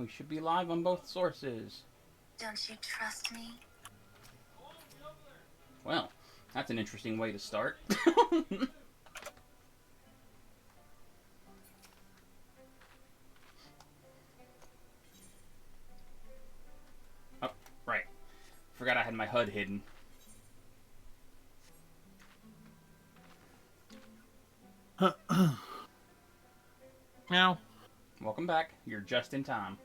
We should be live on both sources. Don't you trust me? Well, that's an interesting way to start. Oh, right. Forgot I had my HUD hidden. Meow. Welcome back. You're just in time.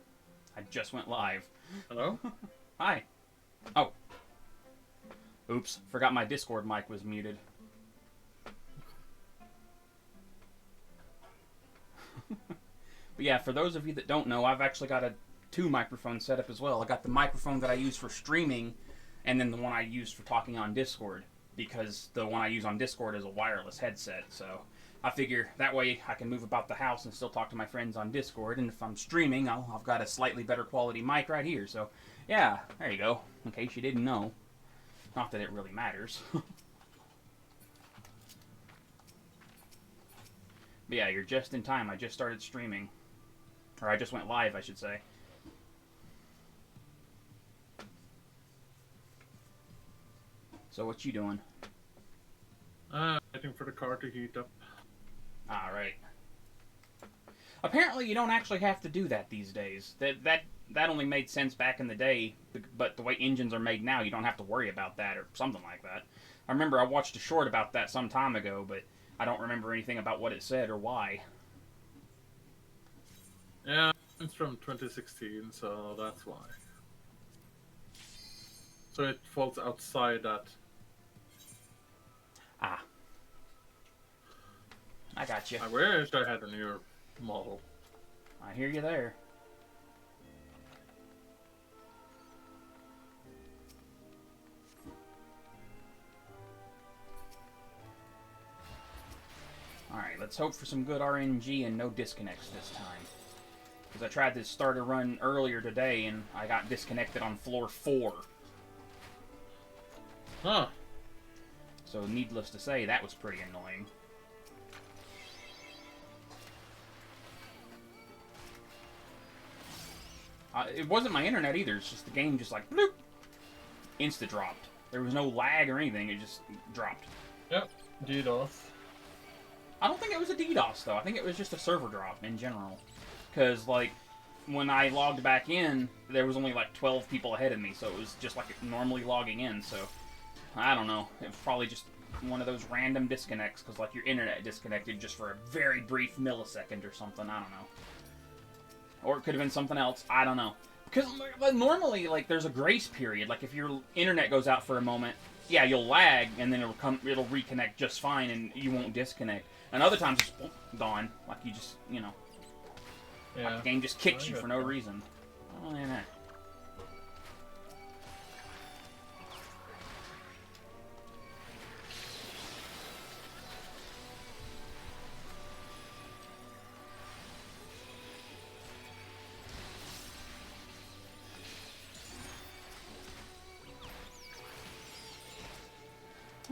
I just went live. Hello? Hi. Oh. Oops. Forgot my Discord mic was muted. But yeah, for those of you that don't know, I've actually got two microphones set up as well. I got the microphone that I use for streaming, and then the one I use for talking on Discord, because the one I use on Discord is a wireless headset, so I figure that way I can move about the house and still talk to my friends on Discord, and if I'm streaming, I've got a slightly better quality mic right here, so yeah, there you go, in case you didn't know. Not that it really matters. But yeah, you're just in time. I just started streaming. Or I just went live, I should say. So what you doing? Waiting for the car to heat up. Alright. Apparently you don't actually have to do that these days. That only made sense back in the day, but the way engines are made now, you don't have to worry about that or something like that. I remember I watched a short about that some time ago, but I don't remember anything about what it said or why. Yeah, it's from 2016, so that's why. So it falls outside that. Ah. I got you. I wish I had a newer model. I hear you there. Alright, let's hope for some good RNG and no disconnects this time. Because I tried to start a run earlier today and I got disconnected on floor 4. Huh. So needless to say, that was pretty annoying. It wasn't my internet either, it's just the game just like, bloop, insta-dropped. There was no lag or anything, it just dropped. Yep, DDoS. I don't think it was a DDoS, though. I think it was just a server drop in general. Because, like, when I logged back in, there was only, like, 12 people ahead of me, so it was just like normally logging in, so I don't know. It was probably just one of those random disconnects, because, like, your internet disconnected just for a very brief millisecond or something. I don't know. Or it could have been something else. I don't know. Because normally, like, there's a grace period. Like, if your internet goes out for a moment, yeah, you'll lag, and then it'll reconnect just fine, and you won't disconnect. And other times, it's gone. Like, you just, you know. Yeah. Like the game just kicks you for no reason. Oh, yeah.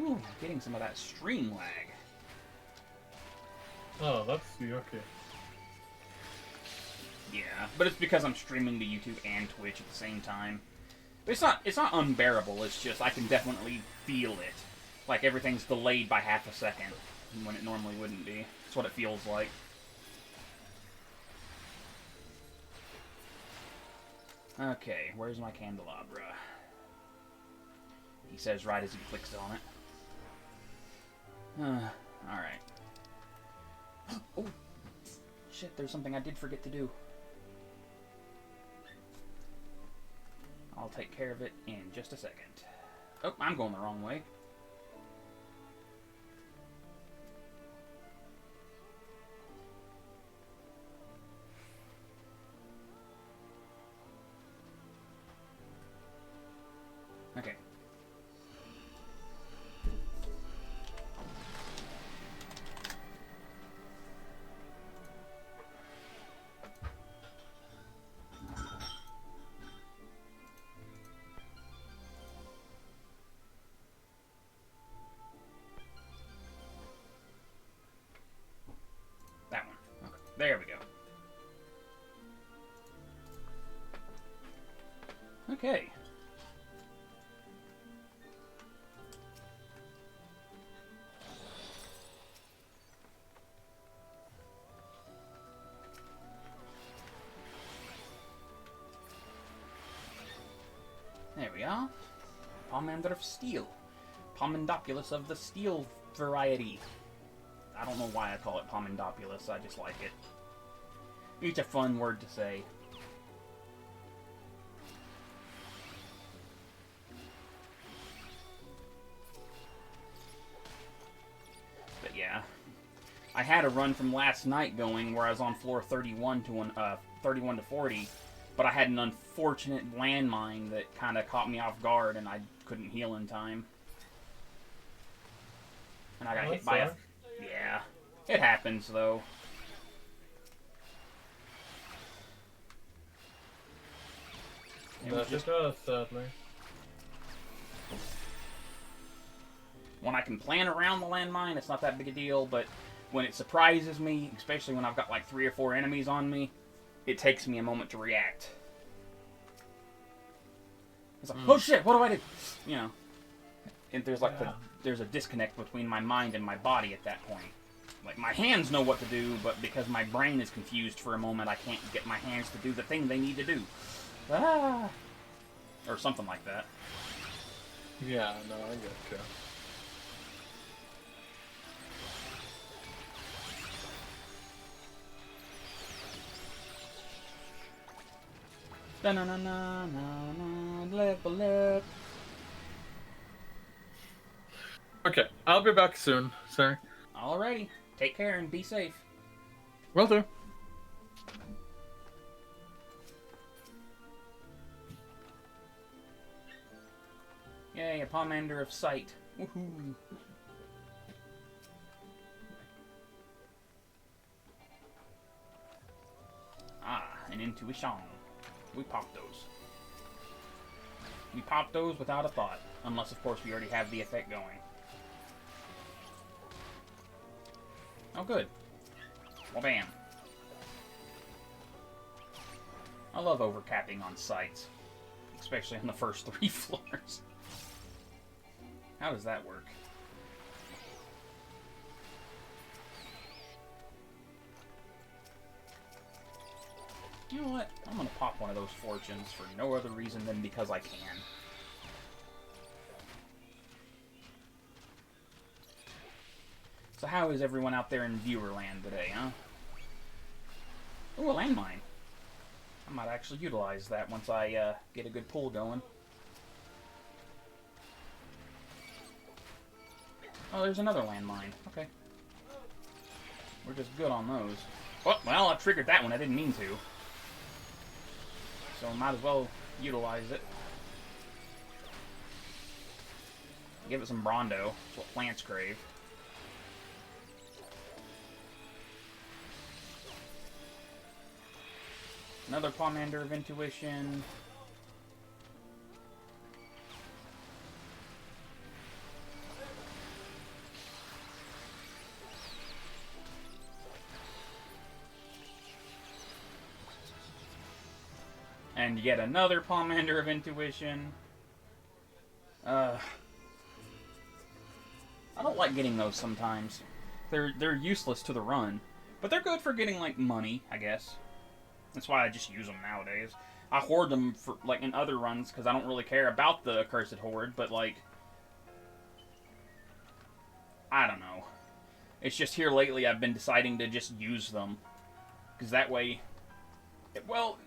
Ooh, getting some of that stream lag. Oh, that's yucky. Yeah, but it's because I'm streaming to YouTube and Twitch at the same time. But it's not unbearable, it's just I can definitely feel it. Like everything's delayed by half a second when it normally wouldn't be. That's what it feels like. Okay, where's my candelabra? He says right as he clicks on it. Alright. Oh! Shit, there's something I did forget to do. I'll take care of it in just a second. Oh, I'm going the wrong way. Okay. Pomander of Steel. Pomendopulus of the steel variety. I don't know why I call it Pomendopulus, I just like it. It's a fun word to say. But yeah. I had a run from last night going where I was on floor 31 to 31 to 40, but I had an unfortunate landmine that kind of caught me off guard and I couldn't heal in time. And I got hit by a... Yeah. It happens, though. It does, sadly. When I can plan around the landmine, it's not that big a deal, but when it surprises me, especially when I've got like 3 or 4 enemies on me, it takes me a moment to react. It's like, oh shit, what do I do? You know. And there's like there's a disconnect between my mind and my body at that point. Like, my hands know what to do, but because my brain is confused for a moment, I can't get my hands to do the thing they need to do. Ah! Or something like that. Yeah, no, I get you. Da-na-na-na-na-na, level up. Okay, I'll be back soon, sir. Alrighty. Take care and be safe. Will do. Yay, a Pomander of Sight. Woohoo. Ah, an intuition. We popped those. We popped those without a thought. Unless, of course, we already have the effect going. Oh, good. Well, bam. I love overcapping on sights. Especially on the first 3 floors. How does that work? You know what? I'm gonna pop one of those fortunes for no other reason than because I can. So how is everyone out there in Viewerland today, huh? Ooh, a landmine. I might actually utilize that once I get a good pull going. Oh, there's another landmine. Okay. We're just good on those. Oh, well, I triggered that one. I didn't mean to. So might as well utilize it. Give it some Brondo. That's what plants crave. Another Pomander of Intuition. And yet another Pomander of Intuition. I don't like getting those sometimes. They're useless to the run. But they're good for getting, like, money, I guess. That's why I just use them nowadays. I hoard them for, like, in other runs, because I don't really care about the Accursed Horde, but, like... I don't know. It's just here lately I've been deciding to just use them. Because that way... Well,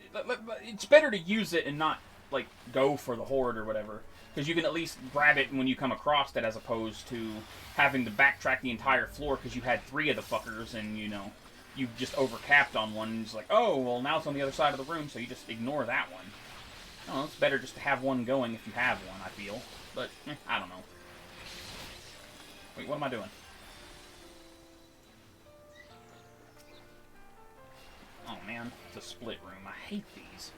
it's better to use it and not, like, go for the Horde or whatever. Because you can at least grab it when you come across it, as opposed to having to backtrack the entire floor because you had 3 of the fuckers and, you know, you just overcapped on one and it's like, oh, well, now it's on the other side of the room, so you just ignore that one. I don't know, it's better just to have one going if you have one, I feel. But, I don't know. Wait, what am I doing? Oh, man, it's a split room. I hate these.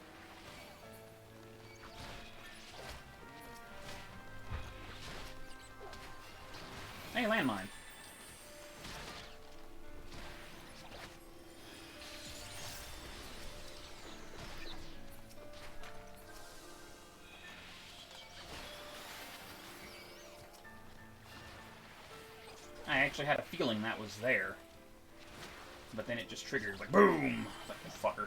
Hey, landmine. I actually had a feeling that was there. But then it just triggered, like, boom! Like, oh, fucker.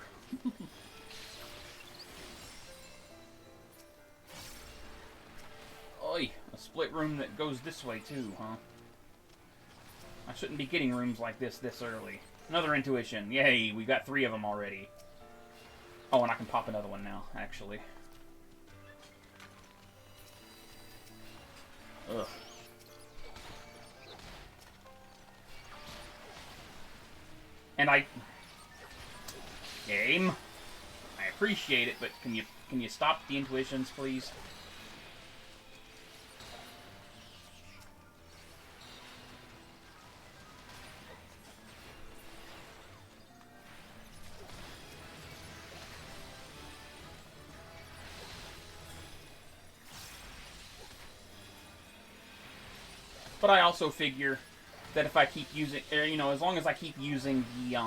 A split room that goes this way, too, huh? I shouldn't be getting rooms like this early. Another intuition. Yay, we got 3 of them already. Oh, and I can pop another one now, actually. Ugh. And Game. I appreciate it, but can you stop the intuitions, please? But I also figure that if I keep using, you know, as long as I keep using the,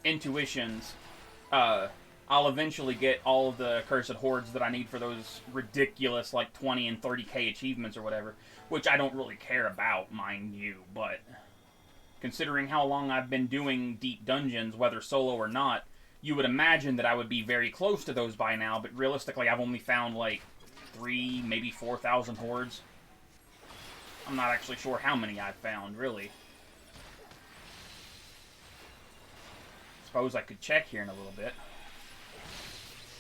intuitions, I'll eventually get all of the Cursed Hordes that I need for those ridiculous, like, 20 and 30k achievements or whatever, which I don't really care about, mind you, but considering how long I've been doing deep dungeons, whether solo or not, you would imagine that I would be very close to those by now, but realistically I've only found, like, 3, maybe 4,000 hordes. I'm not actually sure how many I've found, really. Suppose I could check here in a little bit.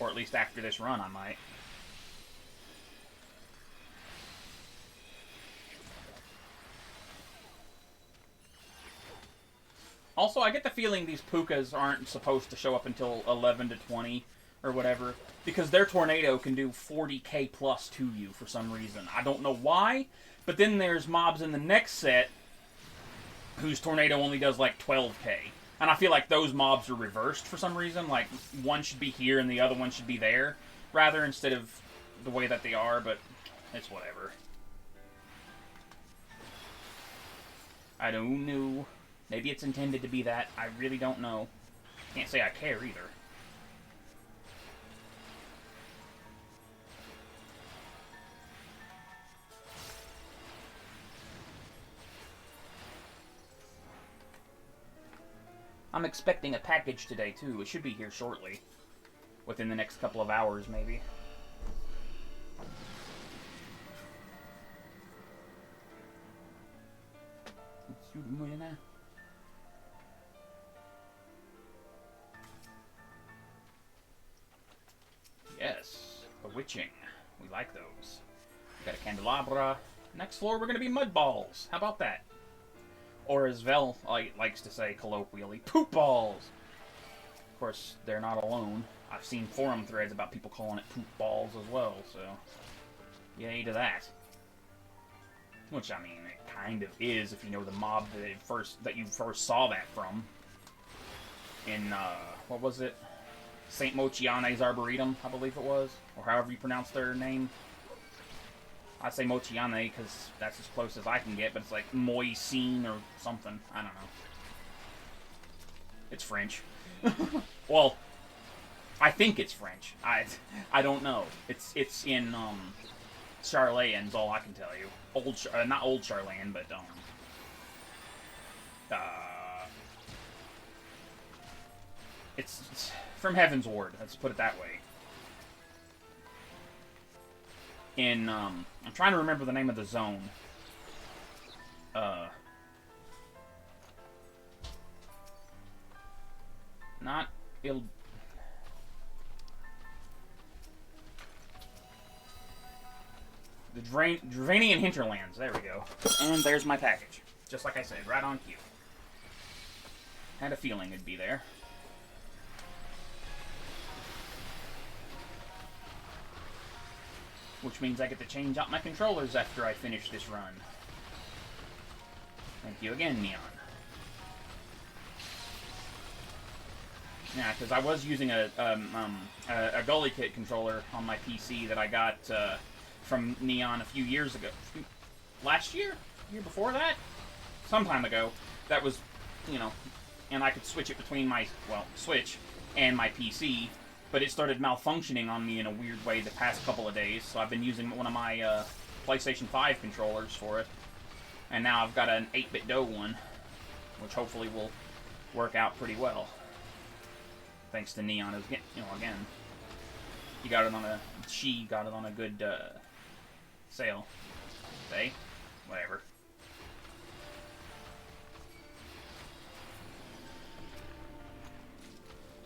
Or at least after this run, I might. Also, I get the feeling these Pukas aren't supposed to show up until 11 to 20 or whatever, because their tornado can do 40k plus to you for some reason. I don't know why, but then there's mobs in the next set whose tornado only does like 12k. And I feel like those mobs are reversed for some reason. Like, one should be here and the other one should be there, rather, instead of the way that they are, but it's whatever. I don't know. Maybe it's intended to be that. I really don't know. Can't say I care either. I'm expecting a package today, too. It should be here shortly. Within the next couple of hours, maybe. Yes. Bewitching. We like those. We got a candelabra. Next floor, we're going to be mud balls. How about that? Or as Vel likes to say colloquially, poop balls. Of course, they're not alone. I've seen forum threads about people calling it poop balls as well, so yay to that. Which, I mean, it kind of is if you know the mob that you first saw that from. In, what was it? St. Mochiane's Arboretum, I believe it was. Or however you pronounce their name. I say Mochiane because that's as close as I can get, but it's like Moisine or something. I don't know. It's French. Well, I think it's French. I don't know. It's in Charlayan's, all I can tell you. Not old Charlayan, but it's from Heaven's Ward. Let's put it that way. I'm trying to remember the name of the zone. Not Il... The Dravanian Hinterlands. There we go. And there's my package. Just like I said, right on cue. Had a feeling it'd be there. Which means I get to change out my controllers after I finish this run. Thank you again, Neon. Yeah, because I was using a Gully Kit controller on my PC that I got from Neon a few years ago. Last year? Year before that? Some time ago. That was, you know, and I could switch it between my, well, Switch and my PC. But it started malfunctioning on me in a weird way the past couple of days, so I've been using one of my PlayStation 5 controllers for it. And now I've got an 8-bit Do one, which hopefully will work out pretty well. Thanks to Neon, again. You got it on a... She got it on a good, sale. Say? Whatever.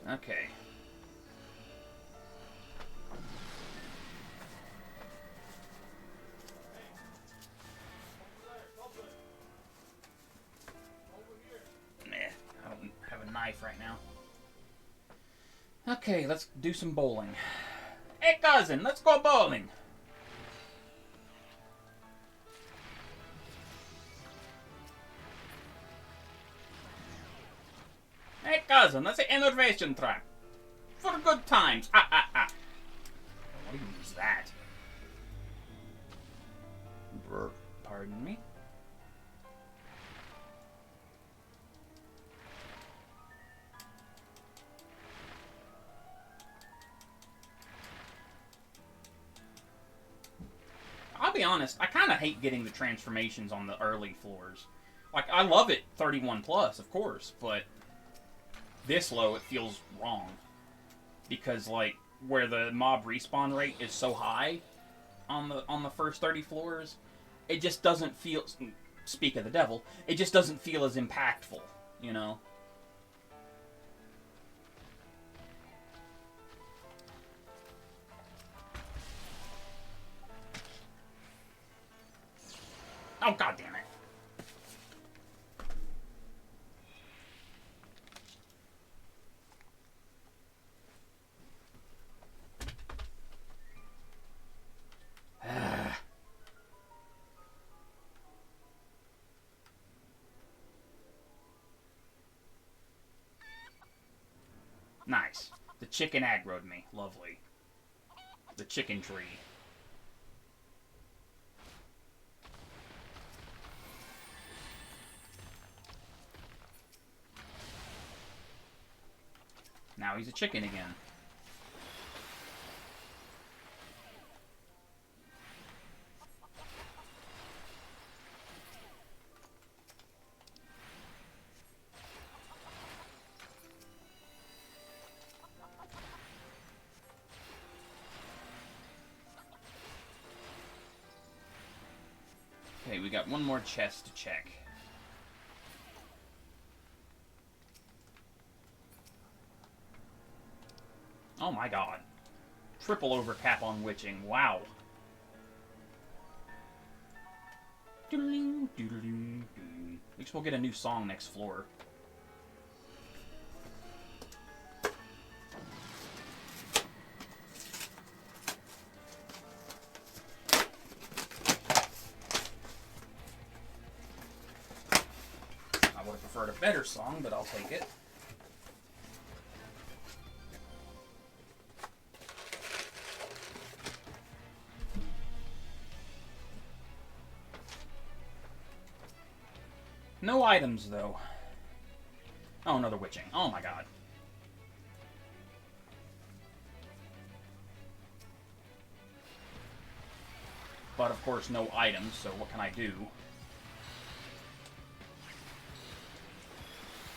Okay. Nah, I don't have a knife right now. Okay, let's do some bowling. Hey, cousin, let's go bowling. Hey, cousin, let's say innovation track. For good times. Ah, ah, ah. What even is that? Pardon me? I'll be honest, I kind of hate getting the transformations on the early floors. Like, I love it 31 plus, of course, but this low, it feels wrong. Because, like, where the mob respawn rate is so high on the first 30 floors, it just doesn't feel... Speak of the devil, it just doesn't feel as impactful, you know? Oh, God damn it. Nice. The chicken aggroed me. Lovely. The chicken tree. Now he's a chicken again. Okay, we got one more chest to check. Oh my god. Triple overcap on witching. Wow. At least we'll get a new song next floor. I would have preferred a better song, but I'll take it. No items, though. Oh, another witching. Oh my god. But, of course, no items, so what can I do?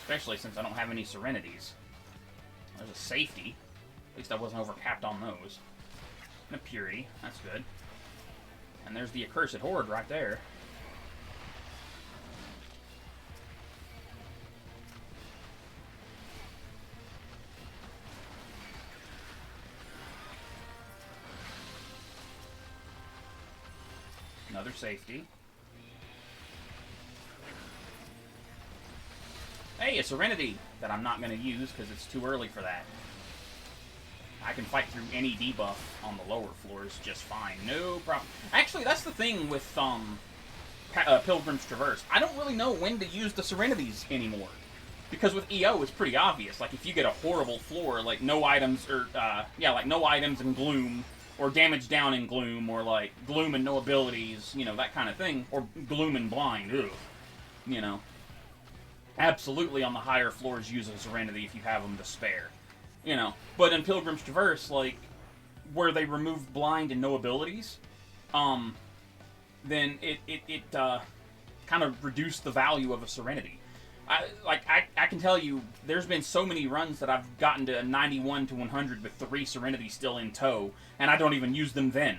Especially since I don't have any Serenities. There's a safety. At least I wasn't overcapped on those. And a purity. That's good. And there's the accursed horde right there. Another safety. Hey, a Serenity that I'm not going to use because it's too early for that. I can fight through any debuff on the lower floors just fine. No problem. Actually, that's the thing with Pilgrim's Traverse. I don't really know when to use the Serenities anymore. Because with EO, it's pretty obvious. Like, if you get a horrible floor, like no items, or, like no items and gloom, or damage down in gloom, or like gloom and no abilities, you know, that kind of thing. Or gloom and blind, ugh. You know. Absolutely on the higher floors use a Serenity if you have them to spare. You know. But in Pilgrim's Traverse, like, where they removed blind and no abilities, then it kind of reduced the value of a Serenity. I can tell you, there's been so many runs that I've gotten to 91 to 100 with 3 Serenities still in tow, and I don't even use them then.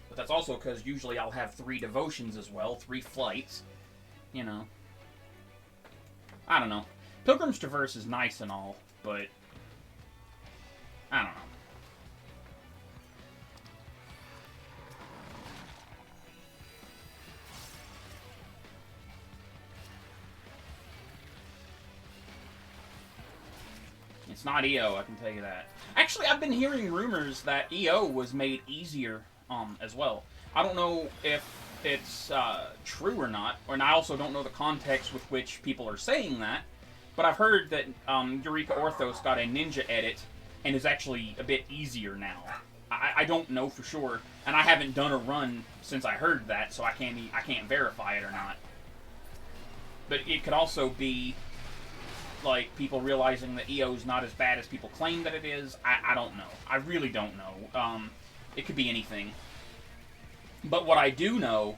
But that's also because usually I'll have 3 devotions as well, 3 flights, you know. I don't know. Pilgrim's Traverse is nice and all, but I don't know. It's not EO, I can tell you that. Actually, I've been hearing rumors that EO was made easier as well. I don't know if it's true or not, and I also don't know the context with which people are saying that, but I've heard that Eureka Orthos got a ninja edit and is actually a bit easier now. I don't know for sure, and I haven't done a run since I heard that, so I can't verify it or not. But it could also be like people realizing that EO is not as bad as people claim that it is. I don't know. I really don't know. It could be anything. But what I do know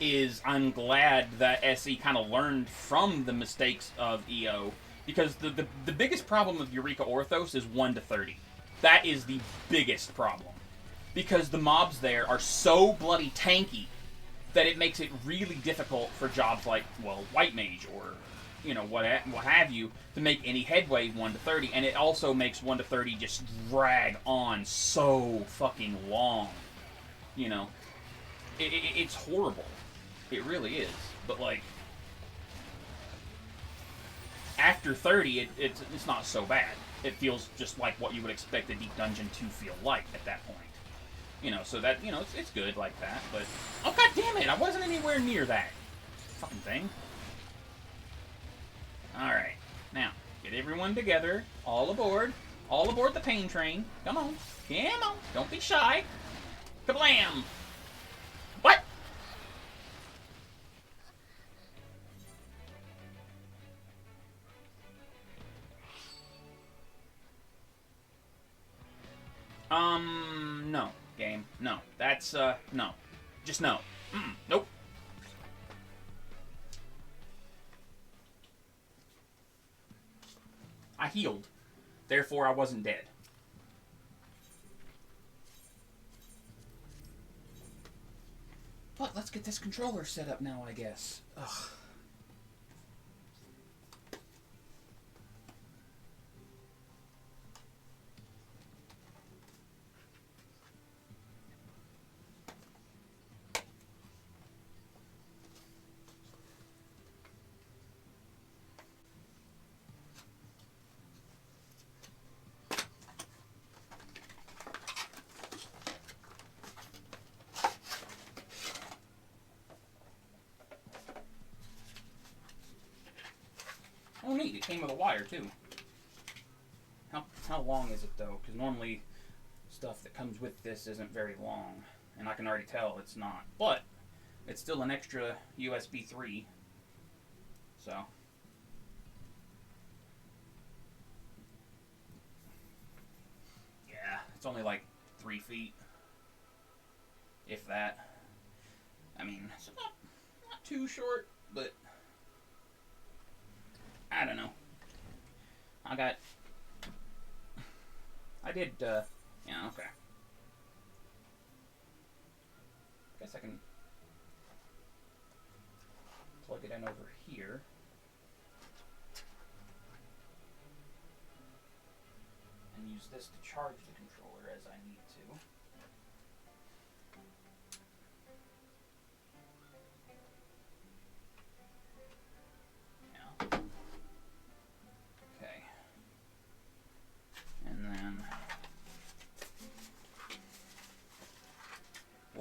is I'm glad that SE kind of learned from the mistakes of EO, because the biggest problem with Eureka Orthos is 1 to 30. That is the biggest problem. Because the mobs there are so bloody tanky that it makes it really difficult for jobs like, well, White Mage or, you know, what have you, to make any headway 1 to 30, and it also makes 1 to 30 just drag on so fucking long. You know, it's horrible. It really is. But, like, after 30, it's not so bad. It feels just like what you would expect a Deep Dungeon to feel like at that point. You know, so that, you know, it's good like that, but... Oh, god damn it! I wasn't anywhere near that fucking thing. Alright. Now, get everyone together. All aboard. All aboard the pain train. Come on. Come on. Don't be shy. Kablam! What? No. Game. No. That's, no. Just no. Nope. I healed. Therefore, I wasn't dead. But let's get this controller set up now, I guess. Ugh. Oh, neat. It came with a wire, too. How long is it, though? Because normally stuff that comes with this isn't very long. And I can already tell it's not. But it's still an extra USB 3. So. Yeah, it's only like 3 feet. If that. I mean, it's not too short, but... I don't know. I did, yeah, okay. Guess I can plug it in over here. And use this to charge the controller as I need to.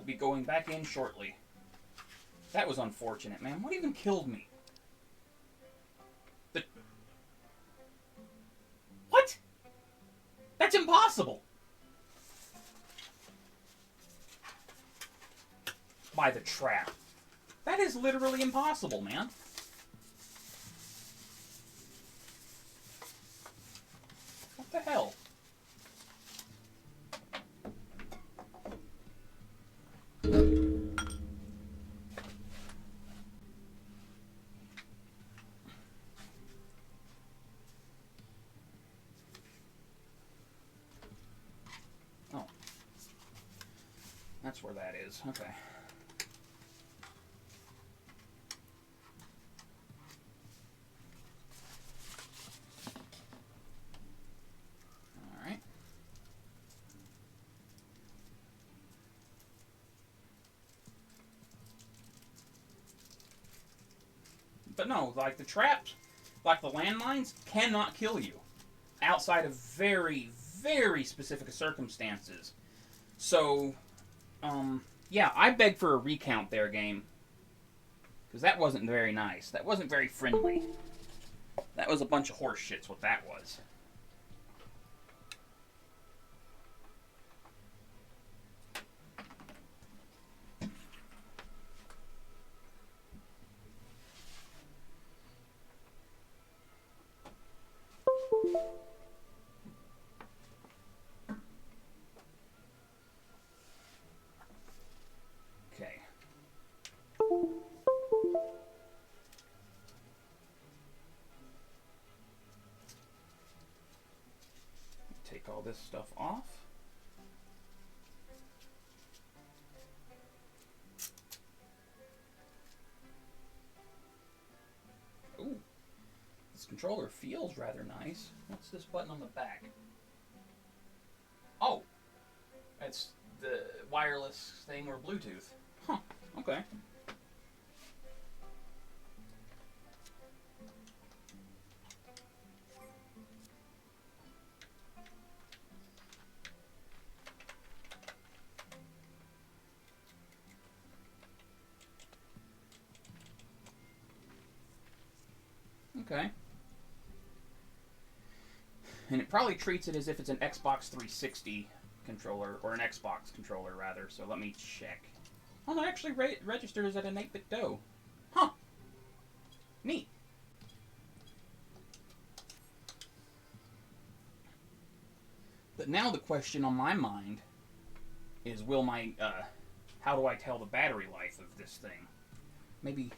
Be going back in shortly. That was unfortunate, man. What even killed me? What? That's impossible! By the trap. That is literally impossible, man. What the hell? Oh. That's where that is. Okay. Alright. But no, like the traps, like the landmines, cannot kill you. Outside of very, very specific circumstances. So, yeah, I beg for a recount there, game. Because that wasn't very nice. That wasn't very friendly. That was a bunch of horse shit's what that was. Okay. Take all this stuff off. Ooh. This controller feels rather nice. What's this button on the back? Oh! It's the wireless thing or Bluetooth. Huh. Okay. Okay. And it probably treats it as if it's an Xbox 360 controller, or an Xbox controller, rather. So let me check. Oh, that actually registers at an 8-bit DOE. Huh. Neat. But now the question on my mind is, will my, how do I tell the battery life of this thing? Maybe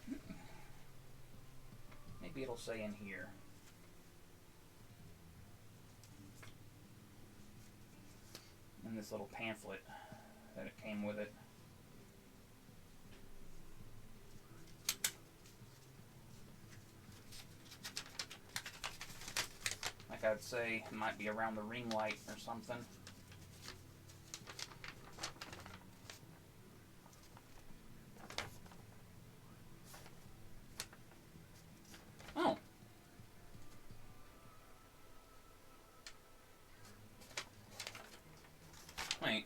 it'll say in here. In this little pamphlet that it came with it. Like I'd say, it might be around the ring light or something. Oh. Wait.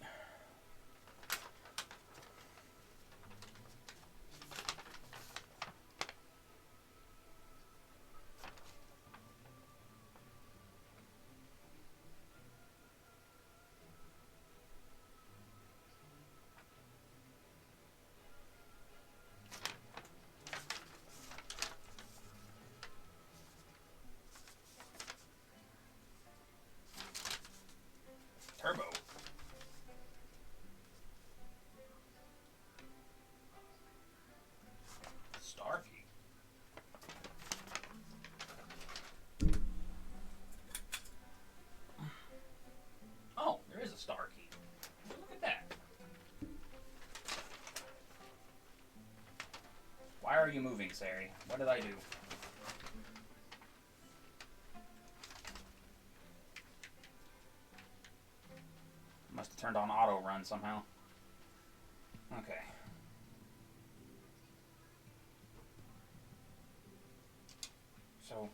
Turbo. Star key. Oh, there is a star key. Look at that. Why are you moving, Sari? What did I do? Must have turned on auto run somehow. Okay. So.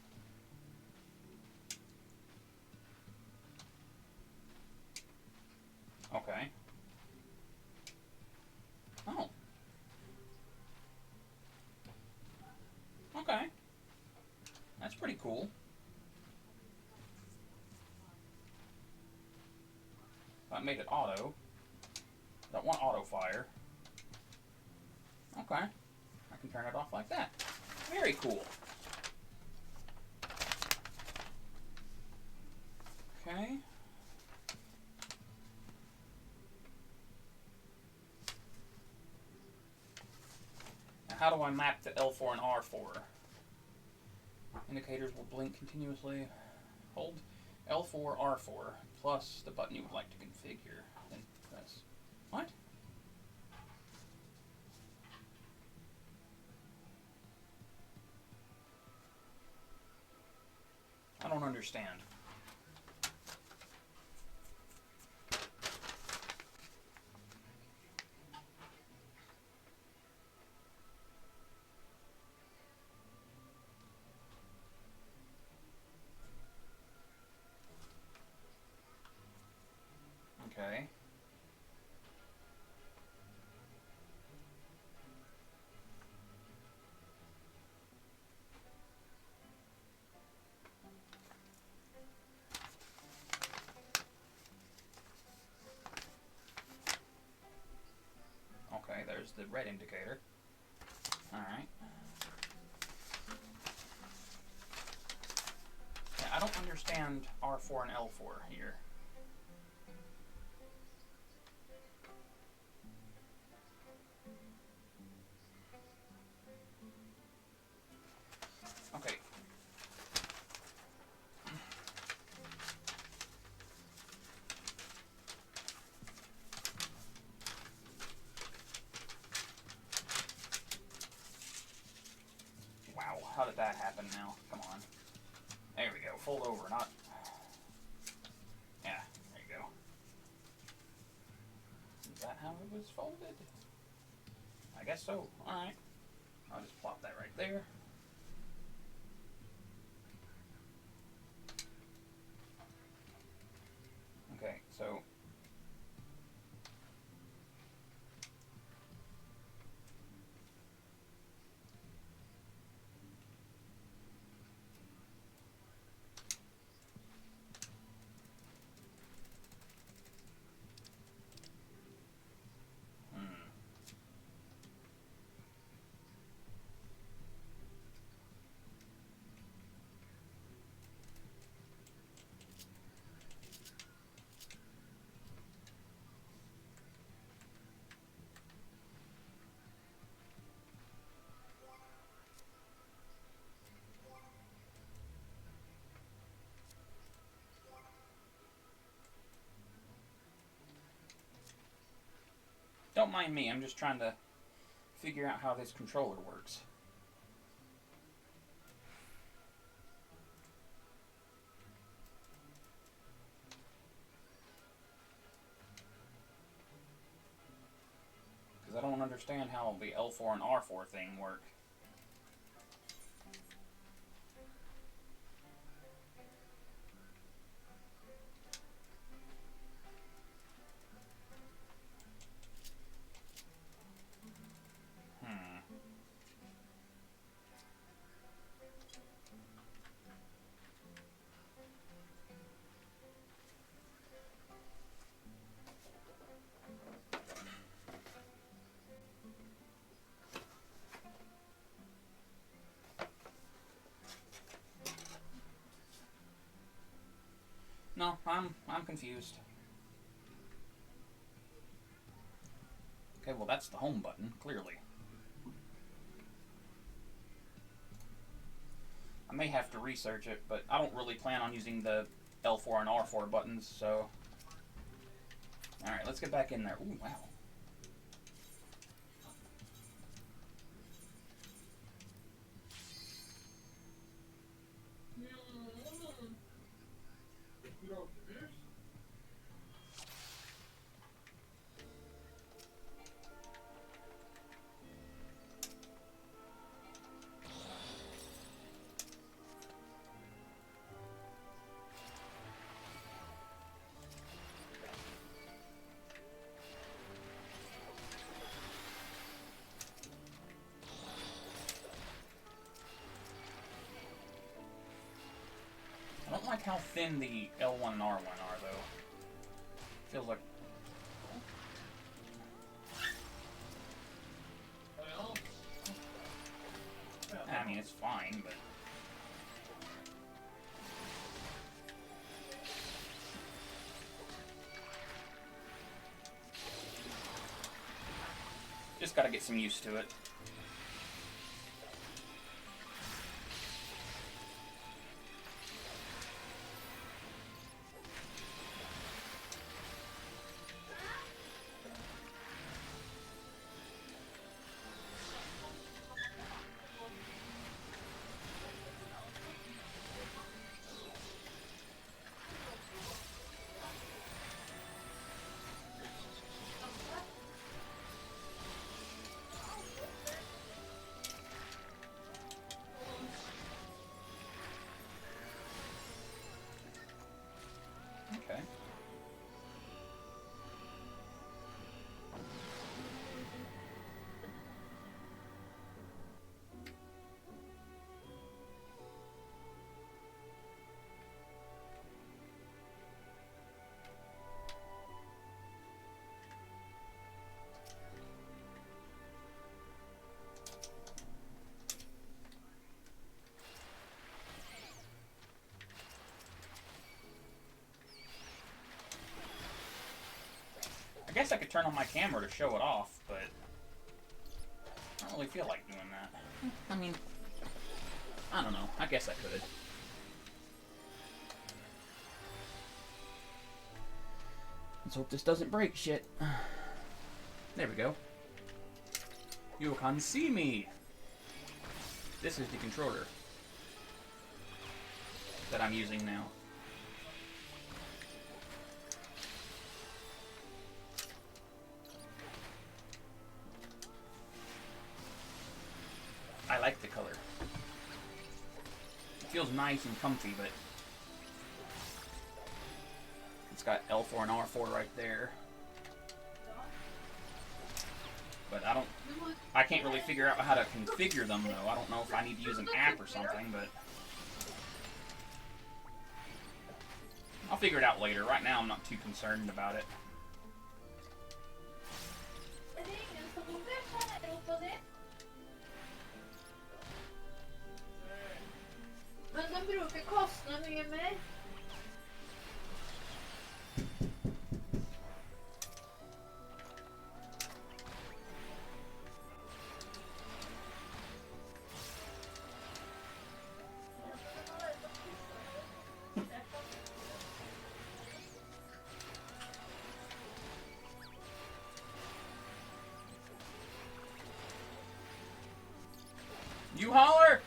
Okay. Oh. Okay. That's pretty cool. I made it auto. Don't want auto fire. Okay. I can turn it off like that. Very cool. Okay. Now how do I map to L4 and R4? Indicators will blink continuously. Hold L4, R4, plus the button you would like to configure. Then press. What? I don't understand. Okay. Okay, there's the red indicator. Alright. Yeah, I don't understand R4 and L4 here. Okay. Wow, how did that happen now? Come on. There we go. Fold over, not... Yeah, there you go. Is that how it was folded? I guess so. Alright. I'll just plop that right there. Okay, so... Don't mind me, I'm just trying to figure out how this controller works. Because I don't understand how the L4 and R4 thing work. No, I'm confused. Okay, well that's the home button, clearly. I may have to research it, but I don't really plan on using the L4 and R4 buttons, so... Alright, let's get back in there. Ooh, wow. I don't like how thin the L1 and R1 are, though. Feels like... fine, but... Just gotta get some used to it. Okay. I guess I could turn on my camera to show it off, but I don't really feel like doing that. I mean, I don't know. I guess I could. Let's hope this doesn't break shit. There we go. You can see me. This is the controller that I'm using now. I like the color. It feels nice and comfy, but it's got L4 and R4 right there. But I can't really figure out how to configure them though. I don't know if I need to use an app or something, but I'll figure it out later. Right now I'm not too concerned about it. Men de brukar kosta mycket mer. You holler!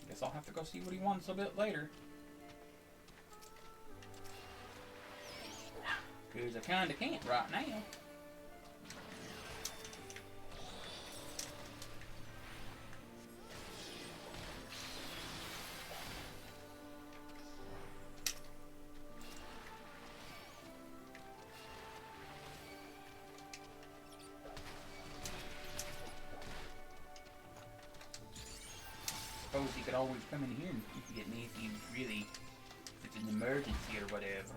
Guess I'll have to go see what he wants a bit later. Cause I kinda can't right now. Suppose he could always come in here and get me if he really, if it's an emergency or whatever.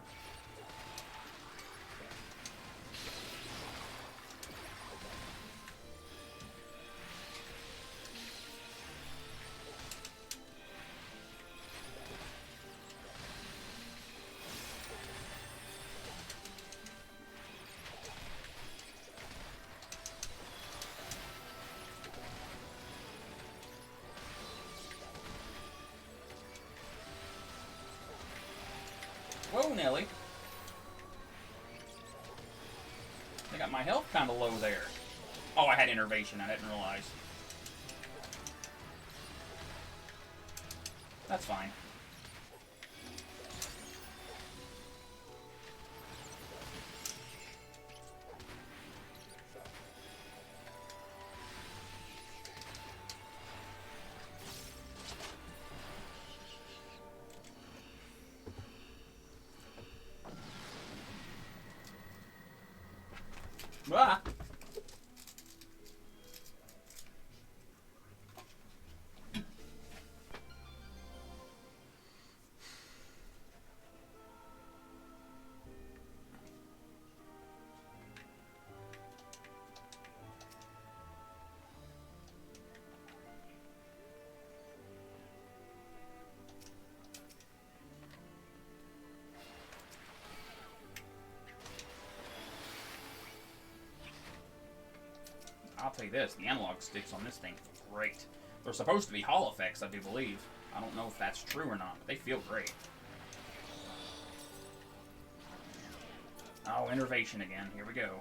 Whoa, Nelly. I got my health kind of low there. Oh, I had innervation. I didn't realize. That's fine. Ah! I'll tell you this, the analog sticks on this thing feel great. They're supposed to be Hall effects, I do believe. I don't know if that's true or not, but they feel great. Oh, innervation again. Here we go.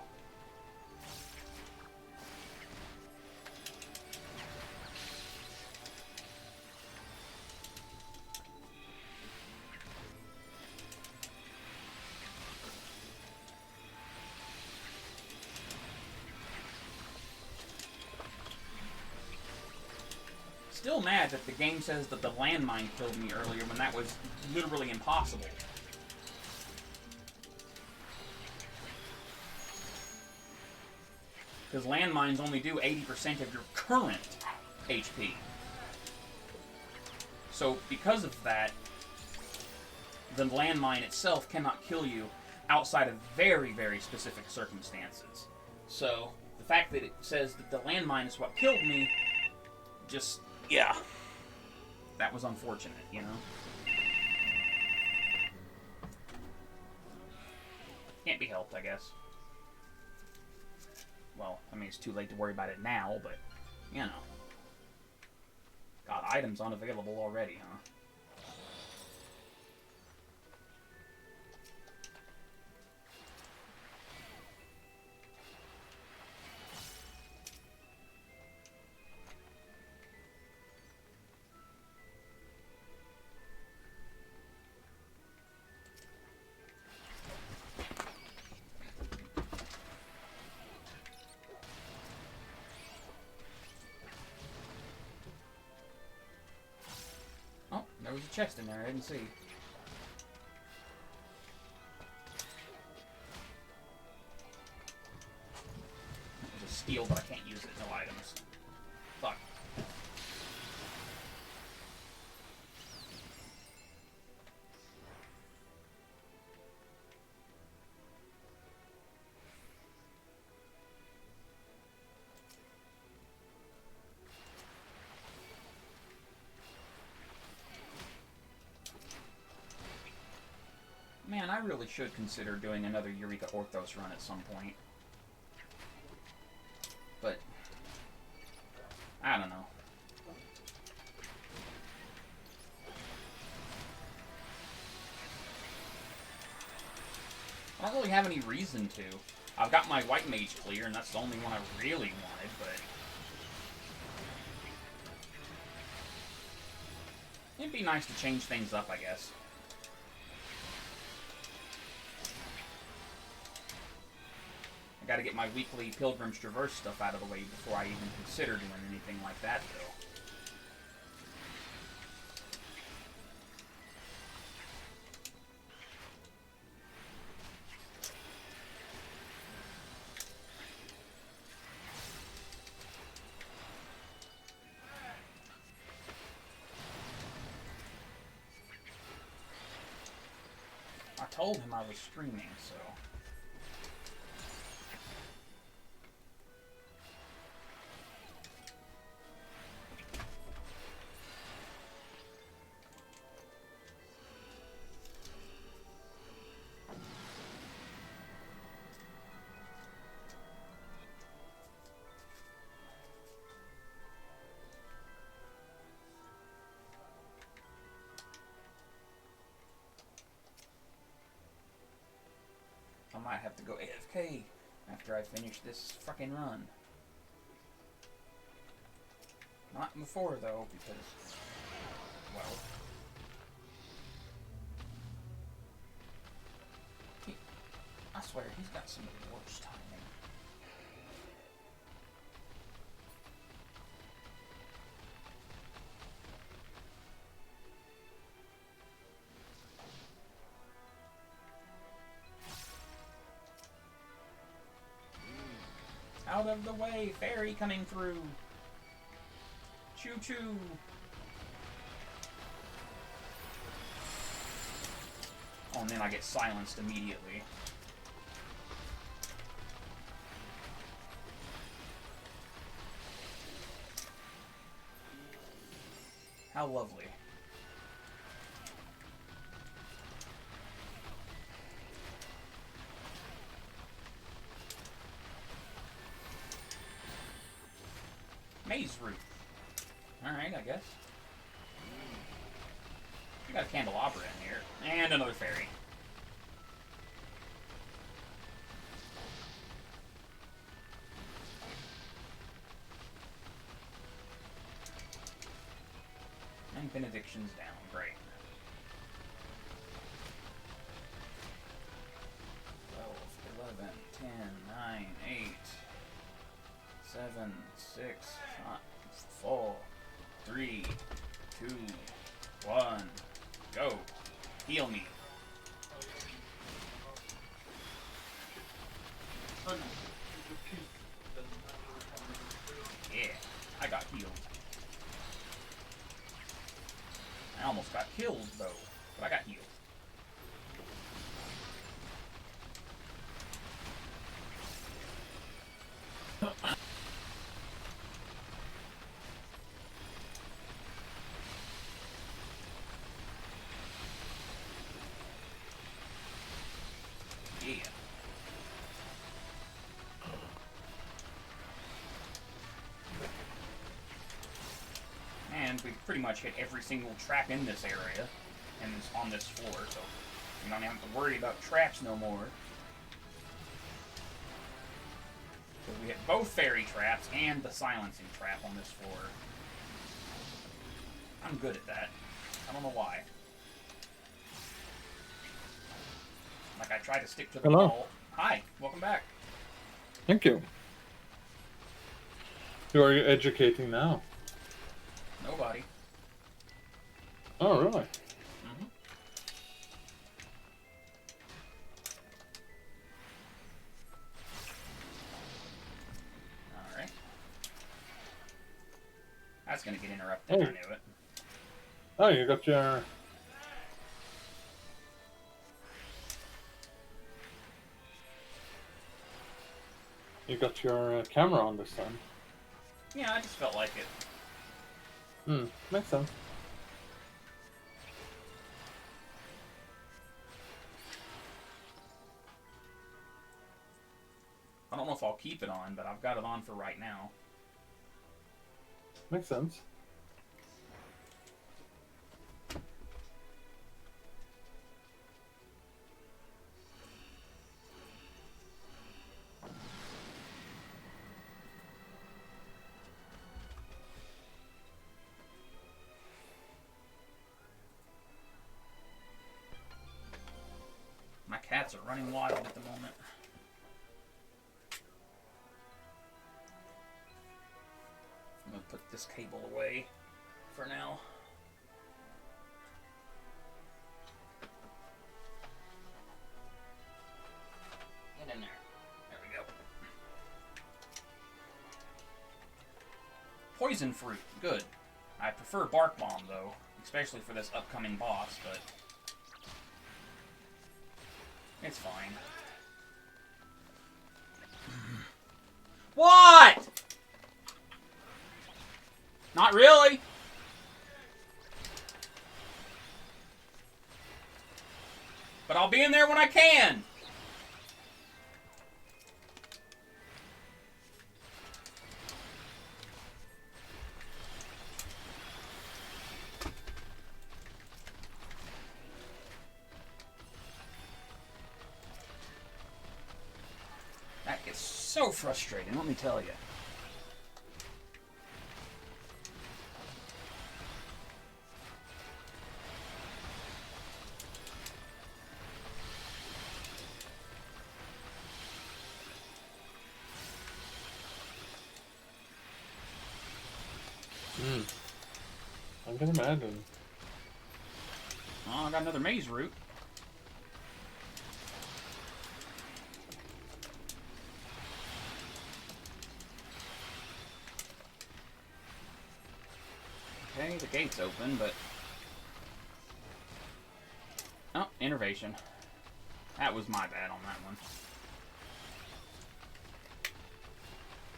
Still mad that the game says that the landmine killed me earlier when that was literally impossible. Because landmines only do 80% of your current HP. So because of that, the landmine itself cannot kill you outside of very, very specific circumstances. So the fact that it says that the landmine is what killed me, just, yeah. That was unfortunate, you know? Can't be helped, I guess. Well, I mean, it's too late to worry about it now, but, you know. God, items unavailable already, huh? Oh, there was a chest in there I didn't see. There's a steel, but I can't use it. No items. Fuck. Man, I really should consider doing another Eureka Orthos run at some point. But, I don't know. I don't really have any reason to. I've got my White Mage clear, and that's the only one I really wanted, but... it'd be nice to change things up, I guess. I gotta get my weekly Pilgrim's Traverse stuff out of the way before I even consider doing anything like that, though. I told him I was streaming, so... I might have to go AFK after I finish this fucking run. Not before, though, because, well, swear, he's got some of the worst timing. Out of the way, fairy coming through. Choo choo. Oh, and then I get silenced immediately. How lovely. Maze root. Alright, I guess. We got a candelabra in here. And another fairy. And benediction's down. Great. 12, 11, 10, 9, 8, 7, 6, 5, 4, 3, 2, 1. Go. Heal me. Yeah, I got healed. I almost got killed, though, but I got healed. Yeah. And we pretty much hit every single trap in this area and on this floor, so we don't have to worry about traps no more. So we hit both fairy traps and the silencing trap on this floor. I'm good at that. I don't know why. Like, I try to stick to the ball. Hi, welcome back. Thank you. Who are you educating now? Nobody. Oh, really? Mm-hmm. Alright. That's gonna get interrupted, Oh. I knew it. Oh, you got your... You got your camera on this time. Yeah, I just felt like it. Makes sense. I don't know if I'll keep it on, but I've got it on for right now. Makes sense. My cats are running wild at the moment. I'm gonna put this cable away for now. Get in there. There we go. Poison fruit. Good. I prefer bark bomb, though. Especially for this upcoming boss, but... it's fine. What?! Not really! But I'll be in there when I can! That gets so frustrating, let me tell you. Mm. I can imagine. Oh, I got another maze route. Okay, the gate's open, but... Oh, innervation. That was my bad on that one.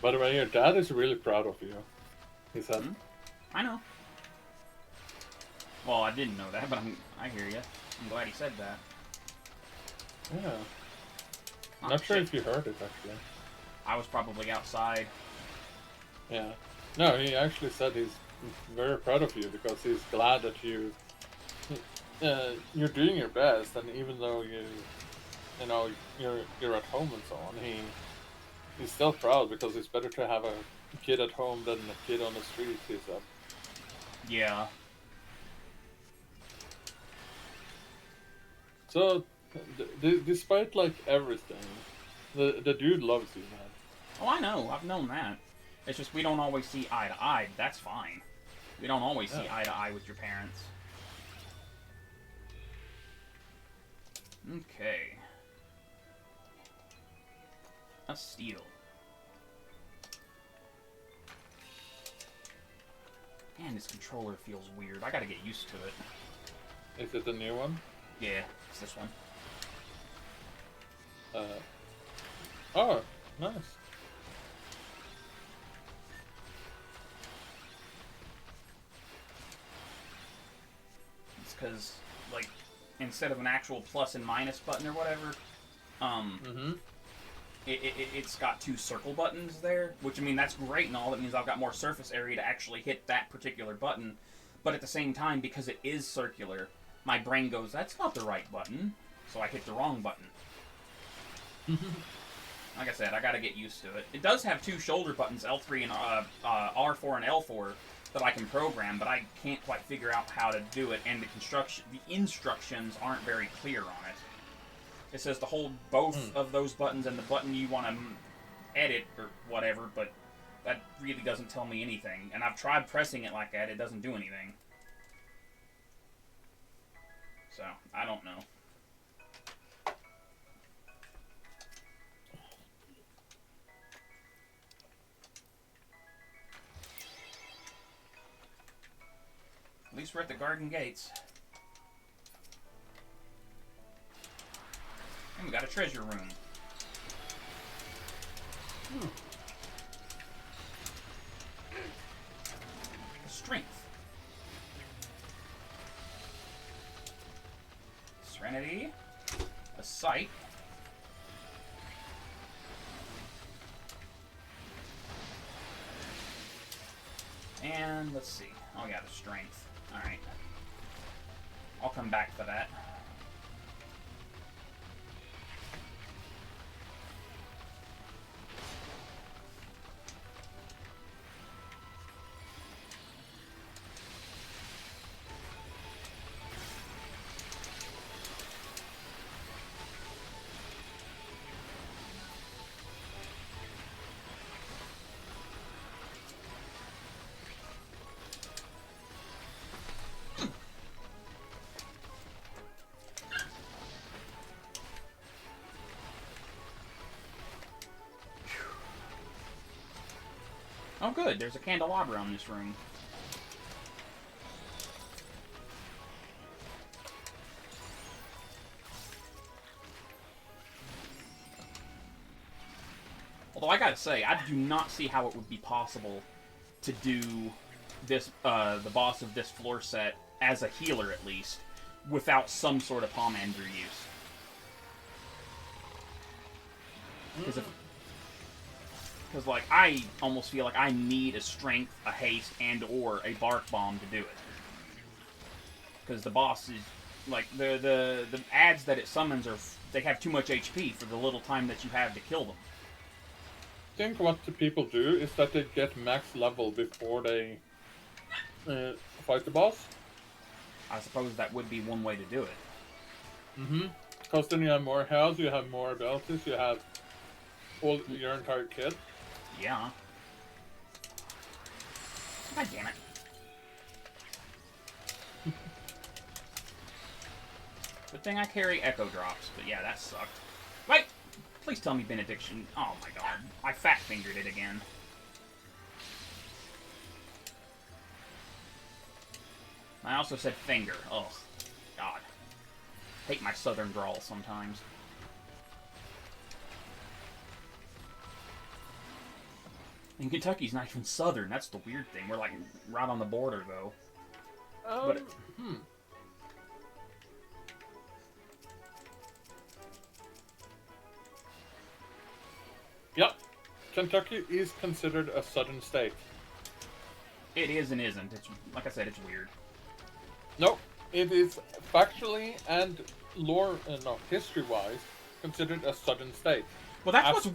By the way, your dad is really proud of you. He said. Hmm? I know. Well, I didn't know that, but I hear you. I'm glad he said that. Yeah. Oh, Not sure shit. if you heard it, actually. I was probably outside. Yeah. No, he actually said he's very proud of you because he's glad that you're doing your best, and even though you know, you're at home and so on, he's still proud because it's better to have a kid at home than a kid on the street, he said. Yeah. So, despite like everything, the dude loves you, man. Oh, I know. I've known that. It's just we don't always see eye to eye. That's fine. We don't always see eye to eye with your parents. Okay. A steal. Man, this controller feels weird. I gotta get used to it. Is it the new one? Yeah, it's this one. Oh, nice. It's because, like, instead of an actual plus and minus button or whatever, it's got two circle buttons there, which, I mean, that's great and all. That means I've got more surface area to actually hit that particular button. But at the same time, because it is circular, my brain goes, that's not the right button, so I hit the wrong button. Like I said, I gotta get used to it. It does have two shoulder buttons, L3 and R4 and L4, that I can program, but I can't quite figure out how to do it, and the instructions aren't very clear on it. It says to hold both of those buttons and the button you want to edit or whatever, but that really doesn't tell me anything. And I've tried pressing it like that, it doesn't do anything. So, I don't know. At least we're at the garden gates. And we got a treasure room. Strength. Serenity. A sight. And let's see. Oh, yeah, the strength. Alright. I'll come back for that. Oh, good. There's a candelabra in this room. Although I gotta say, I do not see how it would be possible to do this, the boss of this floor set as a healer at least, without some sort of pomander use. Because, like, I almost feel like I need a strength, a haste, and or a bark bomb to do it. Because the boss is, like, the ads that it summons they have too much HP for the little time that you have to kill them. I think what the people do is that they get max level before they fight the boss. I suppose that would be one way to do it. Because then you have more health, you have more abilities, you have your entire kit. Yeah. God damn it. Good thing I carry Echo Drops, but yeah, that sucked. Wait! Please tell me Benediction. Oh my god. I fat-fingered it again. I also said finger. Oh, God. Hate my southern drawl sometimes. And Kentucky's not even southern. That's the weird thing. We're like right on the border, though. But Yep. Kentucky is considered a southern state. it is and isn't. It's like I said, it's weird. No, it is factually and history-wise considered a southern state. Well, that's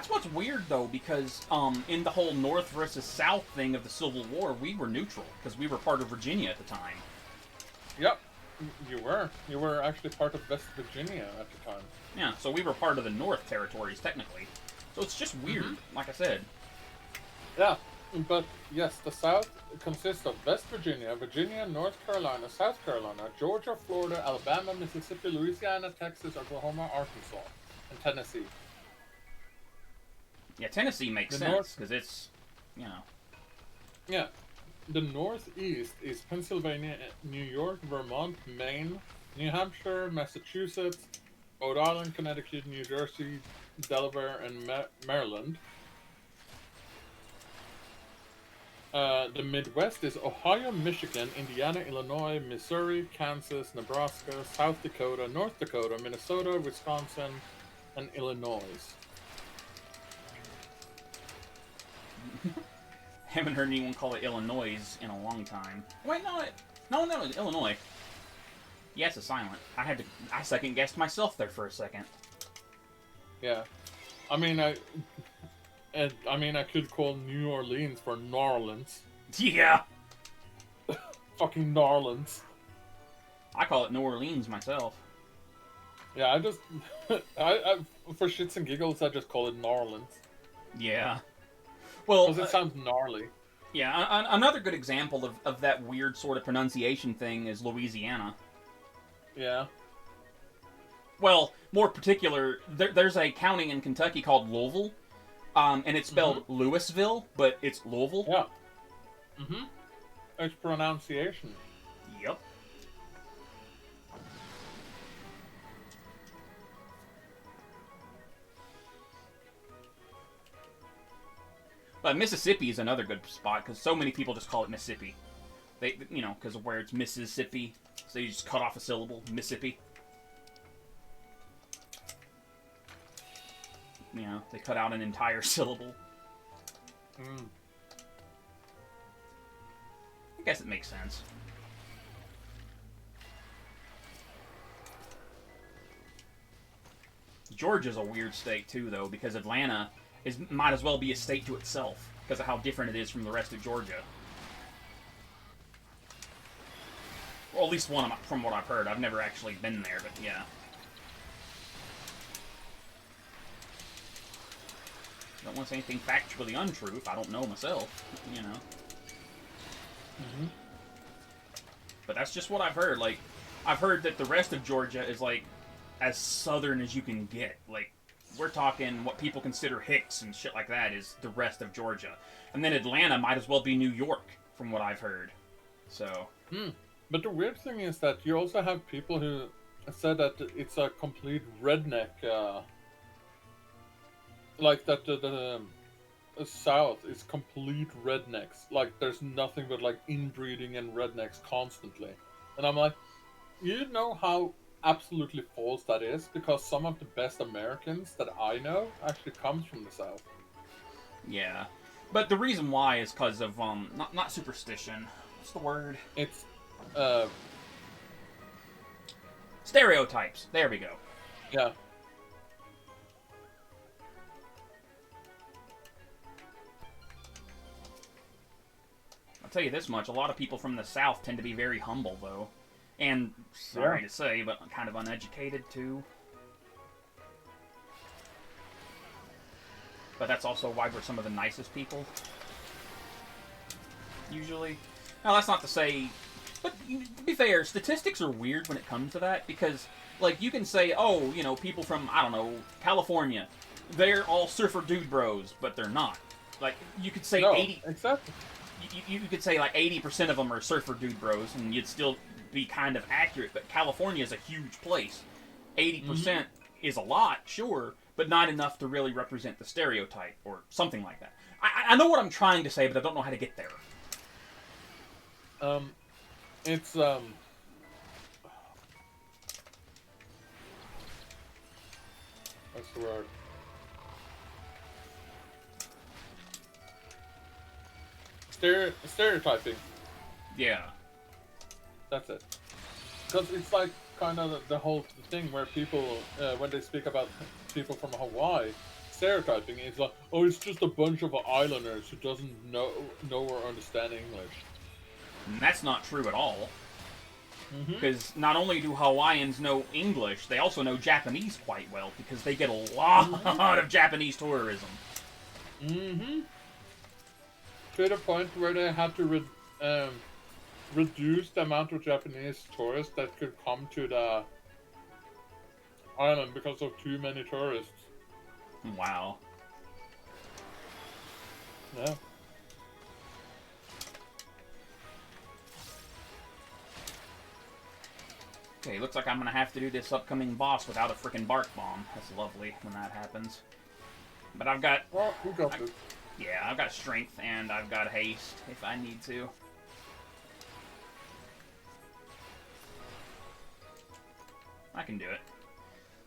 what's weird though, because in the whole North versus South thing of the Civil War, we were neutral because we were part of Virginia at the time. Yep, you were. You were actually part of West Virginia at the time. Yeah, so we were part of the North territories technically. So it's just weird, like I said. Yeah, but yes, the South consists of West Virginia, Virginia, North Carolina, South Carolina, Georgia, Florida, Alabama, Mississippi, Louisiana, Texas, Oklahoma, Arkansas, and Tennessee. Yeah, Tennessee makes The sense North- because it's, you know. Yeah. The Northeast is Pennsylvania, New York, Vermont, Maine, New Hampshire, Massachusetts, Rhode Island, Connecticut, New Jersey, Delaware, and Maryland. The Midwest is Ohio, Michigan, Indiana, Illinois, Missouri, Kansas, Nebraska, South Dakota, North Dakota, Minnesota, Wisconsin, and Illinois. Haven't heard anyone call it Illinois in a long time. Wait, no, Illinois. Yes, it's silent. I second guessed myself there for a second. Yeah, I mean, I could call New Orleans for Narlands. Yeah, Fucking Narlands. I call it New Orleans myself. Yeah, I just, I for shits and giggles, I just call it Narlands Yeah. Well, because it sounds gnarly. yeah, another good example of that weird sort of pronunciation thing is Louisiana. Yeah. Well, more particular, there's a county in Kentucky called Louisville, and it's spelled Louisville, but it's Louisville. Yeah. It's pronunciation. Yep. But Mississippi is another good spot because so many people just call it Mississippi. They, you know, because of where it's Mississippi, so you just cut off a syllable, Mississippi. You know, they cut out an entire syllable. I guess it makes sense. Georgia's a weird state too, though, because Atlanta might as well be a state to itself because of how different it is from the rest of Georgia. Well, at least from what I've heard. I've never actually been there, but yeah. Don't want to say anything factually untrue if I don't know myself, you know. But that's just what I've heard. Like, I've heard that the rest of Georgia is, like, as southern as you can get. Like, we're talking what people consider Hicks and shit like that is the rest of Georgia. And then Atlanta might as well be New York, from what I've heard. So... But the weird thing is that you also have people who said that it's a complete redneck, like that the South is complete rednecks. Like there's nothing but like inbreeding and rednecks constantly. And I'm like, you know how absolutely false that is? Because some of the best Americans that I know actually comes from the South. Yeah. But the reason why is because of, not superstition. What's the word? It's, stereotypes. There we go. yeah. I'll tell you this much, a lot of people from the South tend to be very humble, though. And, sorry to say, but kind of uneducated, too. But that's also why we're some of the nicest people. Usually. Now, that's not to say But to be fair, statistics are weird when it comes to that because, like, you can say, oh, you know, people from, I don't know, California, they're all surfer dude bros, but they're not. Like, you could say No, 80. exactly. You could say like 80% of them are surfer dude bros, and you'd still be kind of accurate. But California is a huge place. 80% is a lot, sure, but not enough to really represent the stereotype or something like that. I know what I'm trying to say, but I don't know how to get there. It's what's the word? Stereotyping. Yeah. That's it. Because it's like kind of the whole thing where people, when they speak about people from Hawaii, stereotyping is like, oh, it's just a bunch of islanders who doesn't know or understand English. And that's not true at all. Mm-hmm. Because not only do Hawaiians know English, they also know Japanese quite well because they get a lot of Japanese tourism. Mm-hmm. To the point where they had to reduce the amount of Japanese tourists that could come to the island because of too many tourists. Wow. Yeah. Okay, looks like I'm gonna have to do this upcoming boss without a freaking bark bomb. That's lovely when that happens. But I've got... Well, we got this. Yeah, I've got strength and I've got haste if I need to. I can do it.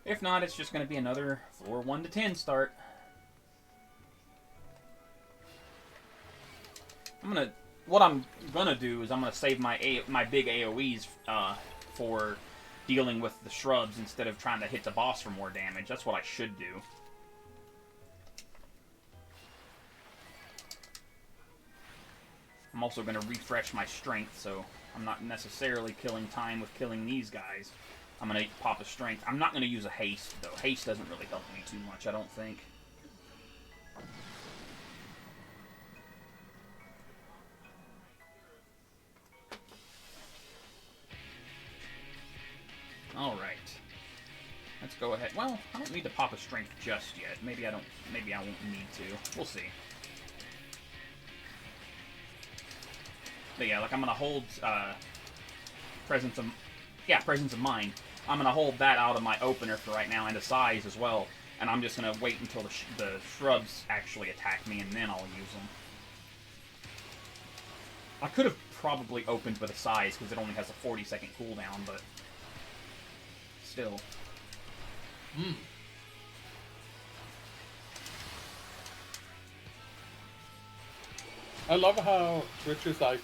If not, it's just going to be another floor 1 to 10 start. What I'm gonna do is I'm gonna save my big AoEs for dealing with the shrubs instead of trying to hit the boss for more damage. That's what I should do. I'm also gonna refresh my strength, so I'm not necessarily killing time with killing these guys. I'm gonna pop a strength. I'm not gonna use a haste though. Haste doesn't really help me too much, I don't think. Alright. Let's go ahead. Well, I don't need to pop a strength just yet. Maybe I won't need to. We'll see. But yeah, like I'm gonna hold presence of mind. I'm gonna hold that out of my opener for right now, and a size as well. And I'm just gonna wait until the shrubs actually attack me, and then I'll use them. I could have probably opened with a size because it only has a 40-second cooldown, but still. I love how Twitch is like,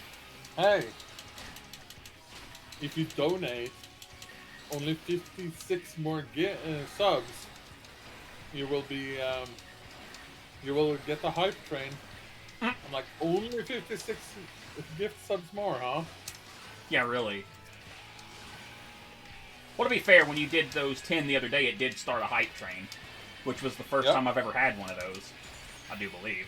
hey, if you donate only 56 more subs, you will be you will get the hype train. I'm like, only 56 gift subs more, huh? Yeah, really. Well, to be fair, when you did those 10 the other day, it did start a hype train, which was the first time I've ever had one of those, I do believe.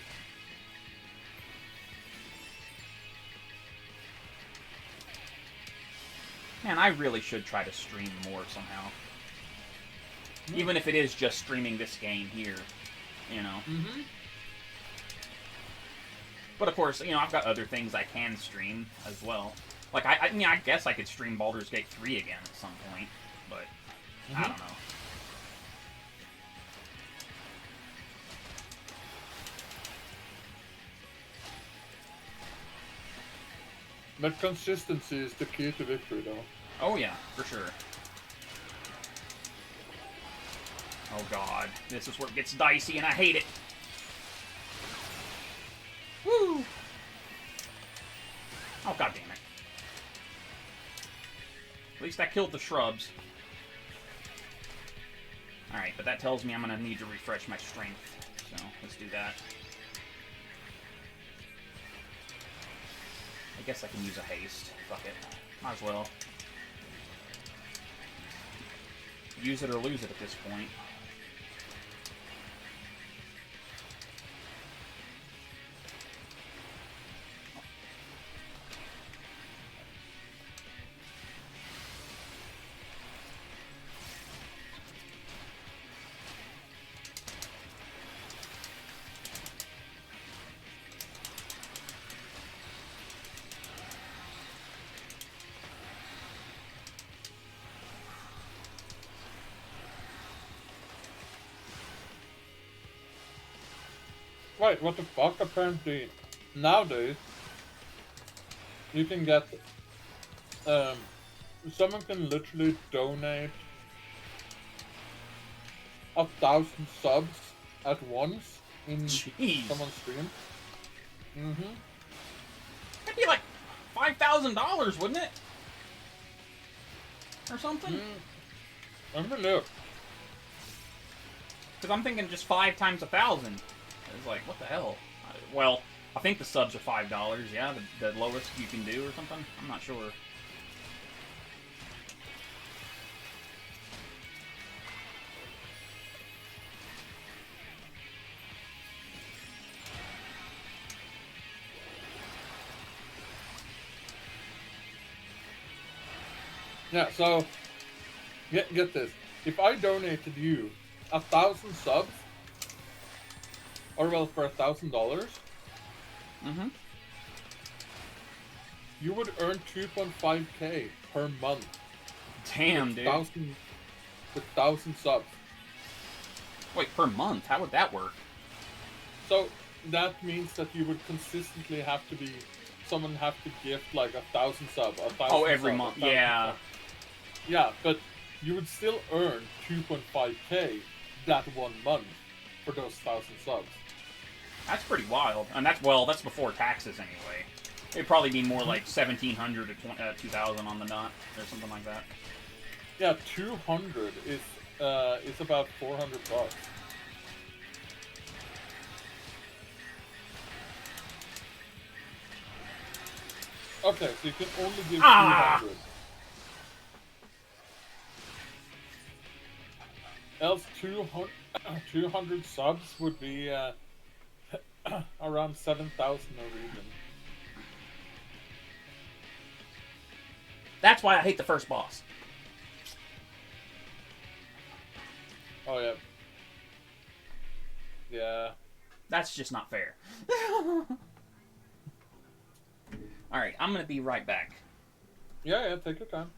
Man, I really should try to stream more somehow. Even if it is just streaming this game here, you know. But of course, you know, I've got other things I can stream as well. Like, I mean, I guess I could stream Baldur's Gate 3 again at some point, but I don't know. But consistency is the key to victory, though. Oh yeah, for sure. Oh god, this is where it gets dicey and I hate it. Woo! Oh god damn it. At least I killed the shrubs. Alright, but that tells me I'm gonna need to refresh my strength. So, let's do that. I guess I can use a haste. Fuck it. Might as well. Use it or lose it at this point. Wait, what the fuck? Apparently, nowadays, you can get, someone can literally donate 1,000 subs at once in Jeez. someone's stream. Mm-hmm. That'd be like $5,000, wouldn't it? Or something? I'm gonna look. Because I'm thinking just 5 times 1,000. It's like, what the hell? Well, I think the subs are $5, yeah? The lowest you can do or something? I'm not sure. Yeah, so get this. If I donated you 1,000 subs, or well, for $1,000, Mm-hmm. you would earn 2.5k per month. Damn, dude. With 1,000 subs. Wait, per month? How would that work? So that means that you would consistently have to be, someone have to gift like 1,000 subs, 1,000. Oh, every sub, month. 1,000 Yeah. sub. Yeah, but you would still earn 2.5k that 1 month for those 1,000 subs. That's pretty wild. And that's before taxes anyway. It'd probably be more like 1,700 to 2,000 on the dot or something like that. Yeah, 200 is about $400. Okay, so you can only give 200. Else 200 subs would be around 7,000 Norwegian. That's why I hate the first boss. Oh yeah. Yeah. That's just not fair. Alright, I'm gonna be right back. Yeah, take your time.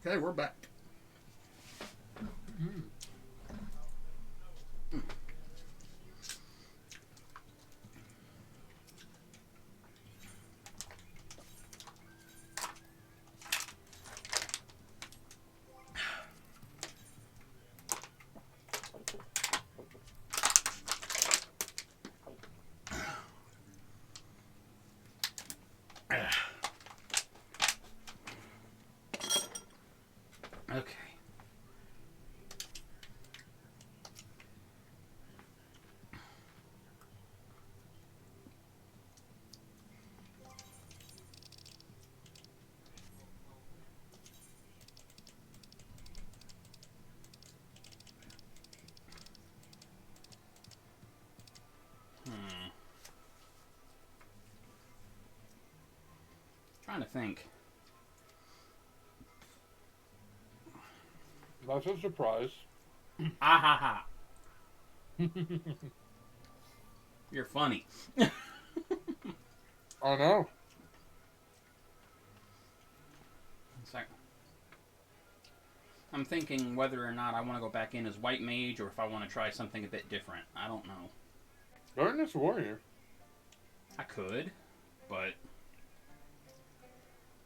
Okay, we're back. Okay. Trying to think. That's a surprise. Ah ha ha. You're funny. I know. It's like, I'm thinking whether or not I want to go back in as White Mage or if I want to try something a bit different. I don't know. Darkness Warrior. I could, but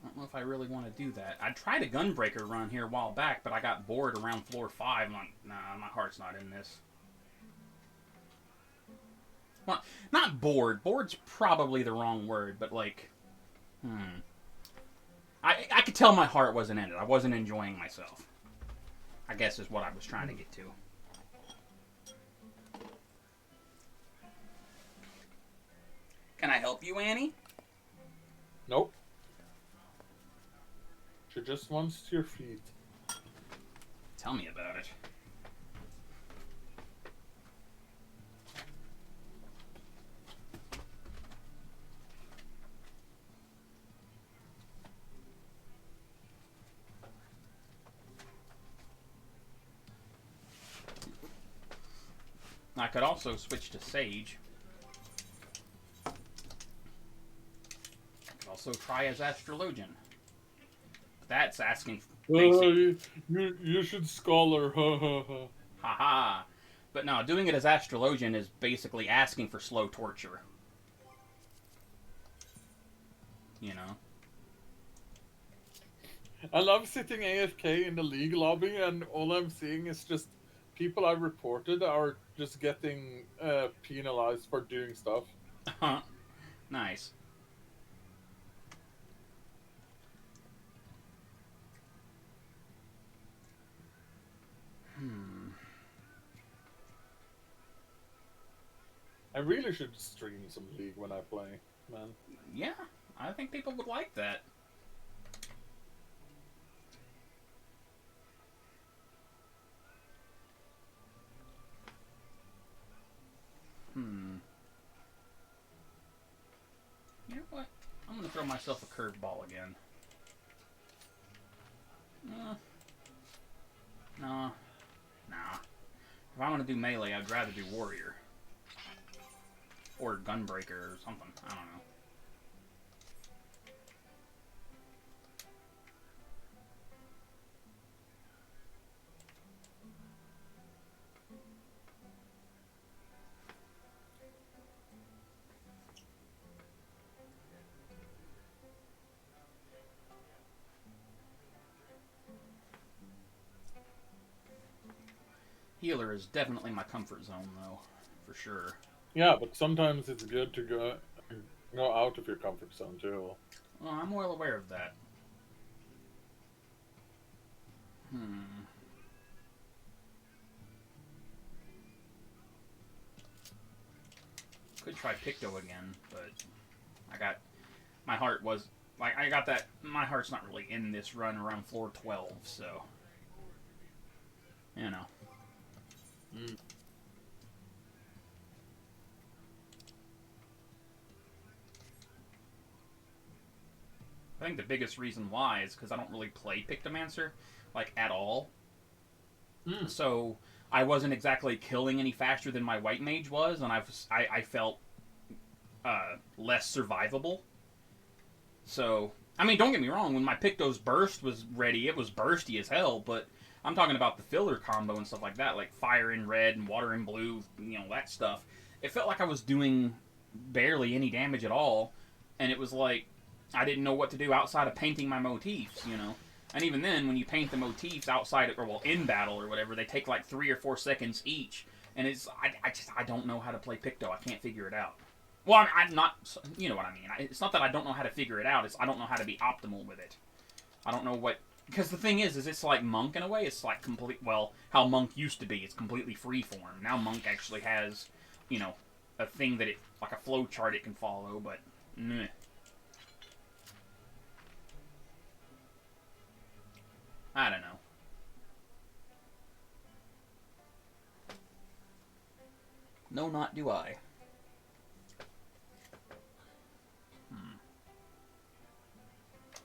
I don't know if I really want to do that. I tried a Gunbreaker run here a while back, but I got bored around floor 5. I'm like, nah, my heart's not in this. Well, not bored. Bored's probably the wrong word, but like, I could tell my heart wasn't in it. I wasn't enjoying myself, I guess is what I was trying to get to. Can I help you, Annie? Nope. She just wants your feet. Tell me about it. I could also switch to Sage. I could also try as Astrologian. But that's asking basic. You should scholar. Ha ha ha. Haha. But no, doing it as Astrologian is basically asking for slow torture. You know? I love sitting AFK in the league lobby, and all I'm seeing is just people I reported are just getting penalized for doing stuff. Nice. I really should stream some League when I play, man. Yeah, I think people would like that. You know what? I'm gonna throw myself a curveball again. No. If I want to do melee, I'd rather do warrior. Or gunbreaker or something. I don't know. Healer is definitely my comfort zone, though, for sure. Yeah, but sometimes it's good to go out of your comfort zone too. Well, I'm well aware of that. Could try Picto again, but my heart was like my heart's not really in this run around floor 12, so you know. I think the biggest reason why is because I don't really play Pictomancer, like, at all. So I wasn't exactly killing any faster than my White Mage was, and I felt less survivable. So I mean, don't get me wrong, when my Picto's burst was ready, it was bursty as hell, but I'm talking about the filler combo and stuff like that, like fire in red and water in blue, you know, that stuff. It felt like I was doing barely any damage at all, and it was like I didn't know what to do outside of painting my motifs, you know. And even then, when you paint the motifs outside of, or well, in battle or whatever, they take like 3 or 4 seconds each, and I don't know how to play Picto. I can't figure it out. Well, I'm not, you know what I mean. It's not that I don't know how to figure it out. It's I don't know how to be optimal with it. I don't know what, because the thing is it's like Monk in a way. It's like complete, well, how Monk used to be. It's completely freeform. Now Monk actually has, you know, a thing that it, like a flow chart it can follow, but meh. I don't know. No, not do I.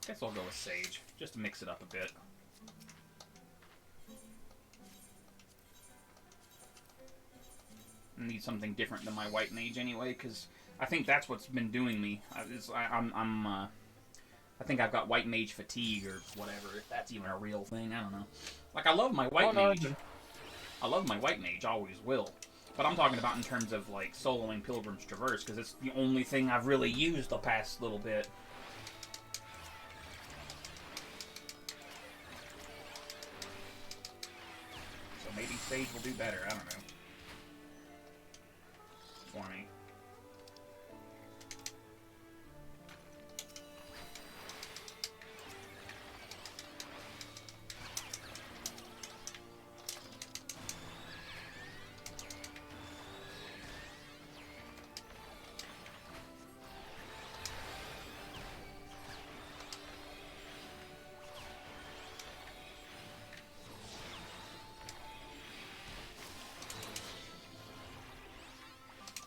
Guess I'll go with Sage, just to mix it up a bit. I need something different than my White Mage anyway, because I think that's what's been doing me. I think I've got White Mage fatigue or whatever, if that's even a real thing. I don't know. Like, I love my White Mage. I love my White Mage, always will. But I'm talking about in terms of, like, soloing Pilgrim's Traverse, because it's the only thing I've really used the past little bit. So maybe Sage will do better, I don't know. For me.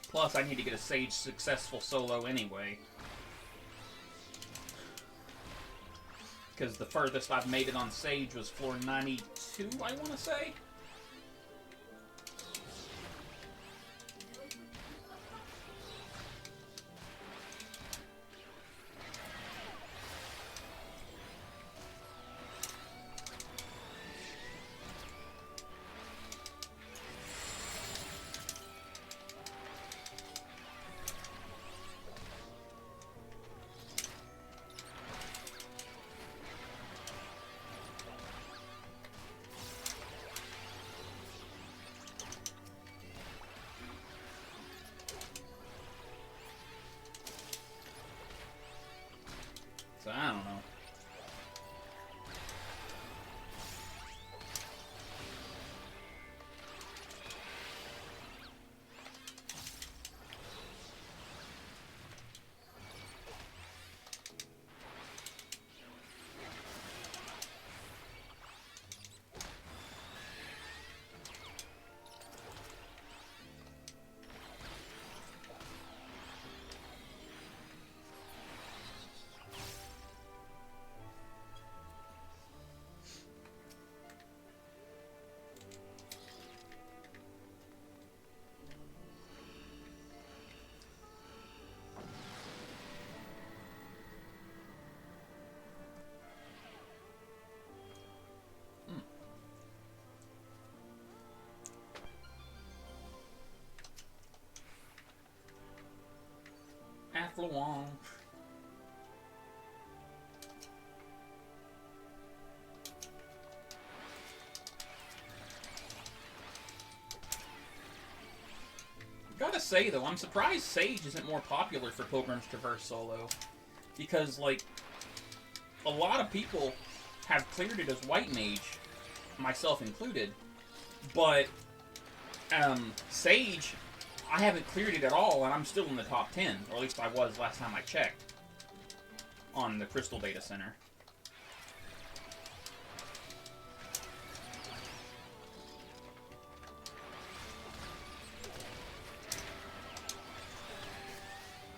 Plus, I need to get a Sage successful solo anyway. Because the furthest I've made it on Sage was floor 92, I want to say? So I don't know. Affluent. Gotta say though, I'm surprised Sage isn't more popular for Pilgrim's Traverse solo. Because, like, a lot of people have cleared it as White Mage, myself included, but Sage, I haven't cleared it at all, and I'm still in the top 10, or at least I was last time I checked on the Crystal Data Center.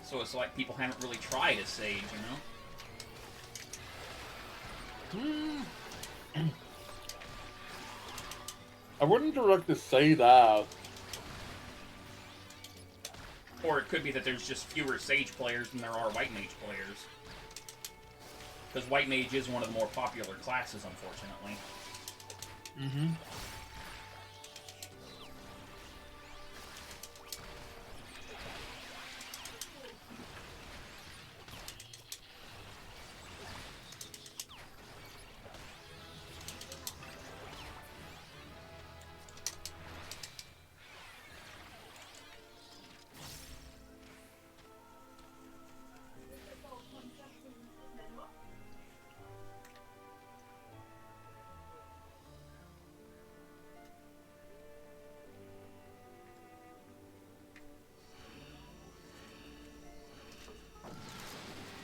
So it's like people haven't really tried as Sage, you know? I wouldn't directly say that. Or it could be that there's just fewer Sage players than there are White Mage players. Because White Mage is one of the more popular classes, unfortunately. Mm-hmm.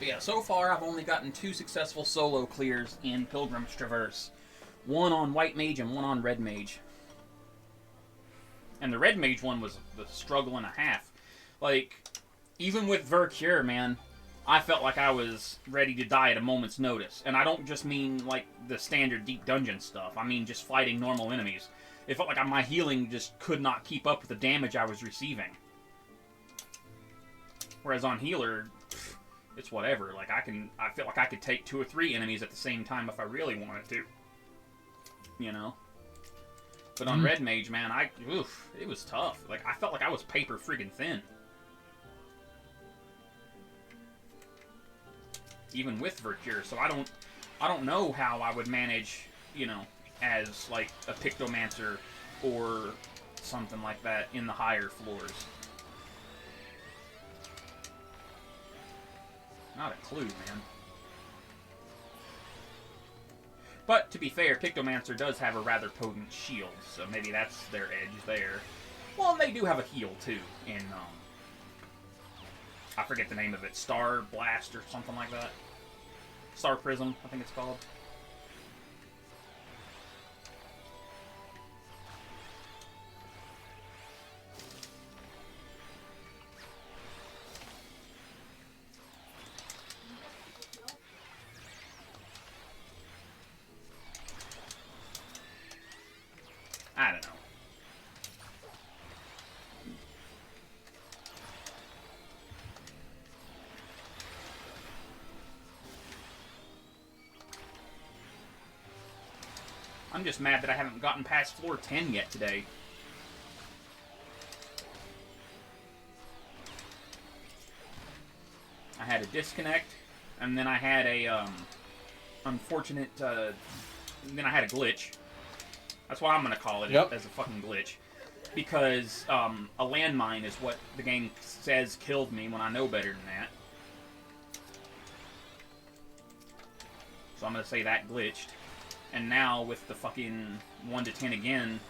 But yeah, so far I've only gotten 2 successful solo clears in Pilgrim's Traverse. One on White Mage and one on Red Mage. And the Red Mage one was the struggle and a half. Like, even with Vercure, man, I felt like I was ready to die at a moment's notice. And I don't just mean, like, the standard deep dungeon stuff. I mean just fighting normal enemies. It felt like my healing just could not keep up with the damage I was receiving. Whereas on Healer, it's whatever. Like, I feel like I could take 2 or 3 enemies at the same time if I really wanted to. You know? But on Red Mage, man, it was tough. Like, I felt like I was paper friggin' thin. Even with Vercure, so I don't know how I would manage, you know, as, like, a Pictomancer or something like that in the higher floors. Not a clue, man. But, to be fair, Pictomancer does have a rather potent shield, so maybe that's their edge there. Well, they do have a heal, too, in, I forget the name of it, Star Blast or something like that. Star Prism, I think it's called. I don't know. I'm just mad that I haven't gotten past floor 10 yet today. I had a disconnect, and then I had a, unfortunate, then I had a glitch. That's what I'm gonna call it, as a fucking glitch. Because, a landmine is what the game says killed me when I know better than that. So I'm gonna say that glitched. And now, with the fucking 1 to 10 again,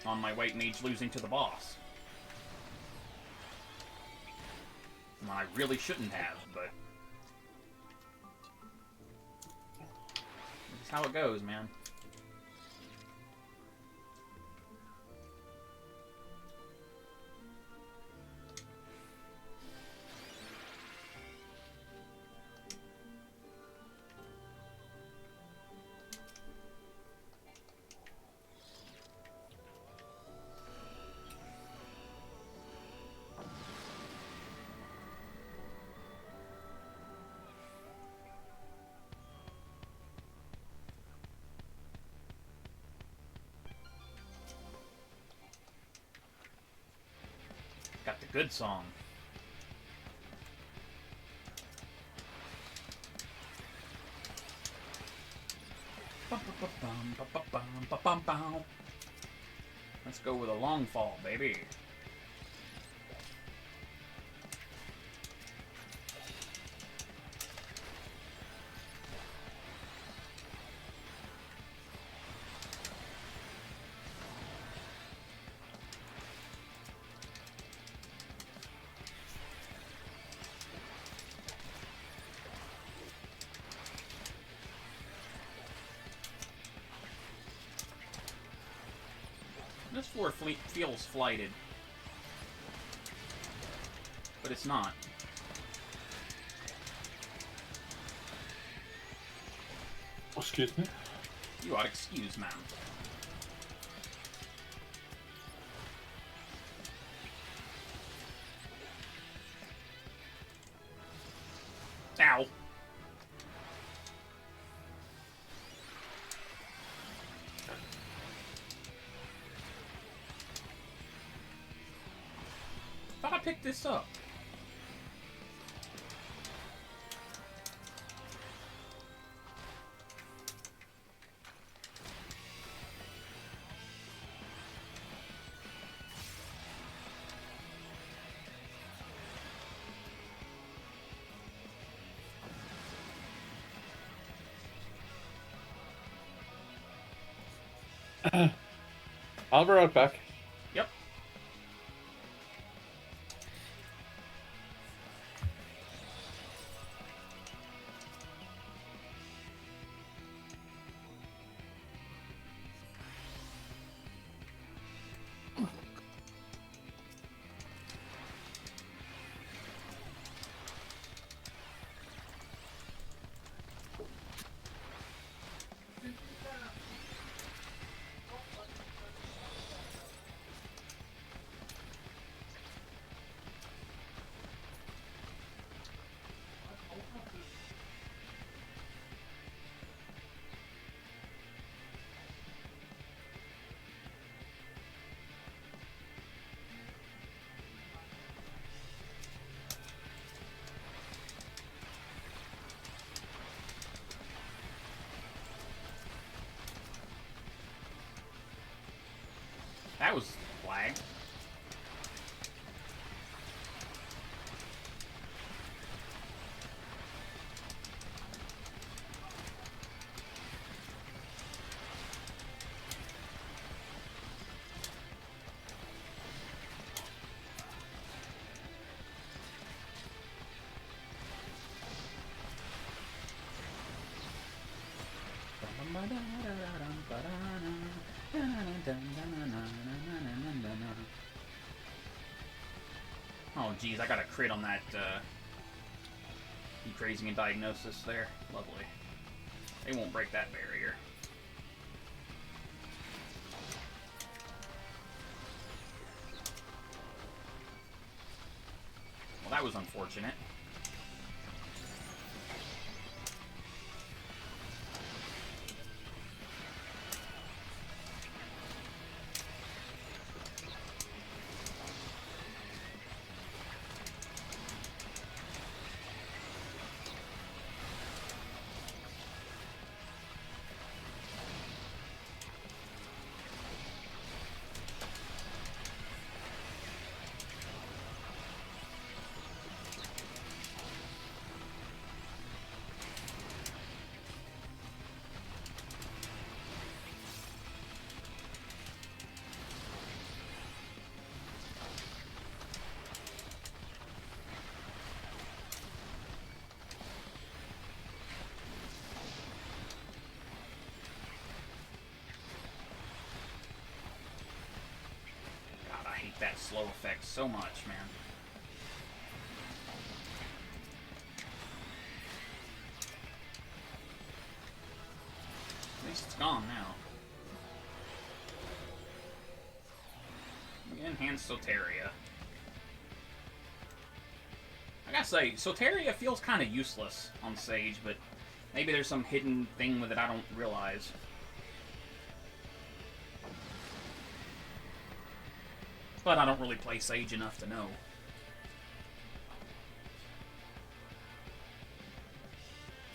on my White Mage losing to the boss. Well, I really shouldn't have, but... That's how it goes, man. Got the good song. Let's go with a long fall, baby. This floor feels flighted. But it's not. Excuse me? You ought excuse, ma'am. Ow. pick this up? I'll be right back. Yep. That was flag. Oh geez, I got a crit on that decrazing and diagnosis there. Lovely. They won't break that barrier. Well, that was unfortunate. That slow effect so much, man. At least it's gone now. Enhanced Soteria. I gotta say, Soteria feels kind of useless on Sage, but maybe there's some hidden thing with it I don't realize. But I don't really play Sage enough to know.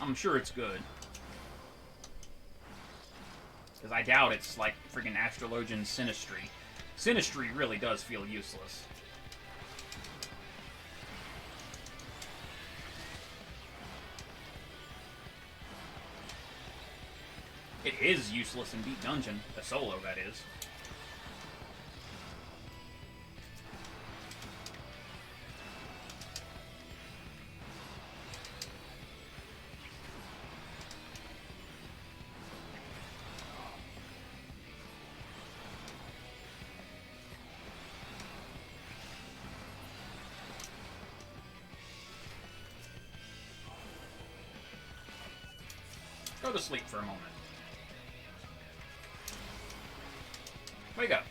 I'm sure it's good. Because I doubt it's like freaking Astrologian Sinistry. Sinistry really does feel useless. It is useless in Deep Dungeon. The solo, that is. Go to sleep for a moment. Wake up.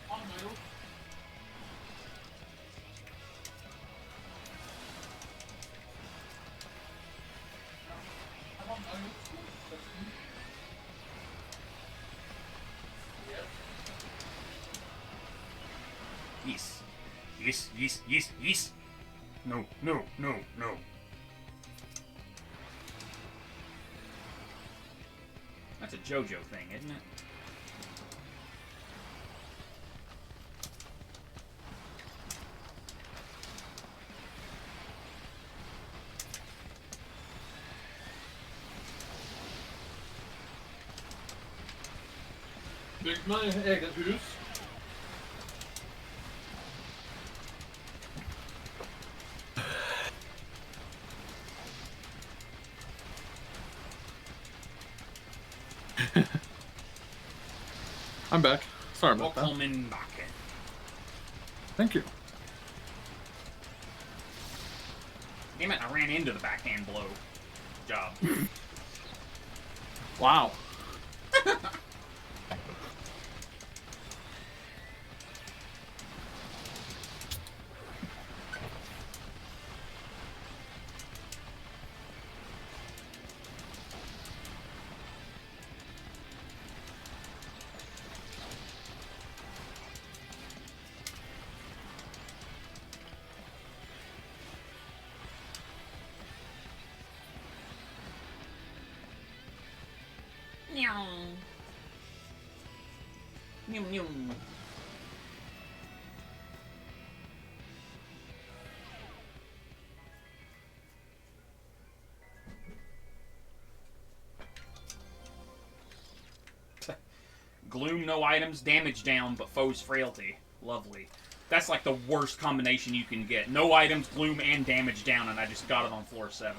Yes. Yes, yes, yes, yes. No, no, no, no. That's a JoJo thing, isn't it? Byggt man eget hus? I'm back. Sorry about that. Welcome back. Thank you. Damn it, I ran into the backhand blow. Job. Wow. Meow. Meow, meow. Gloom, no items, damage down, but foe's frailty. Lovely. That's like the worst combination you can get. No items, gloom, and damage down, and I just got it on floor 7.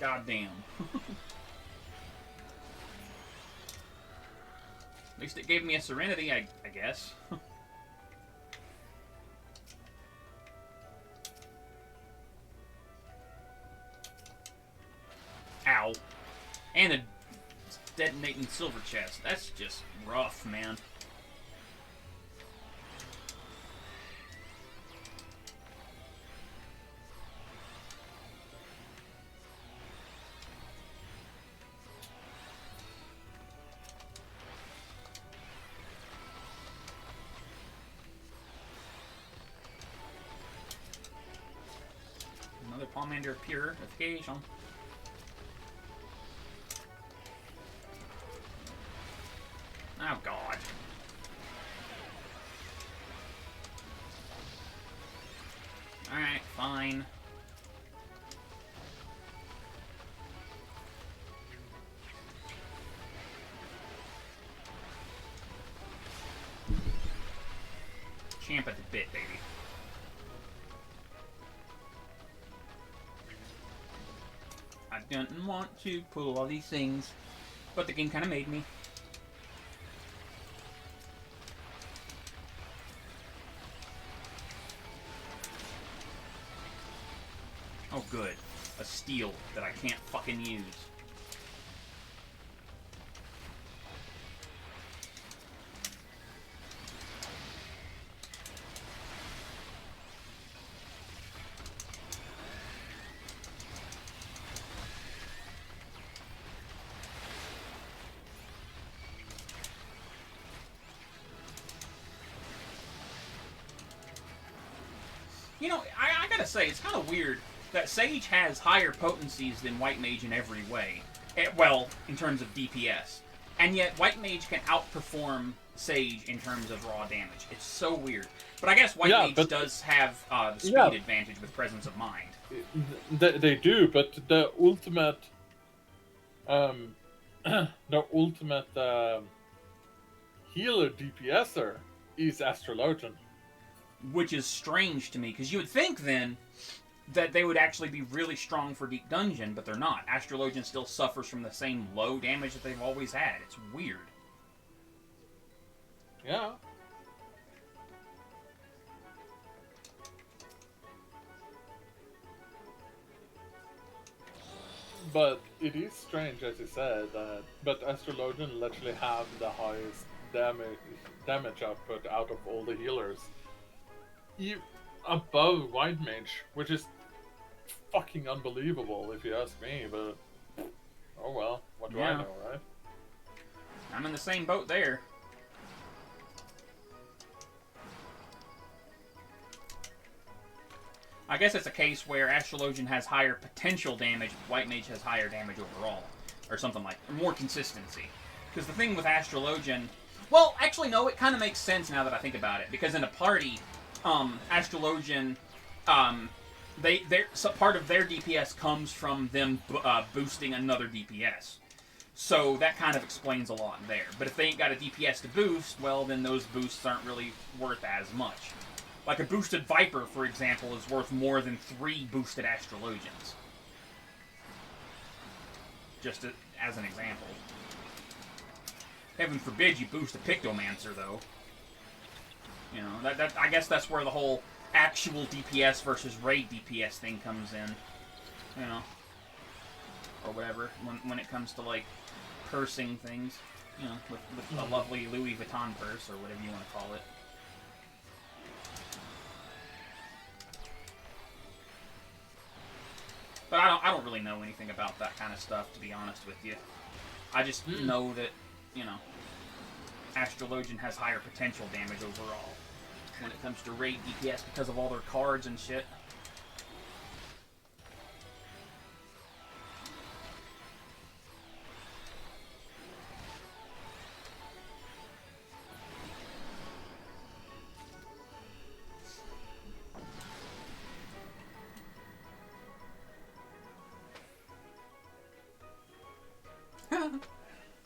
God damn. At least it gave me a serenity, I guess. Ow. And a detonating silver chest. That's just rough, man. Another Pomander purification. Oh, God. Alright, fine. Champ at the bit, baby. I didn't want to pull all these things, but the game kind of made me. Oh, good. A steal that I can't fucking use. You know, I gotta say, it's kind of weird that Sage has higher potencies than White Mage in every way. Well, in terms of DPS. And yet, White Mage can outperform Sage in terms of raw damage. It's so weird. But I guess White Mage does have the speed advantage with Presence of Mind. They do, but the ultimate... the ultimate healer DPSer is Astrologian. Which is strange to me, because you would think then that they would actually be really strong for Deep Dungeon, but they're not. Astrologian still suffers from the same low damage that they've always had. It's weird. Yeah. But it is strange, as you said, that but Astrologian literally have the highest damage output out of all the healers. Above White Mage, which is fucking unbelievable if you ask me, but oh well, what do I know, right? I'm in the same boat there. I guess it's a case where Astrologian has higher potential damage, White Mage has higher damage overall. Or something like or more consistency. Because the thing with Astrologian... Well, actually, no, it kind of makes sense now that I think about it. Because in a party, Astrologian... so part of their DPS comes from them boosting another DPS. So that kind of explains a lot there. But if they ain't got a DPS to boost, well, then those boosts aren't really worth as much. Like a boosted Viper, for example, is worth more than 3 boosted Astrologians. Just as an example. Heaven forbid you boost a Pictomancer, though. You know, I guess that's where the whole actual DPS versus raid DPS thing comes in. You know. Or whatever, when it comes to, like, pursing things. You know, with a lovely Louis Vuitton purse, or whatever you want to call it. But I don't really know anything about that kind of stuff, to be honest with you. I just know that, you know, Astrologian has higher potential damage overall when it comes to raid DPS because of all their cards and shit.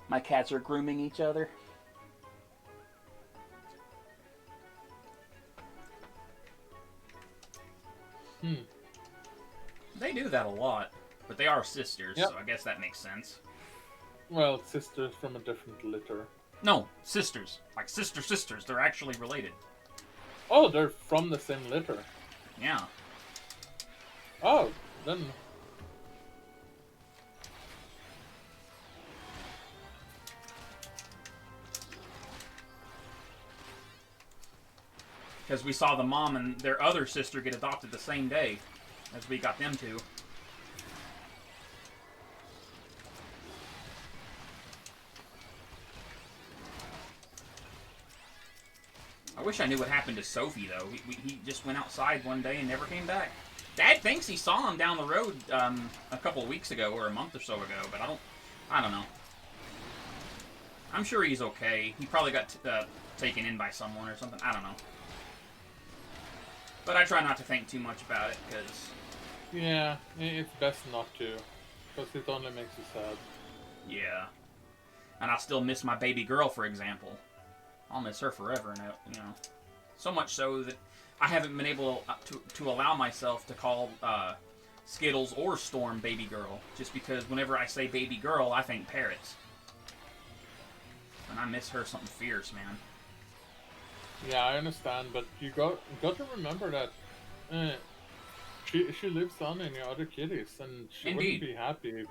My cats are grooming each other. They do that a lot, but they are sisters, Yep. so I guess that makes sense. Well, sisters from a different litter. No, sisters. Like sisters. They're actually related. Oh, they're from the same litter. Yeah. Oh, then... Because we saw the mom and their other sister get adopted the same day as we got them to. I wish I knew what happened to Sophie, though. He just went outside one day and never came back. Dad thinks he saw him down the road a couple of weeks ago or a month or so ago, but I don't know. I'm sure he's okay. He probably got taken in by someone or something. I don't know. But I try not to think too much about it, because... Yeah, it's best not to. Because it only makes you sad. Yeah. And I still miss my baby girl, for example. I'll miss her forever, you know. So much so that I haven't been able to allow myself to call Skittles or Storm baby girl. Just because whenever I say baby girl, I think parrots. And I miss her something fierce, man. Yeah, I understand, but you got to remember that she lives on in your other kitties, and she Indeed. wouldn't be happy.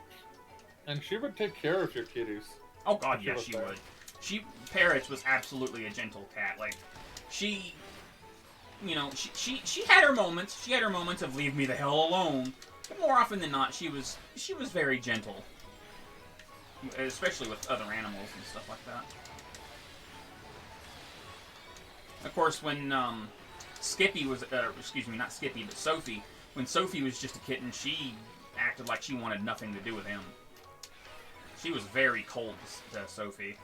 And she would take care of your kitties. Oh god, yes, she would. Parrots was absolutely a gentle cat. Like, she, you know, she had her moments. She had her moments of leave me the hell alone. But more often than not, she was very gentle. Especially with other animals and stuff like that. Of course, when Skippy was, excuse me, not Skippy, but Sophie, when Sophie was just a kitten, she acted like she wanted nothing to do with him. She was very cold to Sophie.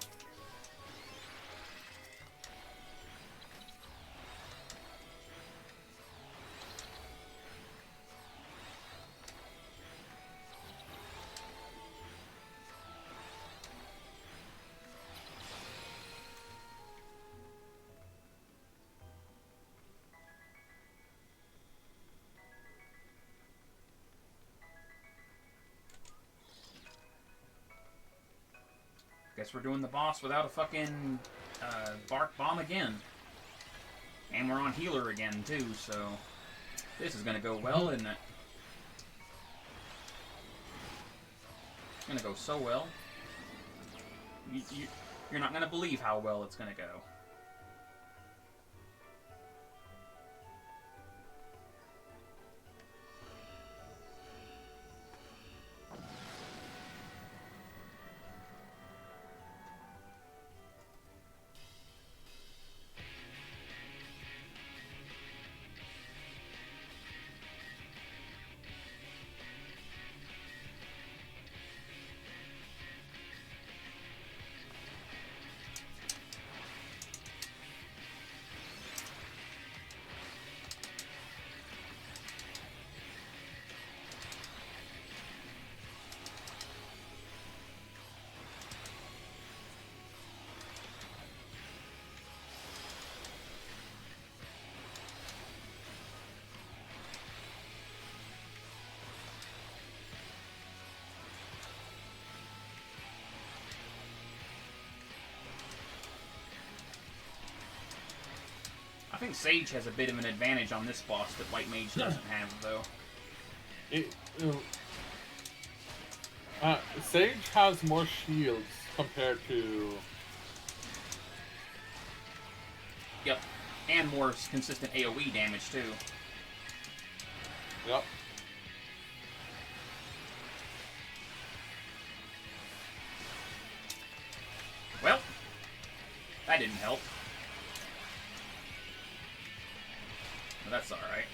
Guess we're doing the boss without a fucking bark bomb again. And we're on healer again, too, so... This is gonna go well, isn't it? It's gonna go so well. You're not gonna believe how well it's gonna go. think Sage has a bit of an advantage on this boss that White Mage doesn't have, though. Sage has more shields compared to... Yep. And more consistent AoE damage, too. Yep. Well, that didn't help. But that's alright.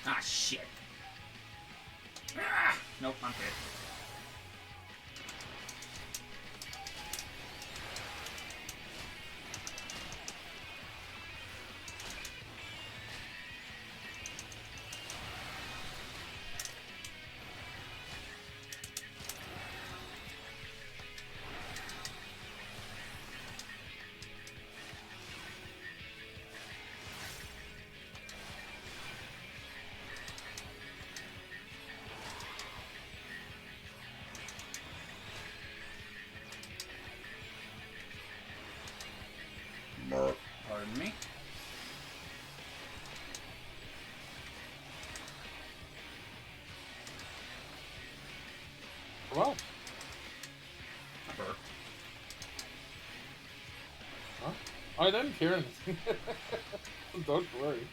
Ah, shit. Ah! Nope, I'm dead. Pardon me. Well, I burped. huh? I didn't hear anything. Don't worry.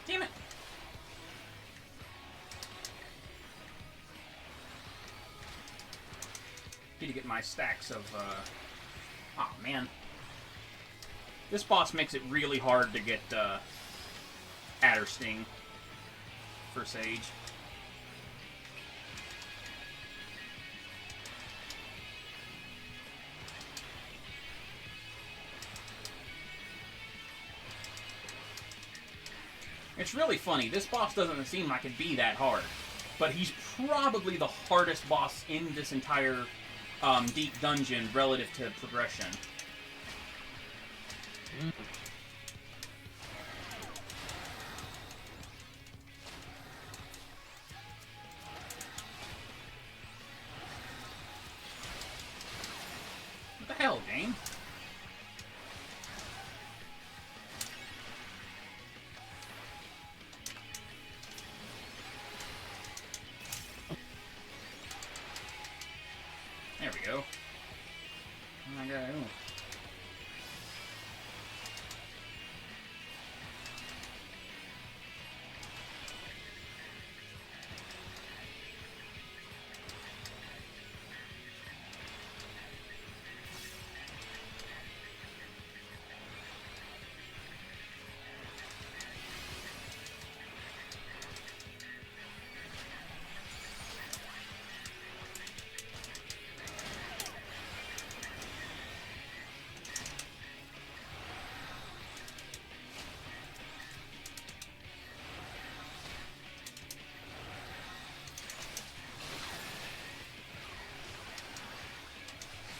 Damn it! Need to get my stacks of, oh, man. This boss makes it really hard to get, Adder Sting for Sage. It's really funny. This boss doesn't seem like it'd be that hard, but he's probably the hardest boss in this entire deep dungeon relative to progression. What the hell, game? There we go. Oh my god. Ooh.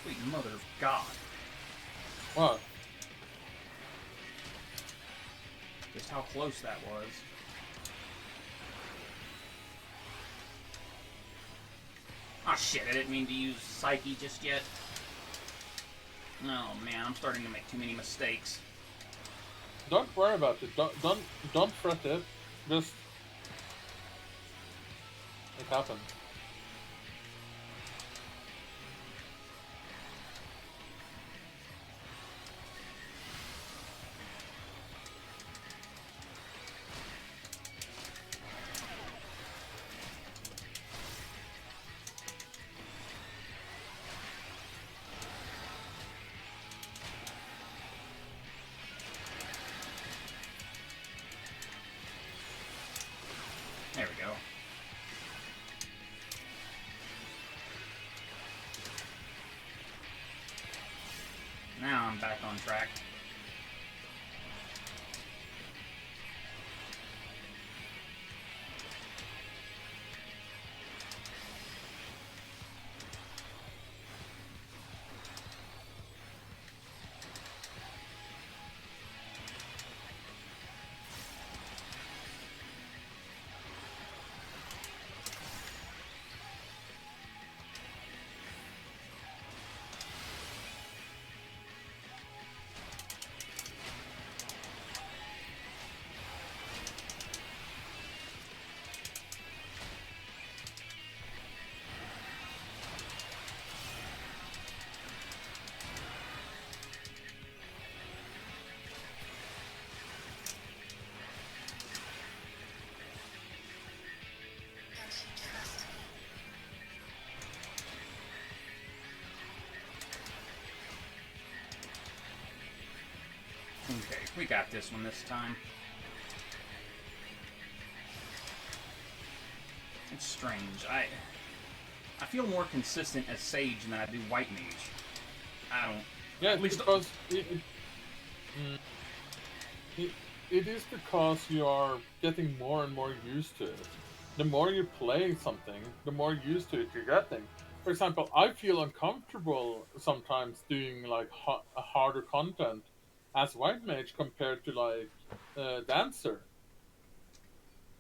Sweet mother of God. What? Just how close that was. Ah, shit, I didn't mean to use Psyche just yet. Oh man, I'm starting to make too many mistakes. Don't worry about it. Don't fret it. Just it happened. Now I'm back on track. Don't you trust me? Okay, we got this one this time. It's strange. I feel more consistent as Sage than I do White Mage. I don't... Yeah, At least because it is because you are getting more and more used to it. The more you play something, the more used to it you're getting. For example, I feel uncomfortable sometimes doing like a harder content as White Mage compared to like Dancer.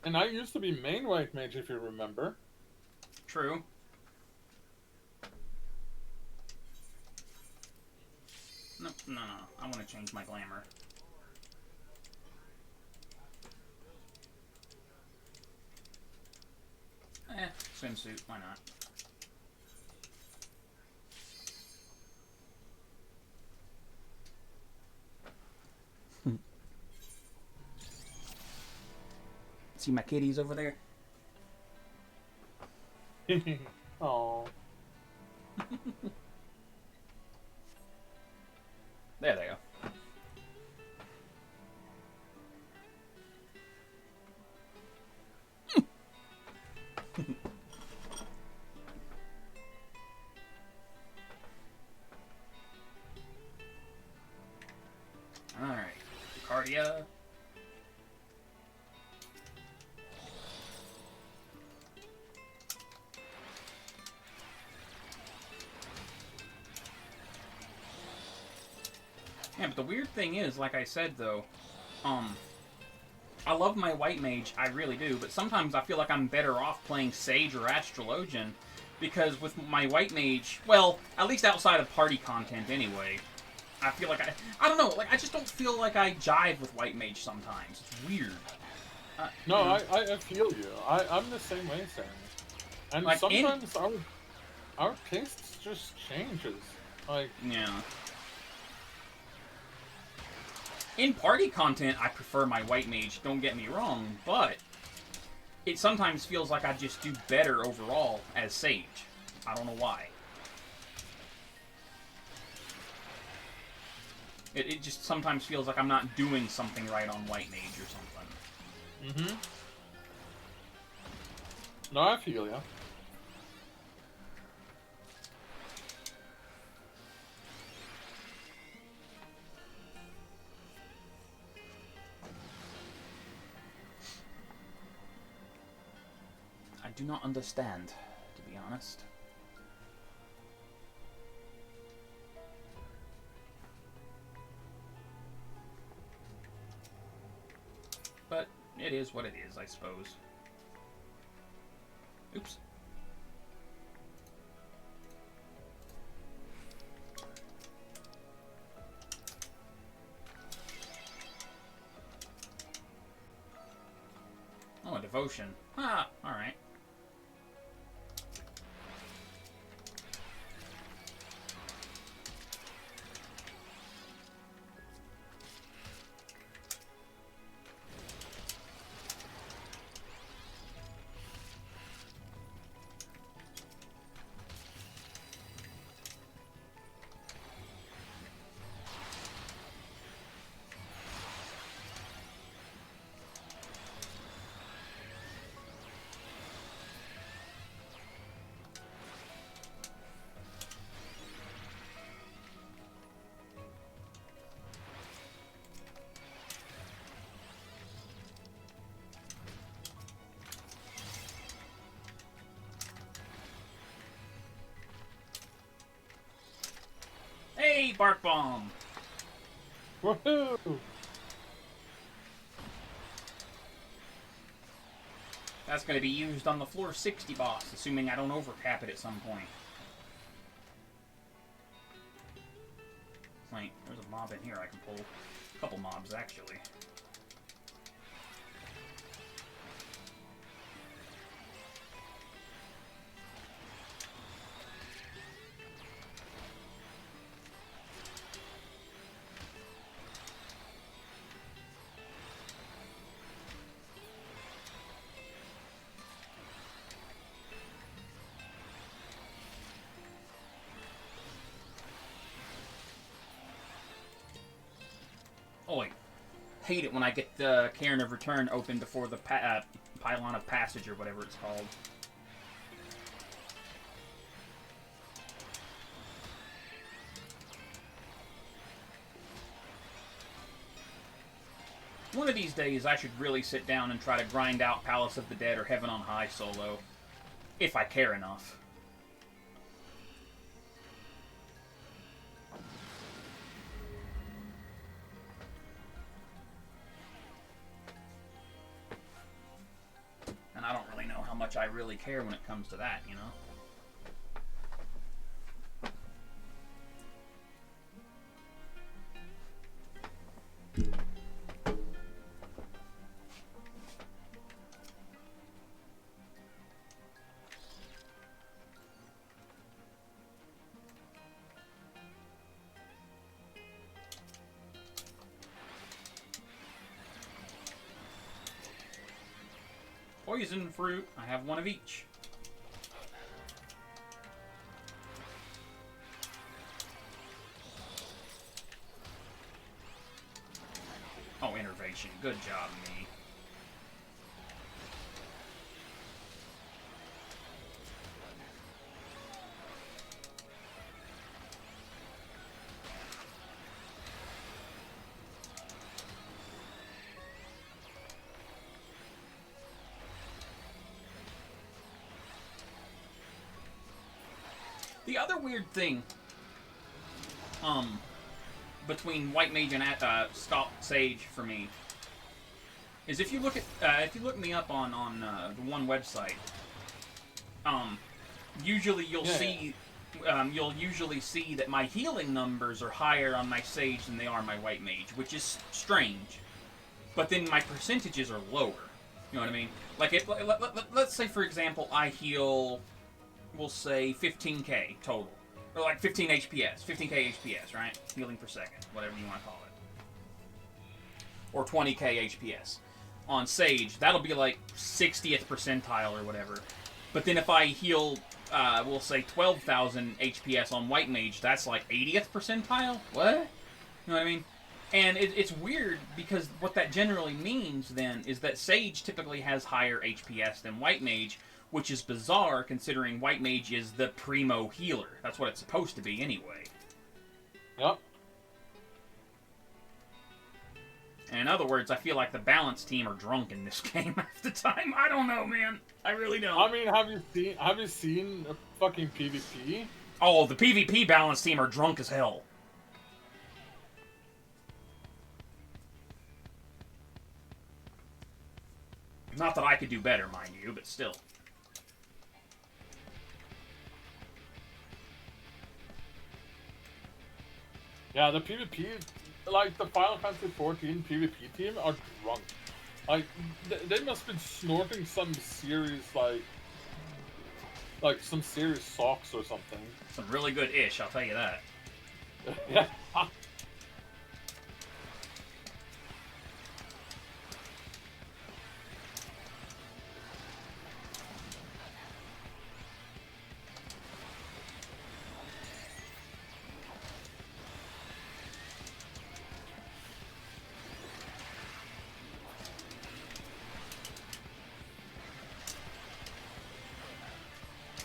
And I used to be main White Mage, if you remember. True. No, no, no. I want to change my glamour. Swimsuit. Why not? See my kitties over there? Oh. There they go. Alright. Cardia. Yeah, but the weird thing is, like I said though, I love my White Mage, I really do, but sometimes I feel like I'm better off playing Sage or Astrologian, because with my White Mage, well, at least outside of party content anyway, I feel like I don't know, like, I just don't feel like I jive with White Mage sometimes. It's weird. No, you know, I feel you. I'm the same way, Sam. And Like, sometimes our tastes just changes. Like, yeah. In party content, I prefer my White Mage, don't get me wrong, but it sometimes feels like I just do better overall as Sage. I don't know why. It just sometimes feels like I'm not doing something right on White Mage or something. mm-hmm. No, I feel ya. I do not understand, to be honest. But it is what it is, I suppose. Oops. Oh, a devotion. Ah, alright. Yay, Bark Bomb! Woohoo! That's going to be used on the floor 60 boss, assuming I don't overcap it at some point. Wait, there's a mob in here I can pull. A couple mobs, actually. Oh, I hate it when I get the Cairn of Return open before the Pylon of Passage or whatever it's called. One of these days I should really sit down and try to grind out Palace of the Dead or Heaven on High solo. If I care enough. And I don't really know how much I really care when it comes to that, you know? Poison fruit. I have one of each. Oh, innervation. Good job, me. The other weird thing, between White Mage and Scalp Sage for me, is if you look me up on the one website, usually you'll usually see that my healing numbers are higher on my Sage than they are on my White Mage, which is strange. But then my percentages are lower. You know what I mean? Like, if let's say for example I heal, we'll say 15k total. Or like 15 HPS. 15k HPS, right? Healing per second. Whatever you want to call it. Or 20k HPS. On Sage, that'll be like 60th percentile or whatever. But then if I heal, we'll say 12,000 HPS on White Mage, that's like 80th percentile? What? You know what I mean? And it's weird because what that generally means then is that Sage typically has higher HPS than White Mage, which is bizarre considering White Mage is the primo healer. That's what it's supposed to be anyway. Yep. And in other words, I feel like the balance team are drunk in this game half the time. I don't know, man. I really don't. I mean, have you seen a fucking PvP? Oh, the PvP balance team are drunk as hell. Not that I could do better, mind you, but still. Yeah, the PvP, like the Final Fantasy 14 PvP team are drunk. Like, they must have been snorting some serious, like some serious socks or something. Some really good ish, I'll tell you that. Yeah.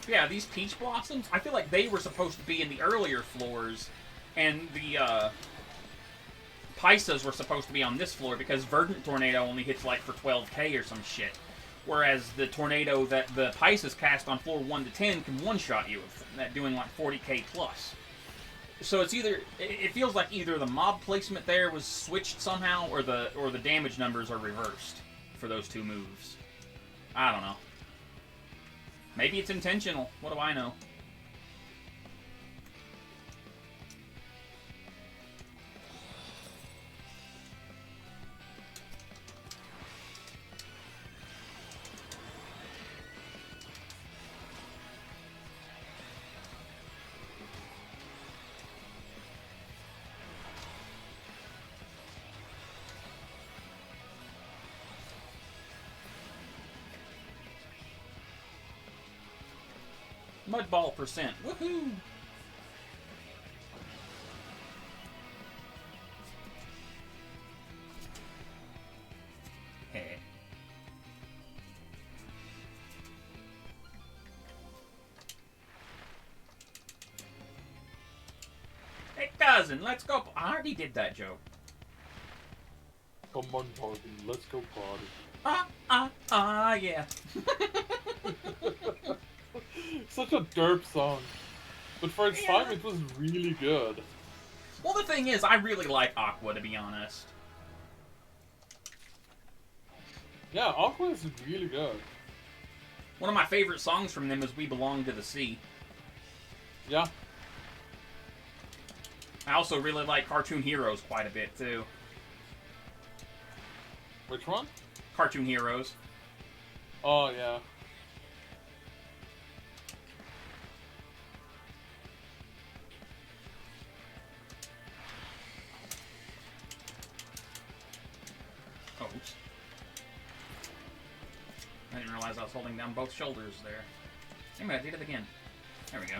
Yeah, these Peach Blossoms, I feel like they were supposed to be in the earlier floors, and the Pisces were supposed to be on this floor because Verdant Tornado only hits like for 12k or some shit. Whereas the tornado that the Pisces cast on floor 1 to 10 can one-shot you, doing like 40k plus. So it's either, it feels like either the mob placement there was switched somehow, or the damage numbers are reversed for those two moves. I don't know. Maybe it's intentional. What do I know? Mudball percent. Woohoo! Hey. Hey, cousin, let's go. I already did that joke. Come on, party. Let's go party. Yeah. Such a derp song. But for its time, it was really good. Well, the thing is, I really like Aqua, to be honest. Yeah, Aqua is really good. One of my favorite songs from them is We Belong to the Sea. Yeah. I also really like Cartoon Heroes quite a bit, too. Which one? Cartoon Heroes. Oh, yeah. Oh, oops. I didn't realize I was holding down both shoulders there. Anyway, I did it again. There we go.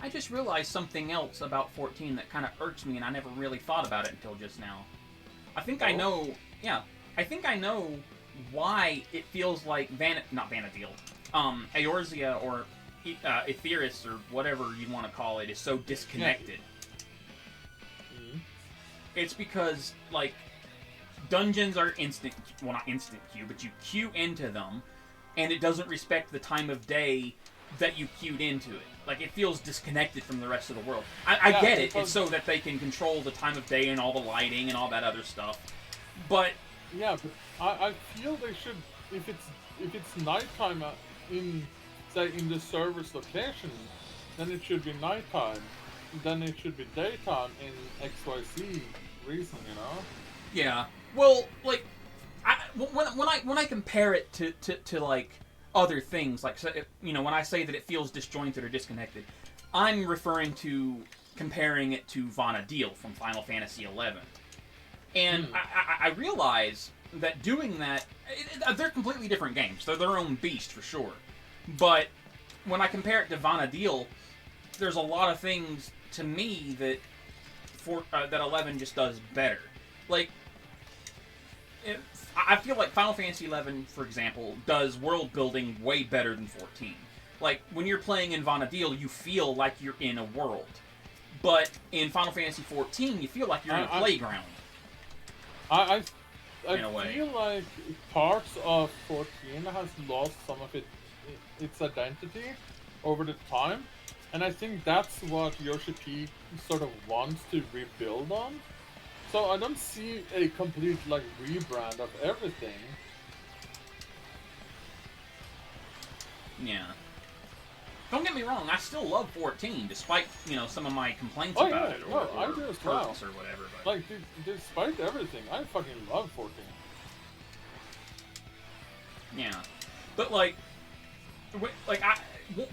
I just realized something else about 14 that kind of irks me, and I never really thought about it until just now. I think I know, yeah, I think I know why it feels like not Vanadil, Eorzea or Aetheris or whatever you want to call it is so disconnected. Mm-hmm. It's because, like, dungeons are instant, well, not instant queue, but you queue into them, and it doesn't respect the time of day that you queued into it. Like, it feels disconnected from the rest of the world. I get it. It's so that they can control the time of day and all the lighting and all that other stuff. But yeah, but I feel they should, if it's nighttime in, say, in the server's location, then it should be nighttime. Then it should be daytime in XYZ reason, you know? yeah, well, like, when I compare it to like other things, like, you know, when I say that it feels disjointed or disconnected, I'm referring to comparing it to Vanadil from Final Fantasy XI. And I realize that doing that, they're completely different games. They're their own beast, for sure. But when I compare it to Vanadil, there's a lot of things, to me, that that 11 just does better. Like, I feel like Final Fantasy XI, for example, does world building way better than 14. Like, when you're playing in Vanadil, you feel like you're in a world. But in Final Fantasy XIV, you feel like you're in a playground. I in a way. feel like parts of 14 has lost some of its identity over the time. And I think that's what Yoshi P sort of wants to rebuild on. So I don't see a complete, like, rebrand of everything. Yeah. Don't get me wrong, I still love 14, despite, you know, some of my complaints about it, or I do as well. perks or whatever. But... Like, despite everything, I fucking love 14. Yeah. But, like,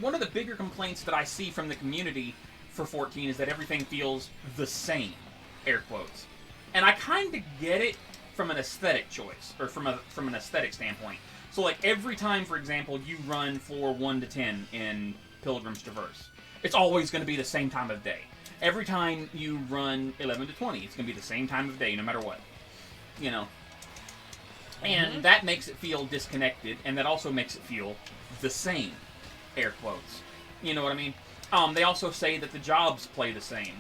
one of the bigger complaints that I see from the community for 14 is that everything feels the same, air quotes. And I kind of get it from an aesthetic choice, or from an aesthetic standpoint. So, like, every time, for example, you run floor 1 to 10 in Pilgrim's Traverse, it's always going to be the same time of day. Every time you run 11 to 20, it's going to be the same time of day, no matter what. You know? And that makes it feel disconnected, and that also makes it feel the same. Air quotes. You know what I mean? They also say that the jobs play the same.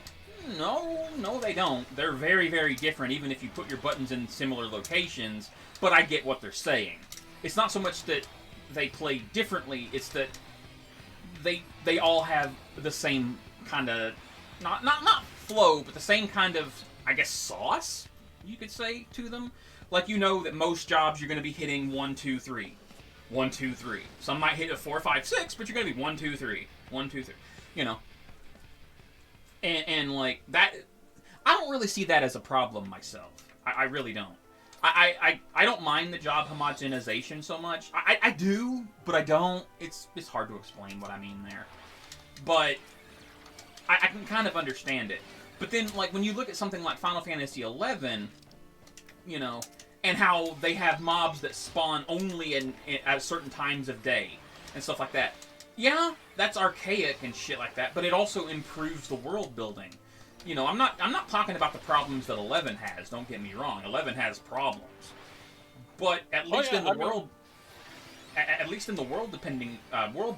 No, they don't. They're very, very different, even if you put your buttons in similar locations, but I get what they're saying. It's not so much that they play differently, it's that they all have the same kind of, not flow, but the same kind of, I guess, sauce, you could say, to them. Like, you know that most jobs you're going to be hitting 1, 2, 3. 1, 2, 3. Some might hit a 4, 5, 6, but you're going to be 1, 2, 3. 1, 2, 3. You know. And like, that, I don't really see that as a problem myself. I really don't. I don't mind the job homogenization so much. I do, but I don't. It's hard to explain what I mean there. But I can kind of understand it. But then, like, when you look at something like Final Fantasy XI, you know, and how they have mobs that spawn only at certain times of day and stuff like that. Yeah, that's archaic and shit like that, but it also improves the world building. You know, I'm not talking about the problems that 11 has. Don't get me wrong. 11 has problems, but at least in the world, at least in the world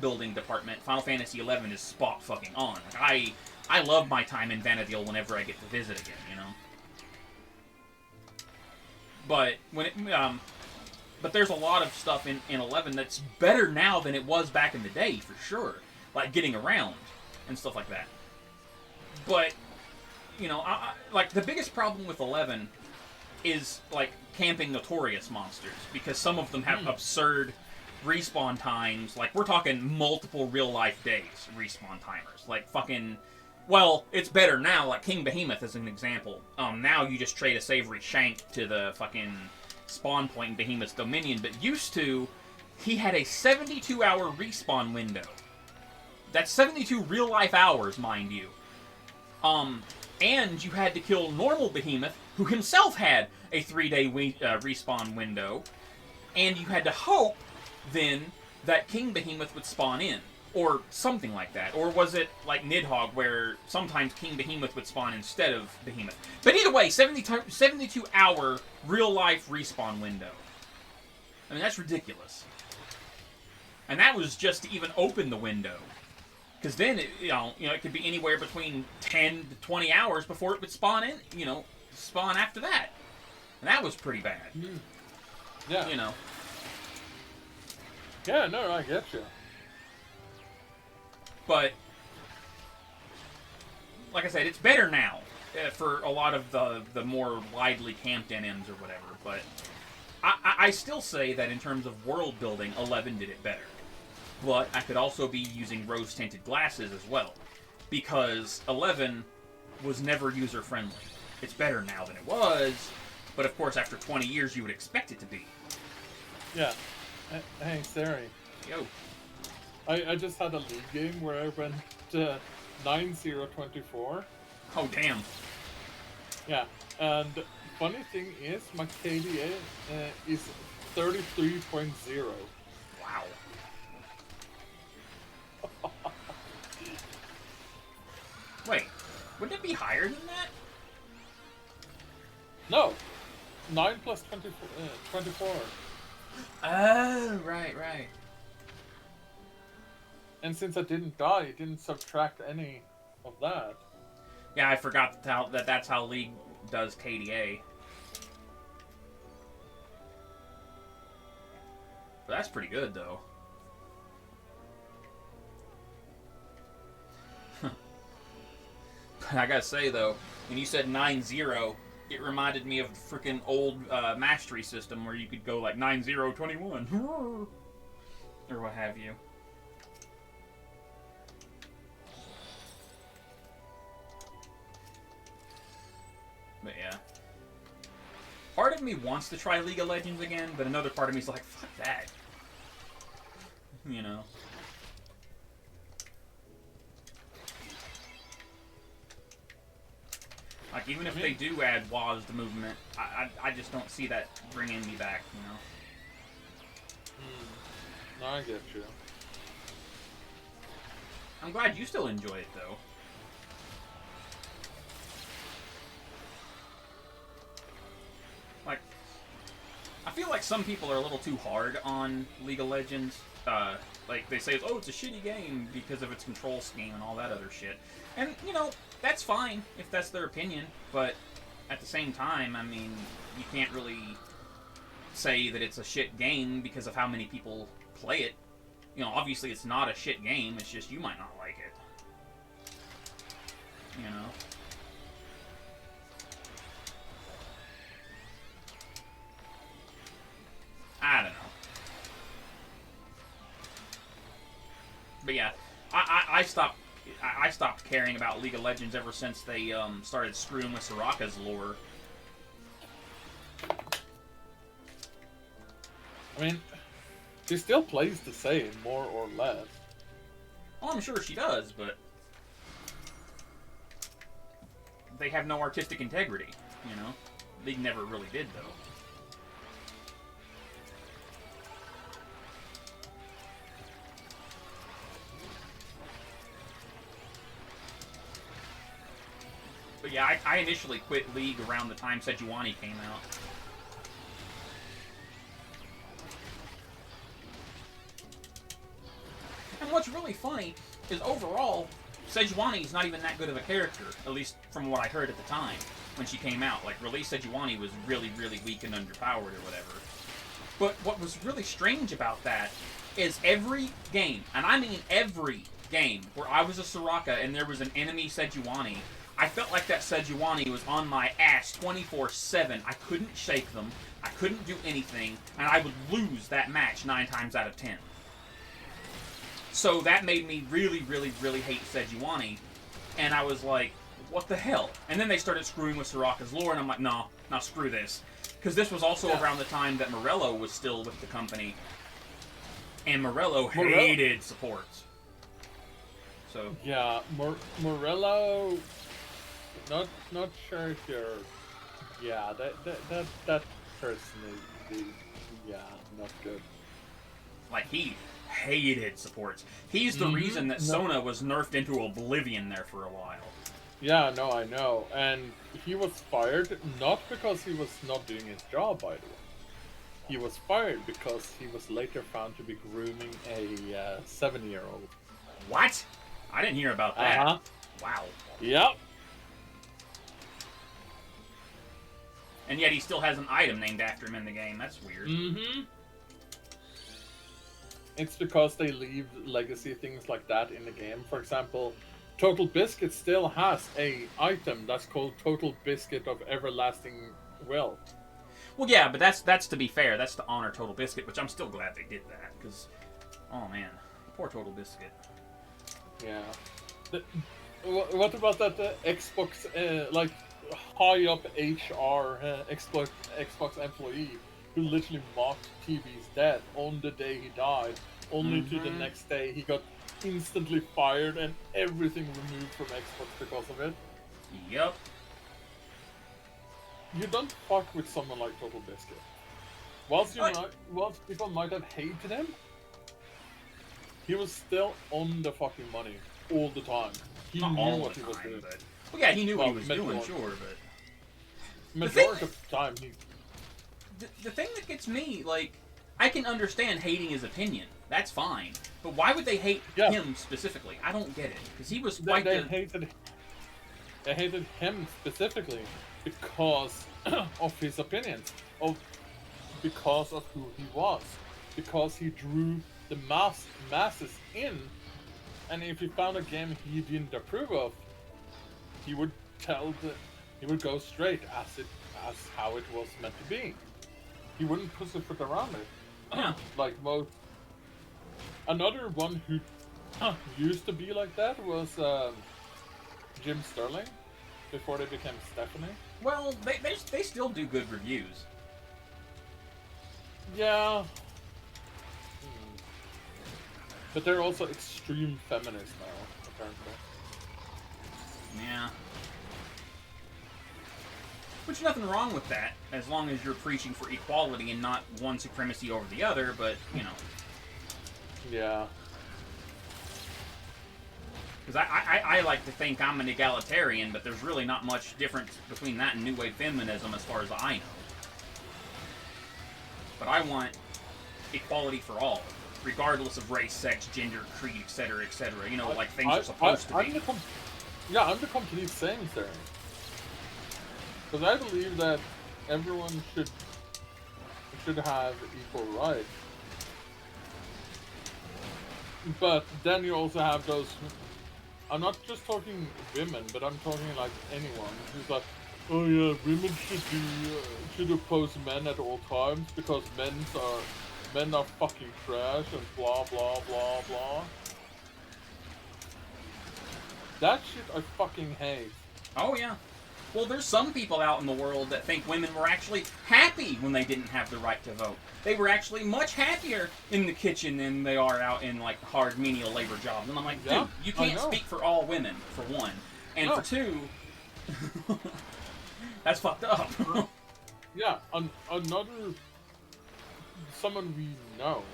building department, Final Fantasy 11 is spot fucking on. Like, I love my time in Vanadil whenever I get to visit again. You know, but when it but there's a lot of stuff in 11 that's better now than it was back in the day, for sure. Like getting around and stuff like that. But, you know, like, the biggest problem with 11 is, like, camping notorious monsters. Because some of them have absurd respawn times. Like, we're talking multiple real-life days respawn timers. Like, fucking... Well, it's better now. Like, King Behemoth is an example. Now you just trade a savory shank to the fucking spawn point in Behemoth's Dominion. But used to, he had a 72-hour respawn window. That's 72 real-life hours, mind you. And you had to kill normal Behemoth, who himself had a 3-day respawn window. And you had to hope, then, that King Behemoth would spawn in. Or something like that. Or was it like Nidhogg, where sometimes King Behemoth would spawn instead of Behemoth? But either way, 72-hour real-life respawn window. I mean, that's ridiculous. And that was just to even open the window. Because then, it could be anywhere between 10 to 20 hours before it would spawn in, spawn after that. And that was pretty bad. Yeah. You know. Yeah, no, I get you. But, like I said, it's better now for a lot of the more widely camped NMs or whatever. But I still say that in terms of world building, 11 did it better. But I could also be using rose-tinted glasses as well. Because 11 was never user-friendly. It's better now than it was, but of course after 20 years you would expect it to be. Yeah. Hey, Sari. Yo. I just had a league game where I went 9-0-24. Oh, damn. Yeah, and funny thing is, my KDA is 33.0. Wow. Wait, wouldn't it be higher than that? No, 9 plus 24. Oh, right. And since I didn't die, it didn't subtract any of that. Yeah, I forgot that that's how League does KDA. But that's pretty good, though. But I gotta say, though, when you said 9-0, it reminded me of the freaking old mastery system where you could go like 9-0-21. Or what have you. But yeah. Part of me wants to try League of Legends again, but another part of me is like, fuck that. You know. Like, even if they do add WASD movement, I just don't see that bringing me back, you know? No, I get you. I'm glad you still enjoy it, though. Like, I feel like some people are a little too hard on League of Legends. Like, they say, oh, it's a shitty game because of its control scheme and all that other shit. And, you know, that's fine if that's their opinion, but at the same time, I mean, you can't really say that it's a shit game because of how many people play it. You know, obviously it's not a shit game, it's just you might not like it. You know? I don't know. But yeah, I stopped caring about League of Legends ever since they started screwing with Soraka's lore. I mean, she still plays the same, more or less. Well, I'm sure she does, but they have no artistic integrity, you know? League never really did, though. But yeah, I initially quit League around the time Sejuani came out. And what's really funny is overall, Sejuani's not even that good of a character, at least from what I heard at the time when she came out. Like, release Sejuani was really, really weak and underpowered or whatever. But what was really strange about that is every game, and I mean every game, where I was a Soraka and there was an enemy Sejuani, I felt like that Sejuani was on my ass 24/7. I couldn't shake them, I couldn't do anything, and I would lose that match 9 times out of 10. So that made me really, really, really hate Sejuani, and I was like, what the hell? And then they started screwing with Soraka's lore, and I'm like, no, screw this. Because this was also around the time that Morello was still with the company, and Morello hated supports. So yeah, Morello, not sure if you're, yeah, that person is yeah, not good. Like, he hated supports. He's the reason that Sona was nerfed into oblivion there for a while. Yeah, no, I know. And he was fired not because he was not doing his job, by the way. He was fired because he was later found to be grooming a 7-year-old. What? I didn't hear about that. Uh-huh. Wow. Yep. And yet he still has an item named after him in the game. That's weird. Mm-hmm. It's because they leave legacy things like that in the game. For example, Total Biscuit still has a item that's called Total Biscuit of Everlasting Will. Well, yeah, but that's to be fair. That's to honor Total Biscuit, which I'm still glad they did that. Because, oh man, poor Total Biscuit. Yeah. What about that Xbox, like, high up HR Xbox employee who literally mocked TV's death on the day he died, only to the next day he got instantly fired and everything removed from Xbox because of it? Yep. You don't fuck with someone like Total Biscuit. Whilst people might have hated him, he was still on the fucking money all the time. He Not knew all what the he was time, doing. but... Well, yeah, he knew what he was majority. doing, sure, but... Majority of the time, he... The thing that gets me, like, I can understand hating his opinion. That's fine. But why would they hate him specifically? I don't get it. Because he was quite They hated him specifically because of his opinions, because of who he was, because he drew the masses in, and if he found a game he didn't approve of, he would go straight as how it was meant to be. He wouldn't pussyfoot around it. Yeah. Like most. Another one who used to be like that was Jim Sterling, before they became Stephanie. Well, they still do good reviews. Yeah. But they're also extreme feminists now, apparently. Yeah. Which, nothing wrong with that, as long as you're preaching for equality and not one supremacy over the other, but, you know. Yeah. Because I like to think I'm an egalitarian, but there's really not much difference between that and New Wave feminism as far as I know. but I want equality for all, regardless of race, sex, gender, creed, etc., etc. You know, like things are supposed to be. I'm the complete same thing. Because I believe that everyone should have equal rights. But then you also have those. I'm not just talking women, but I'm talking like anyone who's like, oh yeah, women should oppose men at all times because men are fucking trash and blah blah blah blah. That shit I fucking hate. Oh yeah. Well, there's some people out in the world that think women were actually happy when they didn't have the right to vote. They were actually much happier in the kitchen than they are out in, like, hard menial labor jobs. And I'm like, dude, you can't speak for all women, for one. And for two, that's fucked up. Yeah, someone we know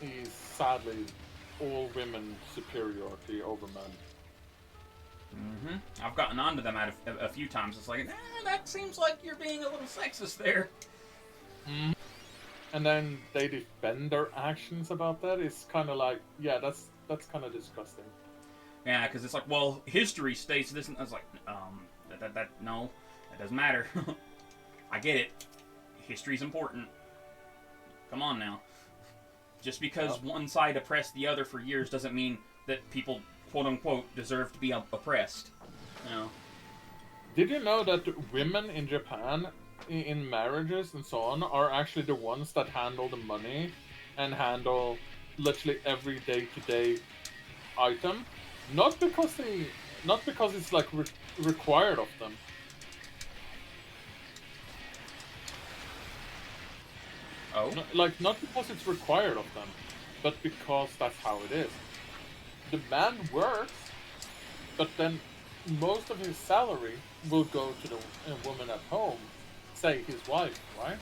is sadly all women superiority over men. Mm-hmm. I've gotten onto them a few times. It's like, that seems like you're being a little sexist there. Mm. And then they defend their actions about that. It's kind of like, yeah, that's kind of disgusting. Yeah, because it's like, well, history states this, and I was like, no, that doesn't matter. I get it. History's important. Come on now. Just because one side oppressed the other for years doesn't mean that people, quote-unquote, deserve to be oppressed. You know? Did you know that women in Japan, in marriages and so on, are actually the ones that handle the money and handle literally every day-to-day item? Not because it's like required of them. Oh? Like, not because it's required of them, but because that's how it is. The man works, but then most of his salary will go to the woman at home, say his wife, right?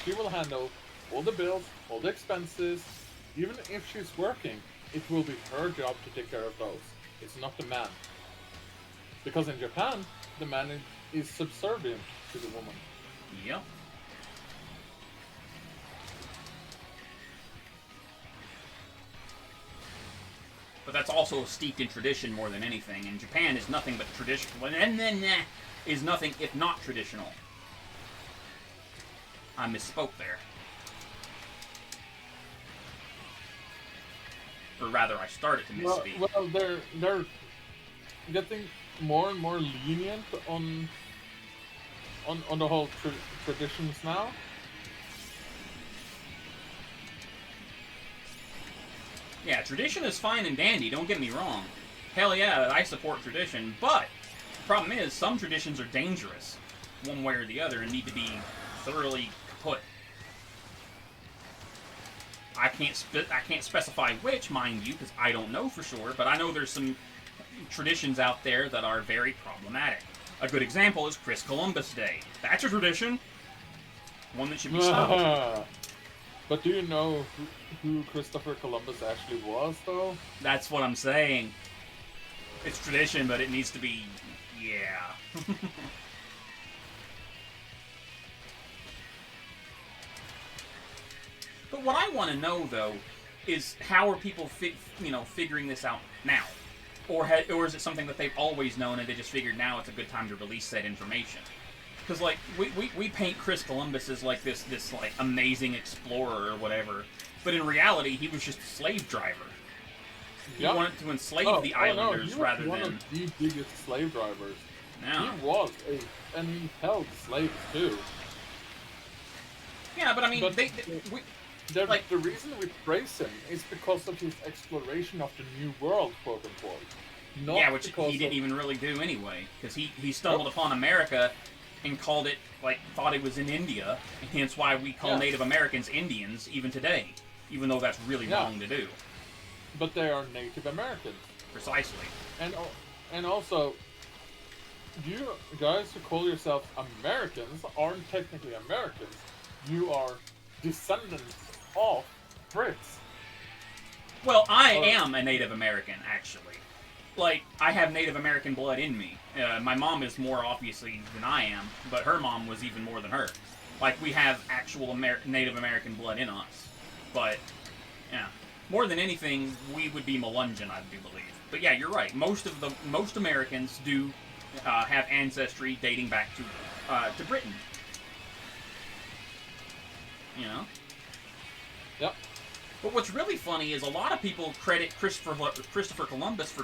She will handle all the bills, all the expenses. Even if she's working, it will be her job to take care of those. It's not the man. Because in Japan, the man is subservient to the woman. Yep. But that's also steeped in tradition more than anything. And Japan is nothing but traditional. And then is nothing if not traditional. I misspoke there. Or rather, I started to misspeak. Well, they're getting more and more lenient on the whole traditions now. Yeah, tradition is fine and dandy, don't get me wrong. Hell yeah, I support tradition, but the problem is some traditions are dangerous, one way or the other, and need to be thoroughly kaput. I can't specify which, mind you, because I don't know for sure, but I know there's some traditions out there that are very problematic. A good example is Chris Columbus Day. That's a tradition. One that should be stopped. But do you know who Christopher Columbus actually was, though? That's what I'm saying. It's tradition, but it needs to be... yeah. But what I want to know, though, is how are people figuring this out now? Or is it something that they've always known and they just figured now it's a good time to release that information? Because, like, we paint Chris Columbus as, like, this like, amazing explorer or whatever. But in reality, he was just a slave driver. He wanted to enslave the islanders rather than... one of the biggest slave drivers. Yeah. He was and he held slaves, too. Yeah, but I mean, the reason we praise him is because of his exploration of the New World, quote-unquote. Yeah, which he didn't even really do anyway. Because he stumbled upon America... and called it, like, thought it was in India, and hence why we call Native Americans Indians even today, even though that's really wrong to do. But they are Native Americans. Precisely. And also, you guys who call yourselves Americans aren't technically Americans. You are descendants of Brits. Well, I am a Native American, actually. Like, I have Native American blood in me. My mom is more, obviously, than I am, but her mom was even more than her. Like, we have actual Native American blood in us. But, yeah. More than anything, we would be Melungeon, I do believe. But yeah, you're right. Most Americans do have ancestry dating back to Britain. You know? Yep. But what's really funny is a lot of people credit Christopher Columbus for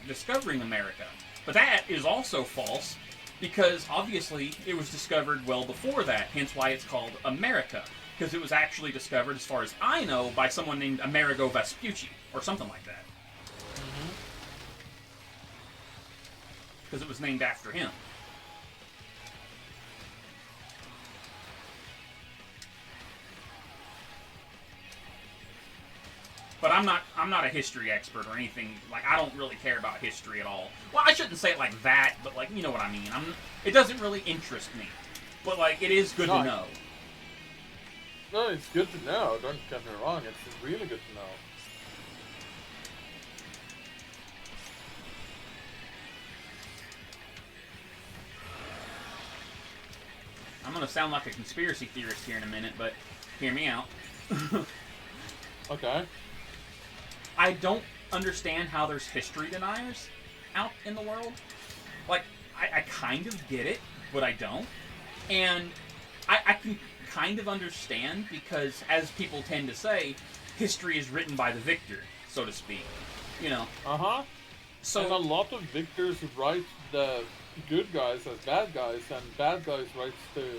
discovering America. But that is also false, because obviously it was discovered well before that, hence why it's called America. Because it was actually discovered, as far as I know, by someone named Amerigo Vespucci, or something like that. Because it was named after him. But I'm not a history expert or anything. Like, I don't really care about history at all. Well, I shouldn't say it like that, but like, you know what I mean. It doesn't really interest me. But like, it is good to know. No, it's good to know. Don't get me wrong. It's really good to know. I'm gonna sound like a conspiracy theorist here in a minute, but hear me out. Okay. I don't understand how there's history deniers out in the world. Like, I kind of get it, but I don't. And I can kind of understand, because, as people tend to say, history is written by the victor, so to speak. You know? Uh-huh. So, and a lot of victors write the good guys as bad guys, and bad guys writes the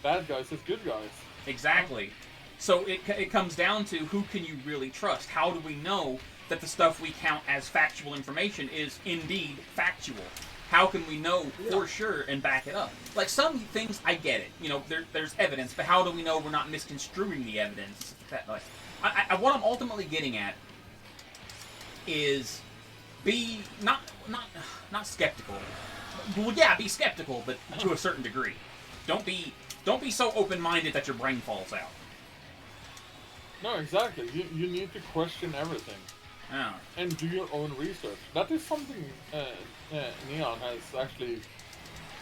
bad guys as good guys. Exactly. So it comes down to, who can you really trust? How do we know that the stuff we count as factual information is indeed factual? How can we know for sure and back it up? Like, some things, I get it. You know, there's evidence, but how do we know we're not misconstruing the evidence? What I'm ultimately getting at is, be not skeptical. Well, yeah, be skeptical, but to a certain degree. Don't be so open-minded that your brain falls out. No, exactly. You need to question everything. Yeah. And do your own research. That is something Neon has actually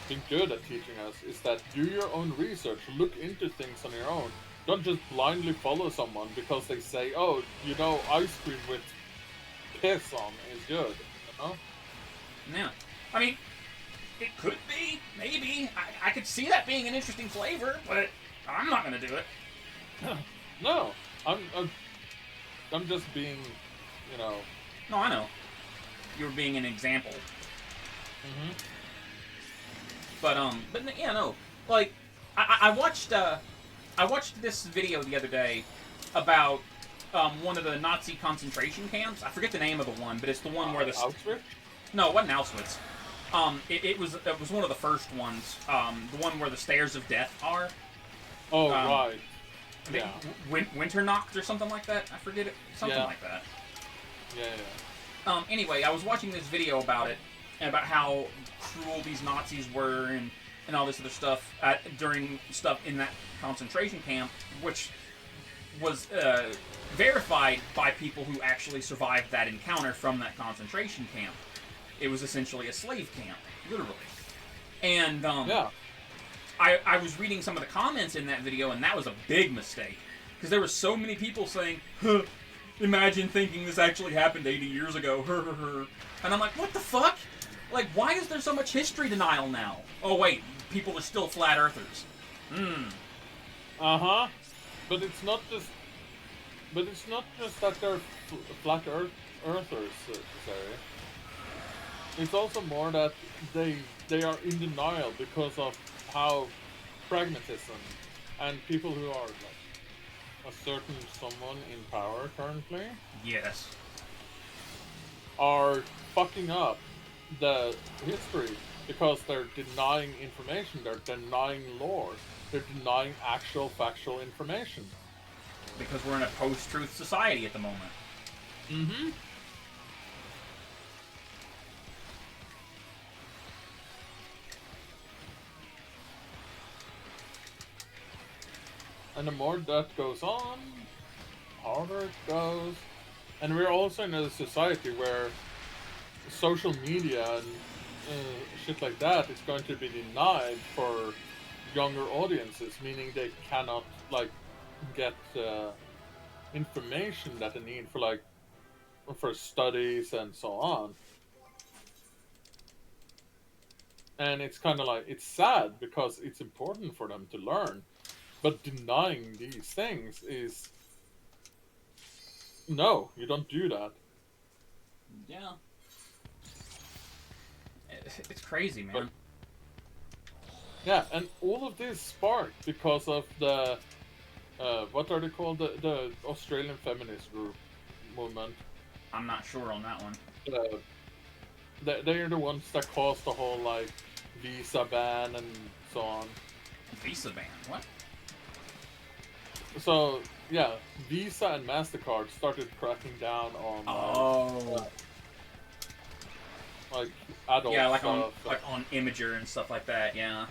been good at teaching us, is that do your own research. Look into things on your own. Don't just blindly follow someone because they say, oh, you know, ice cream with piss on is good. You know? Yeah. I mean, it could be, maybe. I could see that being an interesting flavor, but I'm not going to do it. No. I'm just being, you know... No, I know. You were being an example. Mm-hmm. But yeah, no. Like, I watched this video the other day about one of the Nazi concentration camps. I forget the name of the one, but it's the one where the... Auschwitz? No, it wasn't Auschwitz. It was one of the first ones. The one where the stairs of death are. Oh, right. Yeah. Winternacht or something like that. I forget it. Something like that. Yeah. Anyway, I was watching this video about it, and about how cruel these Nazis were, and all this other stuff during stuff in that concentration camp, which was verified by people who actually survived that encounter from that concentration camp. It was essentially a slave camp, literally. And I was reading some of the comments in that video, and that was a big mistake. Because there were so many people saying, huh, imagine thinking this actually happened 80 years ago, And I'm like, what the fuck? Like, why is there so much history denial now? Oh wait, people are still flat earthers. Uh-huh. But it's not just that they're flat earthers, sorry. It's also more that they are in denial because of how pragmatism and people who are like a certain someone in power currently, Yes. are fucking up the history because they're denying information, they're denying lore, they're denying actual factual information. Because we're in a post-truth society at the moment. Mm-hmm. And the more that goes on, harder it goes. And we're also in a society where social media and shit like that is going to be denied for younger audiences, meaning they cannot like get information that they need for like for studies and so on. And it's kind of like it's sad because it's important for them to learn, but denying these things is no, you don't do that. Yeah. It's crazy, man. But, yeah, and all of this sparked because of the what are they called? The Australian feminist group movement. I'm not sure on that one. They are the ones that caused the whole like visa ban and so on. Visa ban? What? So yeah, Visa and MasterCard started cracking down on like adult yeah, like stuff. on Imager and stuff like that. Yeah.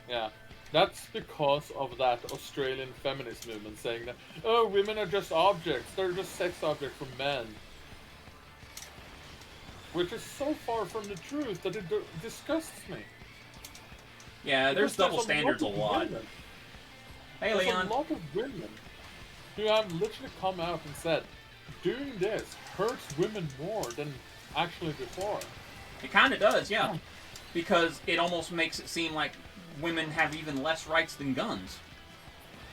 Yeah, that's because of that Australian feminist movement saying that oh, women are just objects; they're just sex objects for men. Which is so far from the truth that it disgusts me. Yeah, there's Because double standards a lot. Women. Hey, There's Leon. a lot of women who have literally come out and said, doing this hurts women more than actually before. It kind of does, yeah. Because it almost makes it seem like women have even less rights than guns.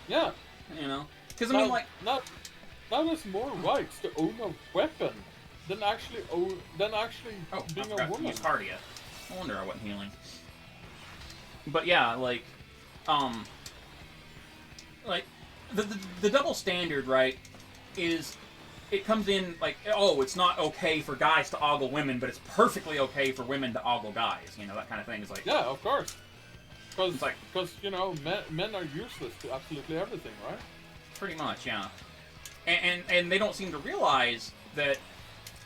Yeah. You know? Because, I mean, like... Now there's more rights to own a weapon than actually being a woman. Use cardia. No wonder I wasn't healing. But yeah, like the double standard, right, is it comes in like, oh, it's not okay for guys to ogle women, but it's perfectly okay for women to ogle guys. You know, that kind of thing is like... Yeah, of course. Because, like, you know, men are useless to absolutely everything, right? Pretty much, yeah. And they don't seem to realize that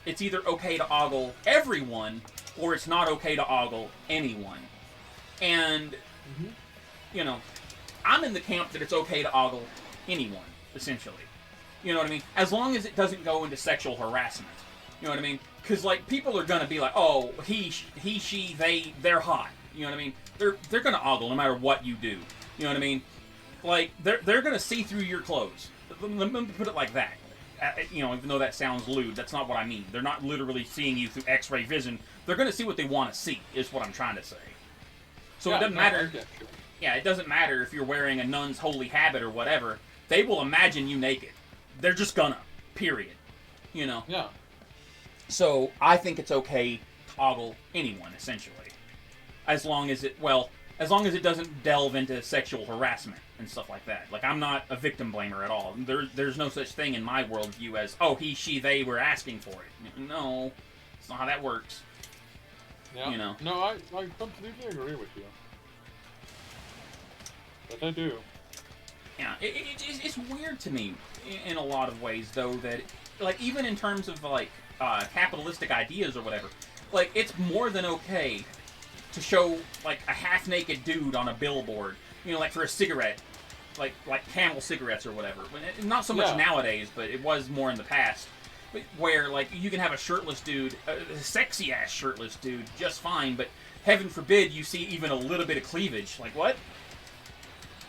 it's either okay to ogle everyone, or it's not okay to ogle anyone. And, you know, I'm in the camp that it's okay to ogle anyone, essentially. You know what I mean? As long as it doesn't go into sexual harassment. You know what I mean? Because, like, people are gonna be like, oh, he, she, they're hot. You know what I mean? They're gonna ogle no matter what you do. You know what I mean? Like, they're gonna see through your clothes. Let me put it like that. You know, even though that sounds lewd, that's not what I mean. They're not literally seeing you through X-ray vision. They're gonna see what they want to see, is what I'm trying to say. So yeah, it doesn't matter. Yeah, it doesn't matter if you're wearing a nun's holy habit or whatever. They will imagine you naked. They're just gonna. Period. You know? Yeah. So, I think it's okay to ogle anyone, essentially. As long as it doesn't delve into sexual harassment and stuff like that. Like, I'm not a victim blamer at all. There's no such thing in my worldview as, oh, he, she, they were asking for it. No, that's not how that works. Yeah. You know? No, I completely agree with you. But I do. Yeah, it's weird to me in a lot of ways, though, that, like, even in terms of, like, capitalistic ideas or whatever, like, it's more than okay to show, like, a half-naked dude on a billboard, you know, like, for a cigarette, like Camel cigarettes or whatever. Not so much nowadays, but it was more in the past, where, like, you can have a shirtless dude, a sexy-ass shirtless dude, just fine, but heaven forbid you see even a little bit of cleavage. Like, what?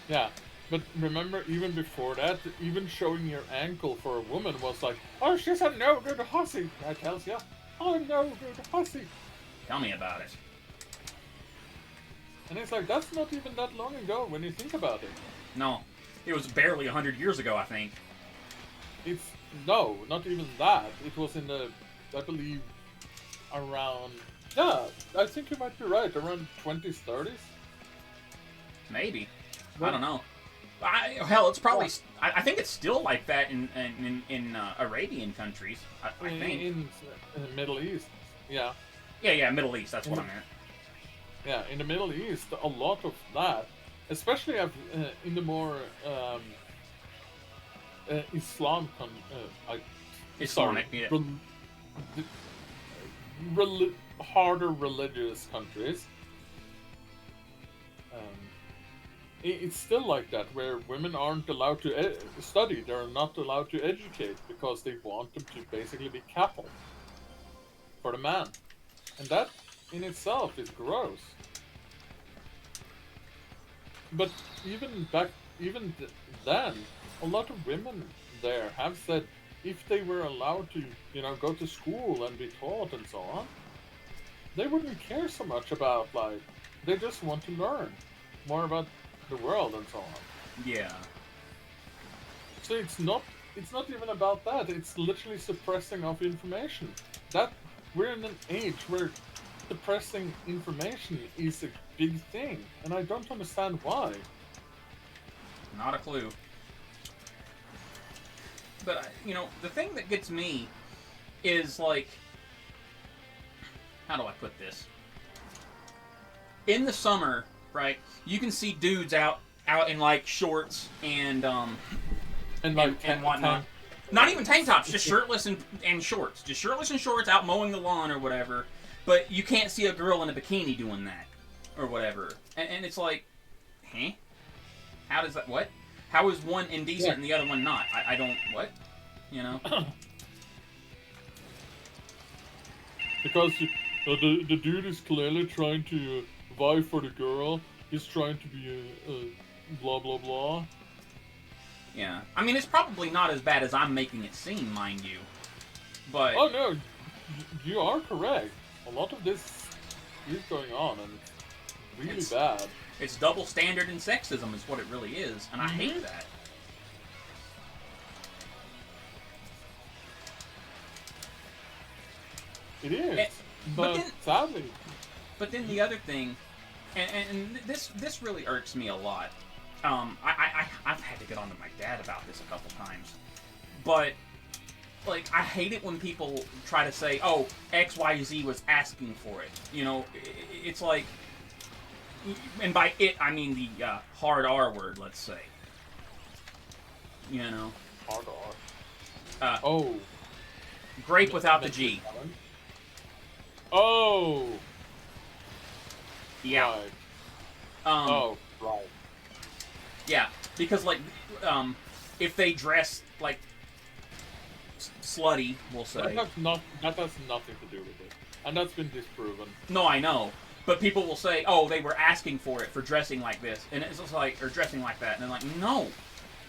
Yeah, but remember, even before that, even showing your ankle for a woman was like, oh, she's a no-good hussy, I tells ya. Oh, no-good hussy. Tell me about it. And it's like, that's not even that long ago when you think about it. No. It was barely 100 years ago, I think. No, not even that. It was in the, I believe, around, yeah, I think you might be right, around 20s, 30s? Maybe. I don't know. Hell, it's probably, I think it's still like that in Arabian countries, I think. In the Middle East, yeah. Yeah, Middle East, that's what I meant. Yeah, in the Middle East, a lot of that, especially in the more Islamic, yeah. Harder religious countries. It's still like that, where women aren't allowed to study, they're not allowed to educate, because they want them to basically be cattle for the man. And that in itself is gross. but even then, a lot of women there have said if they were allowed to, go to school and be taught and so on, they wouldn't care so much about they just want to learn more about the world and so on. Yeah. So it's not even about that. It's literally suppressing of information. That we're in an age where suppressing information is a big thing, and I don't understand why. Not a clue. But, the thing that gets me is, how do I put this? In the summer, right, you can see dudes out in, shorts and whatnot. Not even tank tops, just shirtless and shorts. Just shirtless and shorts out mowing the lawn or whatever. But you can't see a girl in a bikini doing that. Or whatever. And it's like, huh? How does that, what? How is one indecent and the other one not? I don't, what? Because the dude is clearly trying to vie for the girl. He's trying to be blah blah blah. Yeah. I mean, it's probably not as bad as I'm making it seem, mind you. But... Oh no, you are correct. A lot of this is going on, and it's really bad. It's double standard and sexism is what it really is, and I hate that. It is, but sadly. But then the other thing, and this really irks me a lot. I've had to get on to my dad about this a couple times, but I hate it when people try to say, "Oh, XYZ was asking for it." It's like, and by it I mean the hard R word, let's say. Hard R. Oh. Grape without the G. Oh. Yeah. Right. Right. Yeah, because if they dress slutty, we'll say. That has nothing to do with it, and that's been disproven. No, I know, but people will say, "Oh, they were asking for it for dressing like this," and it's just or dressing like that, and they're like,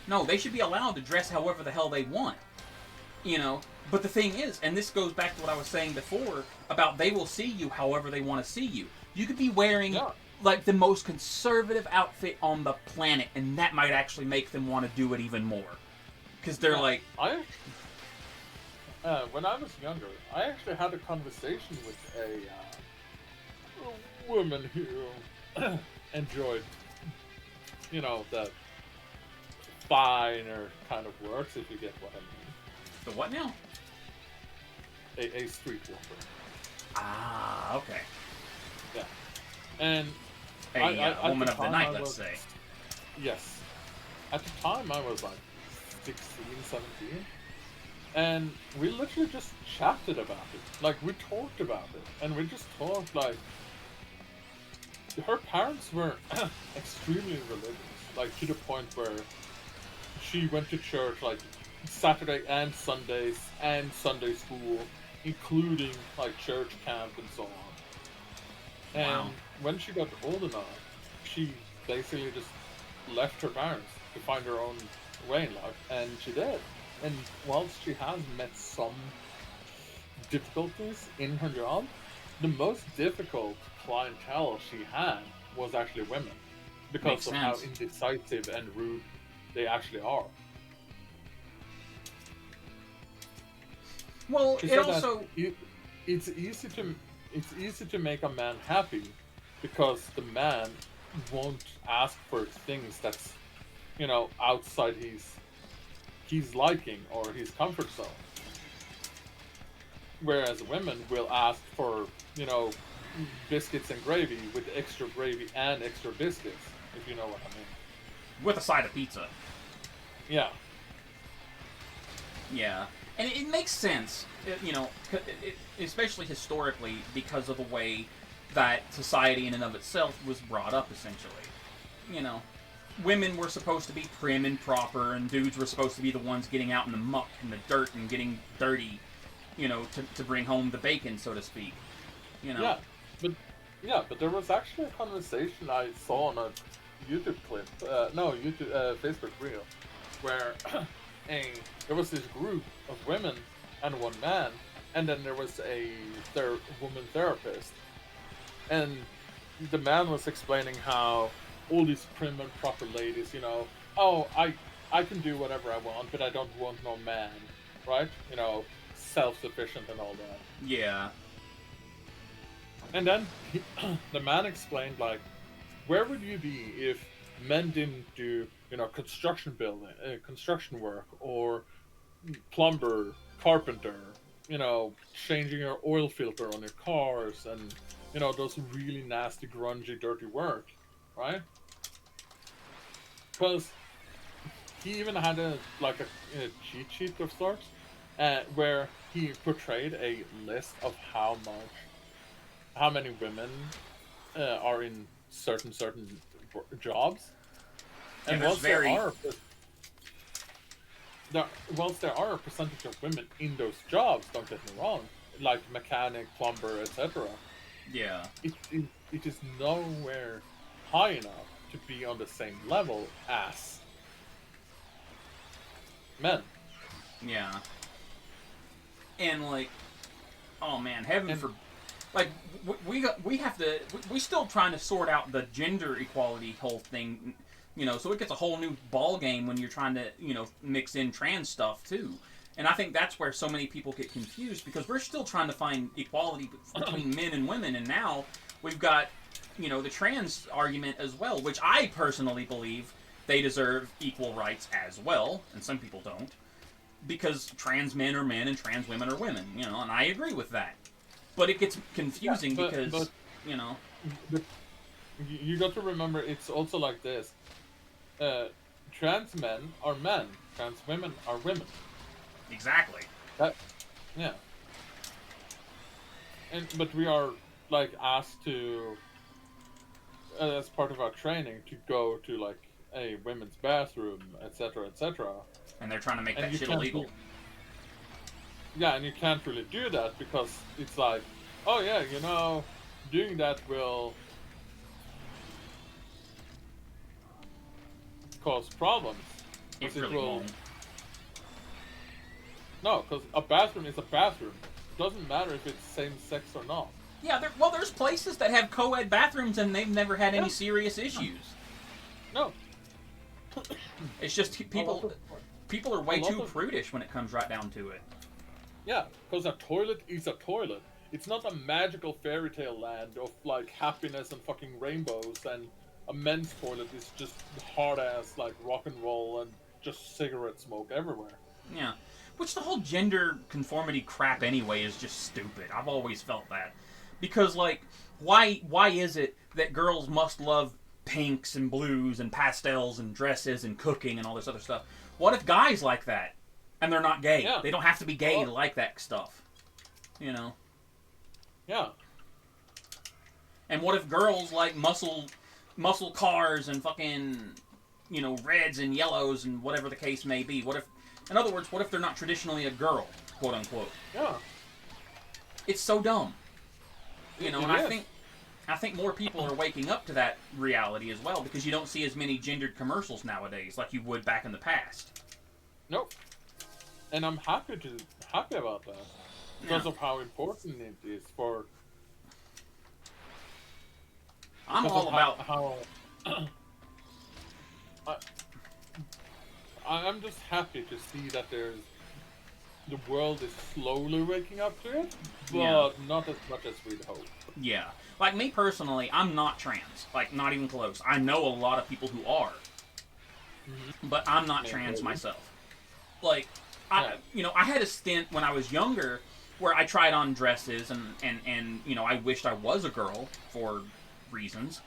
"No, they should be allowed to dress however the hell they want." But the thing is, and this goes back to what I was saying before about they will see you however they want to see you. You could be wearing the most conservative outfit on the planet, and that might actually make them want to do it even more. Because they're when I was younger, I actually had a conversation with a woman who enjoyed, the finer kind of works, if you get what I mean. The what now? A streetwalker. Ah, okay. Yeah. And a woman of the night, let's say. Yes. At the time, I was 16, 17. And we literally just chatted about it. We talked about it. And we just talked, her parents were extremely religious. To the point where she went to church, Saturday and Sundays and Sunday school, including, church camp and so on. And when she got old enough, she basically just left her parents to find her own way in life, and she did. And whilst she has met some difficulties in her job, the most difficult clientele she had was actually women, because of how indecisive and rude they actually are. Well, it also it's easy to make a man happy because the man won't ask for things that's outside his liking or his comfort zone, whereas women will ask for biscuits and gravy with extra gravy and extra biscuits, if you know what I mean, with a side of pizza. Yeah. And it makes sense, especially historically, because of the way that society in and of itself was brought up, essentially. Women were supposed to be prim and proper, and dudes were supposed to be the ones getting out in the muck and the dirt and getting dirty, to bring home the bacon, so to speak. Yeah, but there was actually a conversation I saw on a YouTube clip, Facebook reel, where there was this group of women and one man, and then there was a woman therapist, and the man was explaining how all these prim and proper ladies, oh, I can do whatever I want, but I don't want no man, right? Self-sufficient and all that. Yeah. And then the man explained, like, where would you be if men didn't do, construction work, or plumber, carpenter, changing your oil filter on your cars, and, those really nasty, grungy, dirty work, right? Because he even had a cheat sheet of sorts, where he portrayed a list of how many women are in certain jobs, and Yeah, whilst there are a percentage of women in those jobs, don't get me wrong, like mechanic, plumber, etc. Yeah. It is nowhere high enough to be on the same level as men. Yeah. And like, oh man, heaven for, like, we have to, we still trying to sort out the gender equality whole thing, so it gets a whole new ball game when you're trying to, mix in trans stuff too. And I think that's where so many people get confused, because we're still trying to find equality between men and women, and now we've got, the trans argument as well, which I personally believe they deserve equal rights as well, and some people don't, because trans men are men and trans women are women, and I agree with that. But it gets confusing because, But you got to remember, it's also like this. Trans men are men, trans women are women. Exactly. Yeah. But we are, like, asked to, as part of our training, to go to, like, a women's bathroom, etc., etc. And they're trying to make And that you shit can't illegal. Yeah, and you can't really do that because it's like, oh yeah, doing that will cause problems. It 'Cause really won't. No, because a bathroom is a bathroom. It doesn't matter if it's same sex or not. Yeah, there's places that have co-ed bathrooms and they've never had any Yeah. serious issues. No. It's just people are way too prudish when it comes right down to it. Yeah, because a toilet is a toilet. It's not a magical fairy tale land of, like, happiness and fucking rainbows, and a men's toilet is just hard ass, like, rock and roll and just cigarette smoke everywhere. Yeah. Which the whole gender conformity crap anyway is just stupid. I've always felt that. Because, like, why is it that girls must love pinks and blues and pastels and dresses and cooking and all this other stuff? What if guys like that? And they're not gay. Yeah. They don't have to be gay to like that stuff. Yeah. And what if girls like muscle cars and fucking, reds and yellows and whatever the case may be? In other words, what if they're not traditionally a girl, quote unquote? Yeah. It's so dumb. And It I is. think more people are waking up to that reality as well, because you don't see as many gendered commercials nowadays like you would back in the past. Nope. And I'm happy about that because Yeah. of how important it is for. I'm because all of about how. I'm just happy to see that the world is slowly waking up to it, but Yeah. not as much as we'd hope. Yeah. Like, me personally, I'm not trans. Like, not even close. I know a lot of people who are. But I'm not Yeah, trans maybe. myself. Like, I had a stint when I was younger where I tried on dresses and I wished I was a girl for reasons.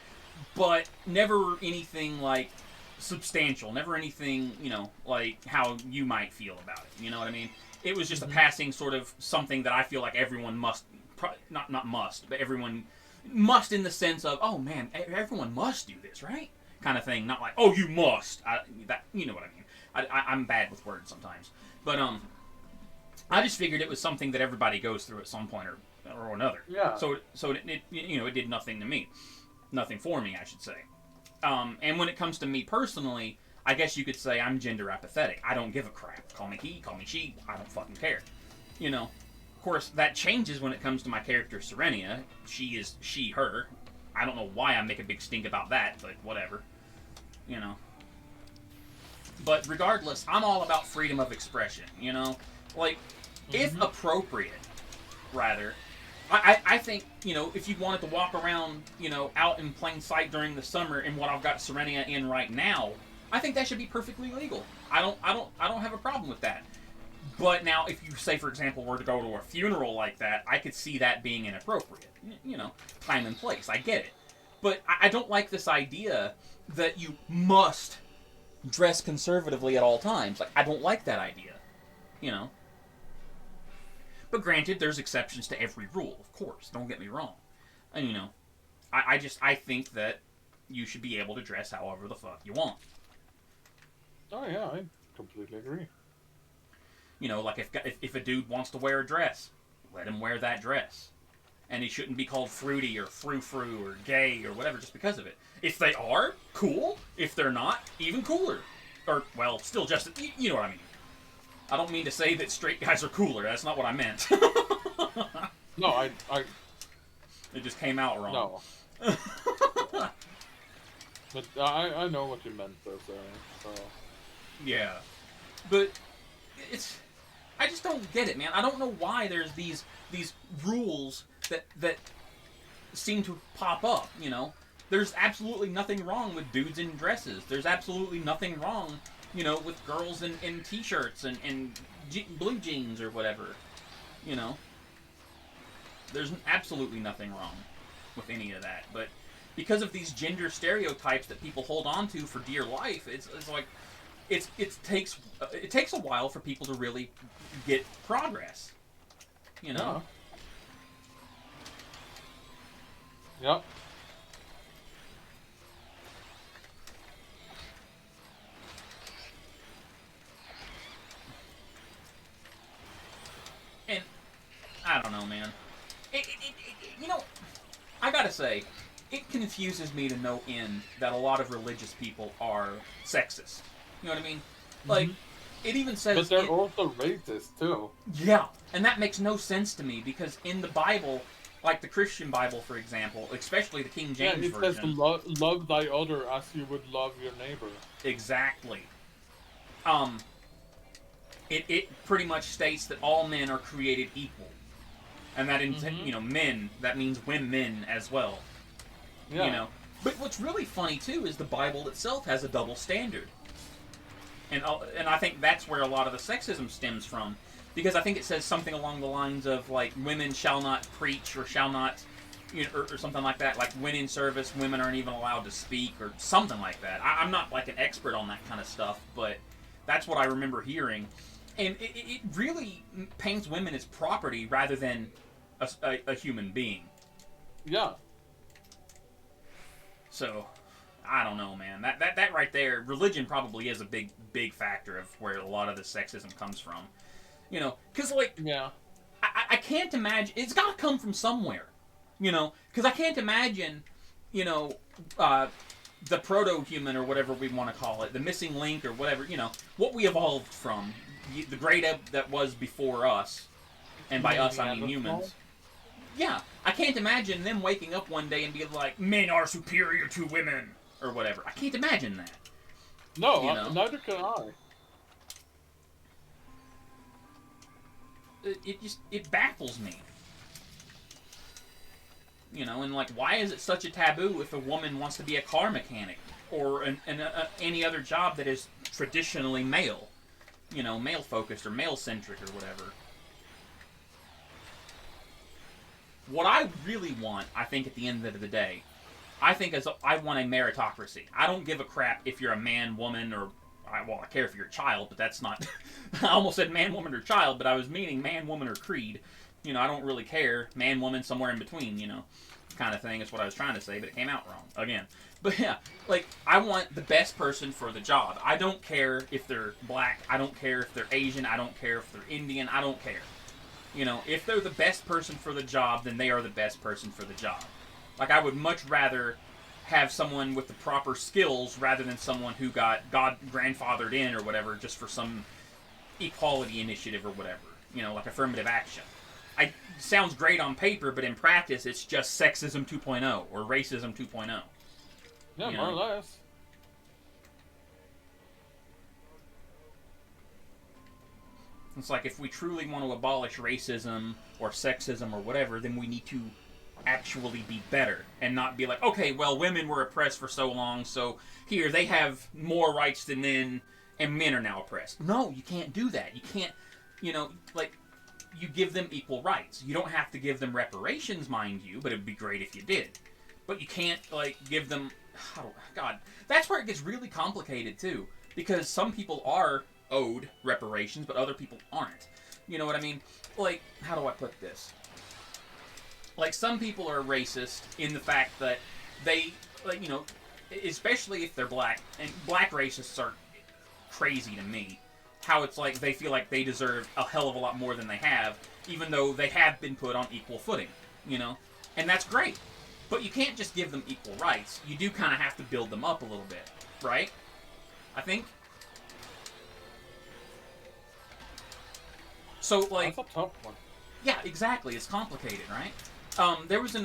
But never anything, like, substantial. Never anything, like how you might feel about it. You know what I mean? It was just a passing sort of something that I feel like everyone must, not must, but everyone must in the sense of, oh man, everyone must do this, right? Kind of thing. Not like, oh, you must. You know what I mean. I'm bad with words sometimes. But I just figured it was something that everybody goes through at some point or another. Yeah. So it did nothing to me. Nothing for me, I should say. And when it comes to me personally, I guess you could say I'm gender apathetic. I don't give a crap. Call me he, call me she. I don't fucking care. You know, of course, that changes when it comes to my character, Serenia. She is she, her. I don't know why I make a big stink about that, but whatever. You know. But regardless, I'm all about freedom of expression, you know? Like, if appropriate, rather, I think, you know, if you wanted to walk around, you know, out in plain sight during the summer in what I've got Serenia in right now, I think that should be perfectly legal. I don't have a problem with that. But now, if you say, for example, were to go to a funeral like that, I could see that being inappropriate. You know, time and place. I get it. But I don't like this idea that you must dress conservatively at all times. Like, I don't like that idea. You know? But granted, there's exceptions to every rule, of course. Don't get me wrong. And, you know, I think that you should be able to dress however the fuck you want. Oh, yeah, I completely agree. You know, like, if a dude wants to wear a dress, let him wear that dress. And he shouldn't be called fruity or frou-frou or gay or whatever just because of it. If they are, cool. If they're not, even cooler. Or, well, still just, you know what I mean. I don't mean to say that straight guys are cooler. That's not what I meant. No, I It just came out wrong. no. But I know what you meant, though, so... Yeah. But I just don't get it, man. I don't know why there's these rules that seem to pop up, you know? There's absolutely nothing wrong with dudes in dresses. There's absolutely nothing wrong, you know, with girls in t-shirts and blue jeans or whatever, you know? There's absolutely nothing wrong with any of that. But because of these gender stereotypes that people hold on to for dear life, it's like it takes a while for people to really get progress, you know? Yep. And I don't know, man. You know, I gotta say, it confuses me to no end that a lot of religious people are sexist. You know what I mean? Like, it even says... But they're also racist, too. Yeah, and that makes no sense to me, because in the Bible, like the Christian Bible, for example, especially the King James it Version... says, love thy other as you would love your neighbor. Exactly. It pretty much states that all men are created equal. And that, you know, men, that means women as well. Yeah. You know? But what's really funny, too, is the Bible itself has a double standard. And I think that's where a lot of the sexism stems from. Because I think it says something along the lines of, like, women shall not preach or shall not, you know, or something like that. Like, when in service, women aren't even allowed to speak or something like that. I'm not, like, an expert on that kind of stuff, but that's what I remember hearing. And it really paints women as property rather than a human being. Yeah. So, I don't know, man. That right there, religion probably is a big factor of where a lot of the sexism comes from. You know, because, like, Yeah. I can't imagine... It's got to come from somewhere, you know? Because I can't imagine, you know, the proto-human or whatever we want to call it, the missing link or whatever, you know, what we evolved from, the great that was before us, and by us I mean humans. Yeah, I can't imagine them waking up one day and being like, men are superior to women, or whatever. I can't imagine that. No, You know? neither can I. It baffles me. You know, and like, why is it such a taboo if a woman wants to be a car mechanic or any other job that is traditionally male? You know, male-focused or male-centric or whatever. What I really want, I think, at the end of the day, I want a meritocracy. I don't give a crap if you're a man, woman, or... Well, I care if you're a child, but that's not... I almost said man, woman, or child, but I was meaning man, woman, or creed. You know, I don't really care. Man, woman, somewhere in between, you know, kind of thing is what I was trying to say, but it came out wrong, again. But yeah, like, I want the best person for the job. I don't care if they're black. I don't care if they're Asian. I don't care if they're Indian. I don't care. You know, if they're the best person for the job, then they are the best person for the job. Like, I would much rather have someone with the proper skills rather than someone who got grandfathered in or whatever just for some equality initiative or whatever, like affirmative action. Sounds great on paper, but in practice it's just sexism 2.0 or racism 2.0. Yeah, more or less. It's like if we truly want to abolish racism or sexism or whatever, then we need to actually be better and not be like, okay, well, women were oppressed for so long, so here, they have more rights than men, and men are now oppressed. No, you can't do that. You can't, you give them equal rights. You don't have to give them reparations, mind you, but it would be great if you did. But you can't, give them, God, that's where it gets really complicated, too, because some people are owed reparations, but other people aren't. You know what I mean? How do I put this? Some people are racist in the fact that they, especially if they're black, and black racists are crazy to me, how it's like they feel like they deserve a hell of a lot more than they have, even though they have been put on equal footing, And that's great. But you can't just give them equal rights. You do kind of have to build them up a little bit, right? I think. So, That's a tough one. Yeah, exactly. It's complicated, right? There was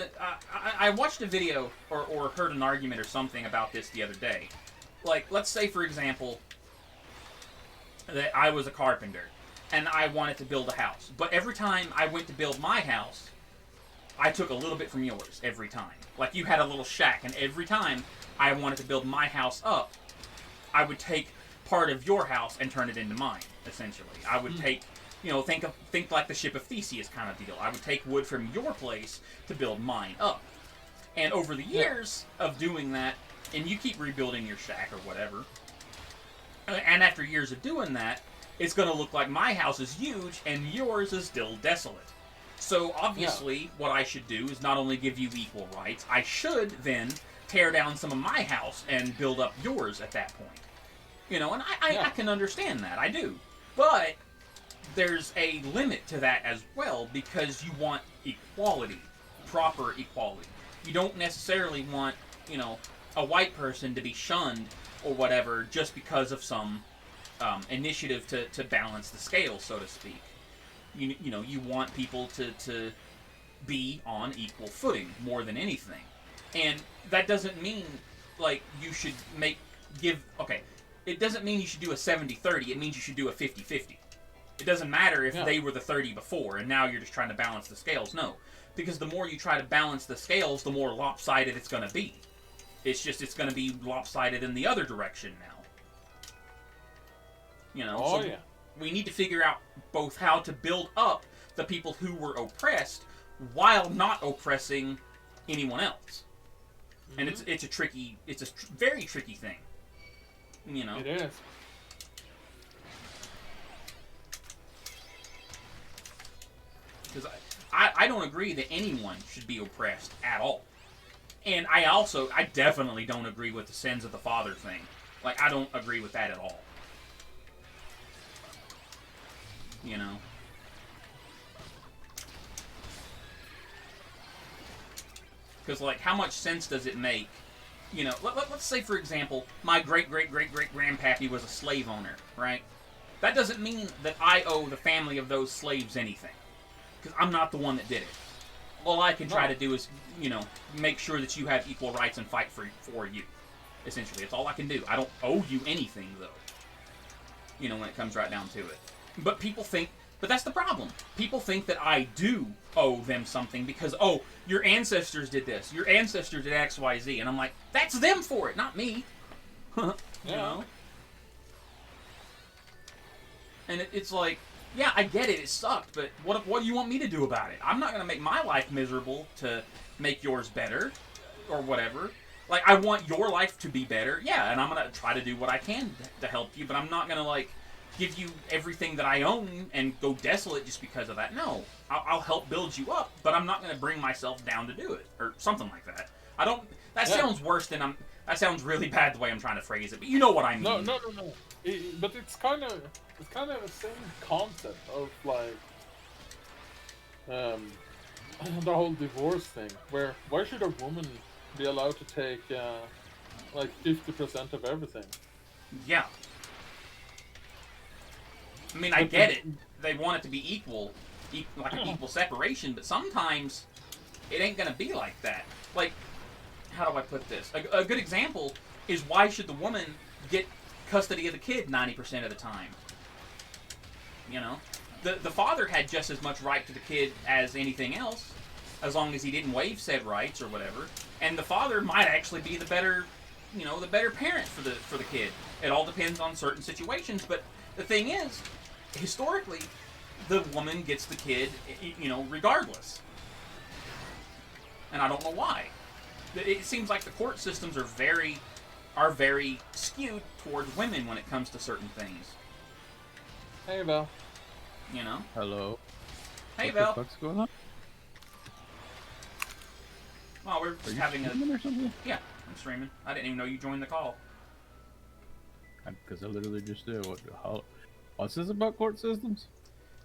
I watched a video or heard an argument or something about this the other day. Let's say, for example, that I was a carpenter and I wanted to build a house. But every time I went to build my house, I took a little bit from yours every time. You had a little shack, and every time I wanted to build my house up, I would take part of your house and turn it into mine, essentially. I would take... think like the ship of Theseus kind of deal. I would take wood from your place to build mine up. And over the years of doing that, and you keep rebuilding your shack or whatever, and after years of doing that, it's going to look like my house is huge and yours is still desolate. So obviously, what I should do is not only give you equal rights, I should then tear down some of my house and build up yours at that point. And I can understand that. I do. But there's a limit to that as well, because you want equality, proper equality. You don't necessarily want, a white person to be shunned or whatever just because of some initiative to balance the scale, so to speak. You want people to be on equal footing more than anything. And that doesn't mean, you should it doesn't mean you should do a 70-30, it means you should do a 50-50. It doesn't matter if they were the 30 before and now you're just trying to balance the scales. No. Because the more you try to balance the scales, the more lopsided it's going to be. It's going to be lopsided in the other direction now. We need to figure out both how to build up the people who were oppressed while not oppressing anyone else. Mm-hmm. And it's a very tricky thing. It is. Because I don't agree that anyone should be oppressed at all. And I definitely don't agree with the sins of the father thing. I don't agree with that at all. Because, how much sense does it make? Let's say, for example, my great-great-great-great-grandpappy was a slave owner, right? That doesn't mean that I owe the family of those slaves anything. Because I'm not the one that did it. All I can try to do is, make sure that you have equal rights and fight for you. Essentially, that's all I can do. I don't owe you anything, though. When it comes right down to it. But that's the problem. People think that I do owe them something because, your ancestors did this. Your ancestors did X, Y, Z. And I'm like, that's them for it, not me. you know? And it's like, yeah, I get it, it sucked, but what do you want me to do about it? I'm not going to make my life miserable to make yours better, or whatever. I want your life to be better, yeah, and I'm going to try to do what I can to help you, but I'm not going to, give you everything that I own and go desolate just because of that. No, I'll help build you up, but I'm not going to bring myself down to do it, or something like that. Sounds worse than that sounds really bad the way I'm trying to phrase it, but you know what I mean. No. But it's kind of the same concept of the whole divorce thing, where why should a woman be allowed to take like 50% of everything. Yeah. I mean, I get it. They want it to be equal, like an equal separation, but sometimes it ain't gonna be like that. Like, how do I put this? A good example is, why should the woman get custody of the kid 90% of the time? You know? The father had just as much right to the kid as anything else, as long as he didn't waive said rights or whatever. And the father might actually be the better, the better parent for the kid. It all depends on certain situations, but the thing is, historically, the woman gets the kid, regardless. And I don't know why. It seems like the court systems are very skewed towards women when it comes to certain things. Hey, Val. Hello. Hey, what Val. the fuck's going on? Well, we're Are you having streaming or something? Yeah, I'm streaming. I didn't even know you joined the call. Because I literally just did. What's this about court systems?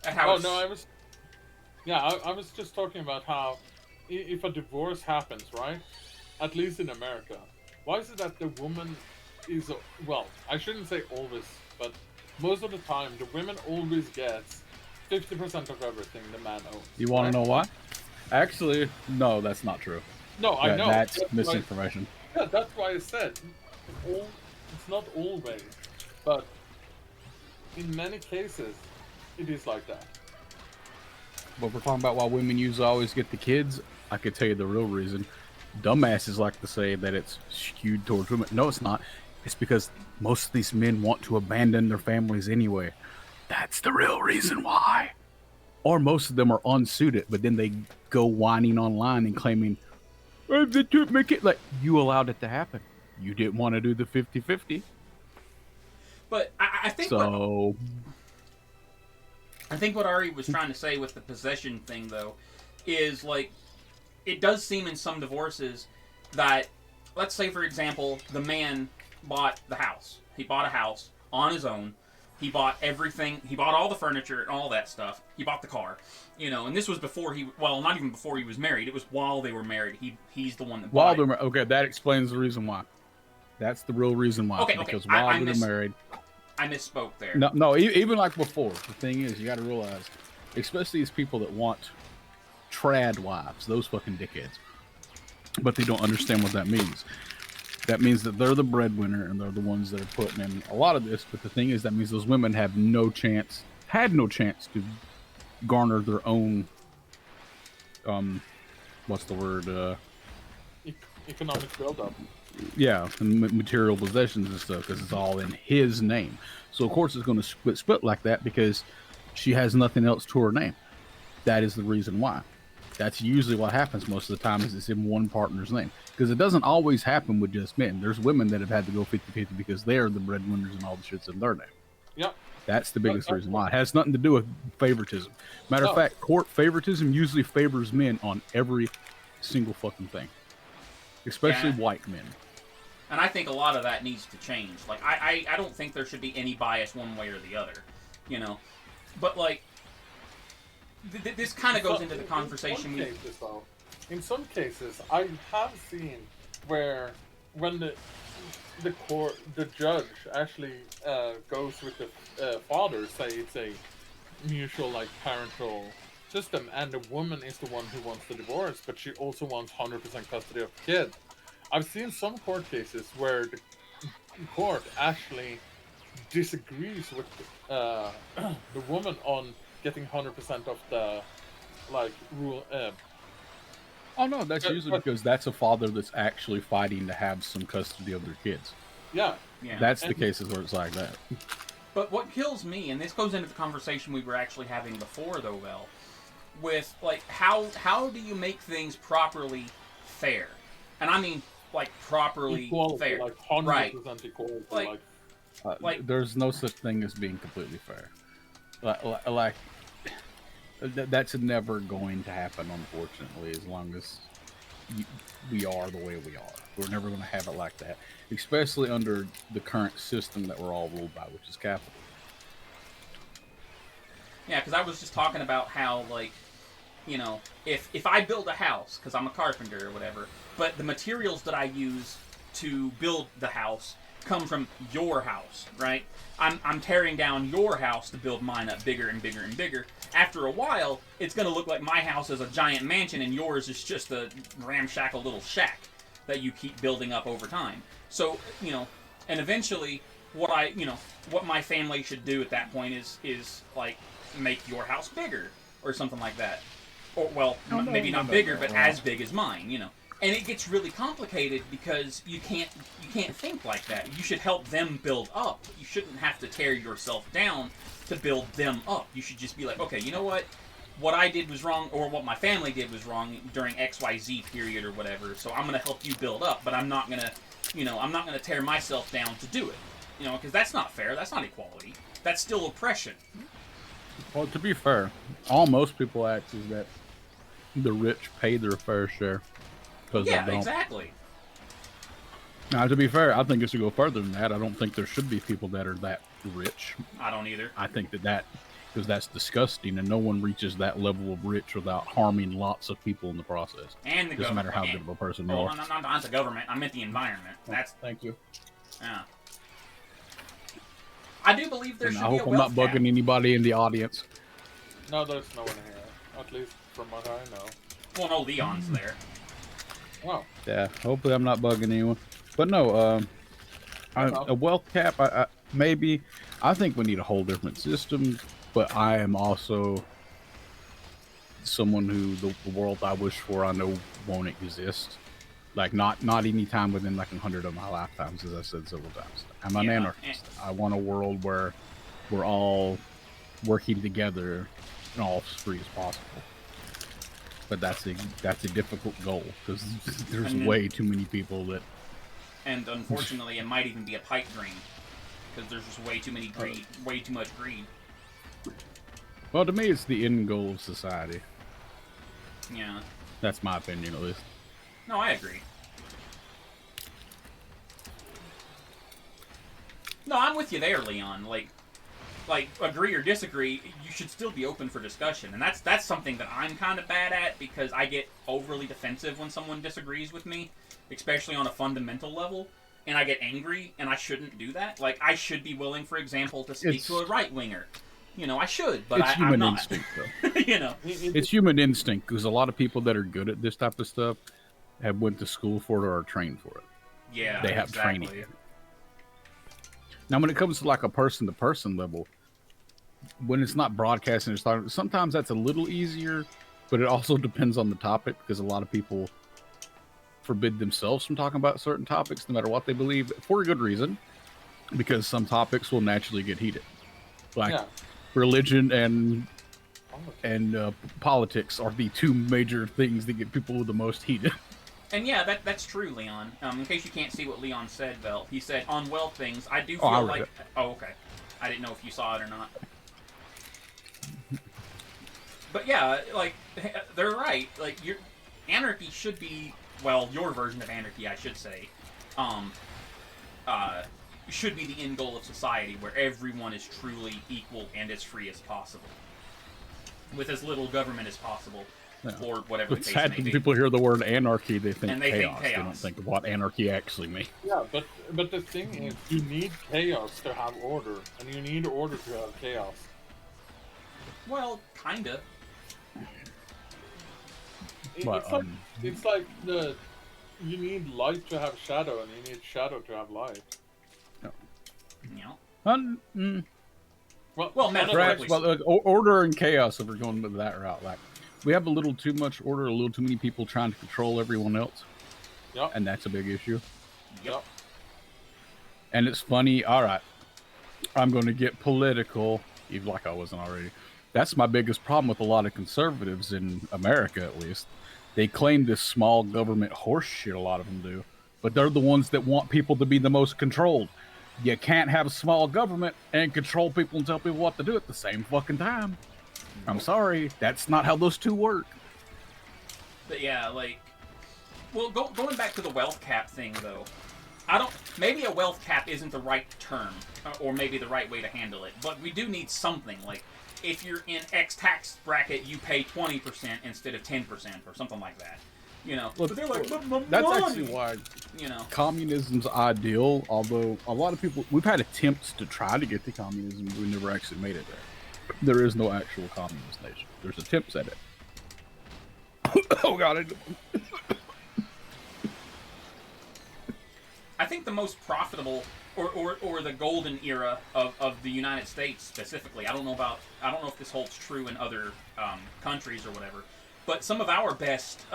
Oh no, I was just talking about how if a divorce happens, right? At least in America, why is it that the woman is, well, I shouldn't say always, but most of the time the women always gets 50% of everything the man owns. You want to know why? Actually, no, that's not true. No, I know. That's misinformation. Yeah, that's why I said it's not always, but in many cases, it is like that. But we're talking about why women usually always get the kids. I could tell you the real reason. Dumbasses like to say that it's skewed towards women. No, it's not. It's because most of these men want to abandon their families anyway. That's the real reason why. Or most of them are unsuited, but then they go whining online and claiming, "Oh, they didn't make it." Like, you allowed it to happen. You didn't want to do the 50-50. But I think so. I think what Ari was trying to say with the possession thing, though, is like, it does seem in some divorces that, let's say, for example, the man bought the house. He bought a house on his own. He bought everything. He bought all the furniture and all that stuff. He bought the car. And this was before not even before he was married. It was while they were married. He's the one that bought it. Okay, that explains the reason why. That's the real reason why. Okay. Because while they were married. I misspoke there. No, even like before. The thing is, you got to realize, especially these people that want trad wives, those fucking dickheads, but they don't understand what that means. That means that they're the breadwinner and they're the ones that are putting in a lot of this. But the thing is, that means those women had no chance to garner their own, what's the word? Economic buildup. Yeah, and material possessions and stuff, because it's all in his name. So of course it's going to split like that, because she has nothing else to her name. That is the reason why. That's usually what happens most of the time, is it's in one partner's name. Because it doesn't always happen with just men. There's women that have had to go 50-50 because they're the breadwinners and all the shit's in their name. Yep. That's the biggest reason why. It has nothing to do with favoritism. Matter of fact, court favoritism usually favors men on every single fucking thing. Especially white men. And I think a lot of that needs to change. Like, I don't think there should be any bias one way or the other. But, like, this kind of goes into the conversation in some cases, I have seen where when the judge actually goes with the father, say it's a mutual, like, parental system, and the woman is the one who wants the divorce, but she also wants 100% custody of the kid. I've seen some court cases where the court actually disagrees with the woman on getting 100% of the, like, rule. Oh no, that's usually because that's a father that's actually fighting to have some custody of their kids. Yeah. That's the cases where it's like that. But what kills me, and this goes into the conversation we were actually having before, though, Vel, with, like, how do you make things properly fair? And I mean, like, properly equality, fair. like 100% right. equality. Like, there's no such thing as being completely fair. Like that's never going to happen, unfortunately, as long as we are the way we are. We're never going to have it like that, especially under the current system that we're all ruled by, which is capital. Yeah, because I was just talking about how, like, you know, if I build a house, because I'm a carpenter or whatever, but the materials that I use to build the house come from your house, right? I'm tearing down your house to build mine up bigger and bigger and bigger. After a while, it's going to look like my house is a giant mansion and yours is just a ramshackle little shack that you keep building up over time. So, you know, and eventually what my family should do at that point is like make your house bigger or something like that. Or, well, maybe not bigger, but as big as mine, you know. And it gets really complicated because you can't think like that. You should help them build up. You shouldn't have to tear yourself down to build them up. You should just be like, okay, you know what? What I did was wrong, or what my family did was wrong during XYZ period or whatever. So I'm gonna help you build up, but I'm not gonna, you know, I'm not gonna tear myself down to do it. You know, because that's not fair. That's not equality. That's still oppression. Well, to be fair, all most people act is that the rich pay their fair share. Yeah, they don't. exactly. Now, to be fair, I think it should go further than that. I don't think there should be people that are that rich. I don't either. I think because that's disgusting, and no one reaches that level of rich without harming lots of people in the process. And the Doesn't matter government. how good of a person you Well, are. not the government. I meant the environment. That's Thank you. yeah. I do believe there And should I be hope a I'm not wealth cap. bugging anybody in the audience. No, there's no one here. At least from what I know. Well, no, Leon's there. Wow. Yeah, hopefully I'm not bugging anyone. But no, a wealth cap, maybe. I think we need a whole different system, but I am also someone who the world I wish for I know won't exist. Like, not any time within like 100 of my lifetimes, as I said several times. I'm an anarchist. I want a world where we're all working together and all as free as possible. But that's a difficult goal because there's way too many people that. And unfortunately, it might even be a pipe dream because there's just way too many greed, way too much greed. Well, to me, it's the end goal of society. Yeah. That's my opinion, at least. No, I agree. No, I'm with you there, Leon. Like, agree or disagree, you should still be open for discussion, and that's something that I'm kind of bad at because I get overly defensive when someone disagrees with me, especially on a fundamental level, and I get angry, and I shouldn't do that. Like, I should be willing, for example, to speak to a right winger. You know, I should, but I'm not. It's human instinct, though. You know, It's human instinct because a lot of people that are good at this type of stuff have went to school for it or are trained for it. yeah, They have exactly. training. Now, when it comes to like a person-to-person level, when it's not broadcasting, sometimes that's a little easier, but it also depends on the topic because a lot of people forbid themselves from talking about certain topics, no matter what they believe, for a good reason, because some topics will naturally get heated, like religion and politics are the two major things that get people the most heated. And yeah, that's true, Leon. In case you can't see what Leon said, Vel, he said, on wealth things, I do feel I read like... it. Oh, okay. I didn't know if you saw it or not. But yeah, like, they're right. Like, anarchy should be... Well, your version of anarchy, I should say. Should be the end goal of society, where everyone is truly equal and as free as possible. With as little government as possible. Yeah. Or whatever the It's case sad may when be. people hear the word anarchy, they think And they think chaos. They don't chaos. think of what anarchy actually means. Yeah, but the thing is, you need chaos to have order, and you need order to have chaos. Well, kinda. But, It's like you need light to have shadow, and you need shadow to have light. You know? Well, metaphorically. Well, order and chaos, if we're going with that route, like we have a little too much order, a little too many people trying to control everyone else, and that's a big issue. Yep. And it's funny. All right, I'm going to get political, even like I wasn't already. That's my biggest problem with a lot of conservatives in America, at least. They claim this small government horse shit. A lot of them do, but they're the ones that want people to be the most controlled. You can't have a small government and control people and tell people what to do at the same fucking time. I'm sorry, that's not how those two work. But yeah, like... Well, going back to the wealth cap thing, though. Maybe a wealth cap isn't the right term, or maybe the right way to handle it, but we do need something. Like, if you're in X tax bracket, you pay 20% instead of 10% or something like that. You know, Look, but they're like, but that's money! actually why You know, communism's ideal. Although a lot of people, we've had attempts to try to get to communism, but we never actually made it there. There is no actual communist nation. There's attempts at it. Oh God! I think the most profitable or the golden era of the United States specifically. I don't know if this holds true in other countries or whatever, but some of our best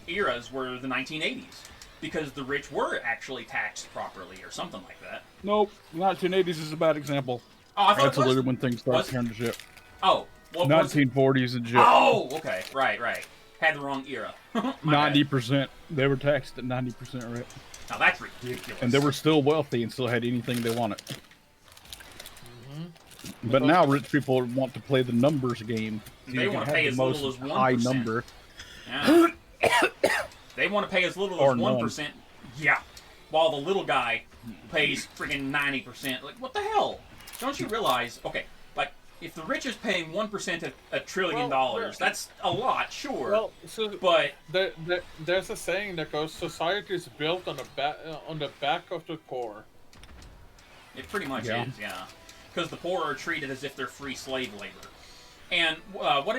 eras were the 1980s because the rich were actually taxed properly or something like that. Nope. 1980s is a bad example. Oh, I thought That's it was. literally when things started Was it? turning to shit. Oh, what was it? 1940s and shit. Oh, okay, right. Had the wrong era. My bad. 90%. They were taxed at 90% rate. Now that's ridiculous. And they were still wealthy and still had anything they wanted. Mm-hmm. But now rich people want to play the numbers game. So They you want can to pay have as the little most as 1%. high number. Yeah. They want to pay as little Or as none. 1%. Yeah. While the little guy pays friggin' 90%. Like, what the hell? Don't you realize? Okay, like if the rich is paying 1% of $1 trillion, that's a lot, sure. Well, so but there's a saying that goes, "Society is built on the back of the poor." it pretty much Yeah. is, yeah. Because the poor are treated as if they're free slave labor. And what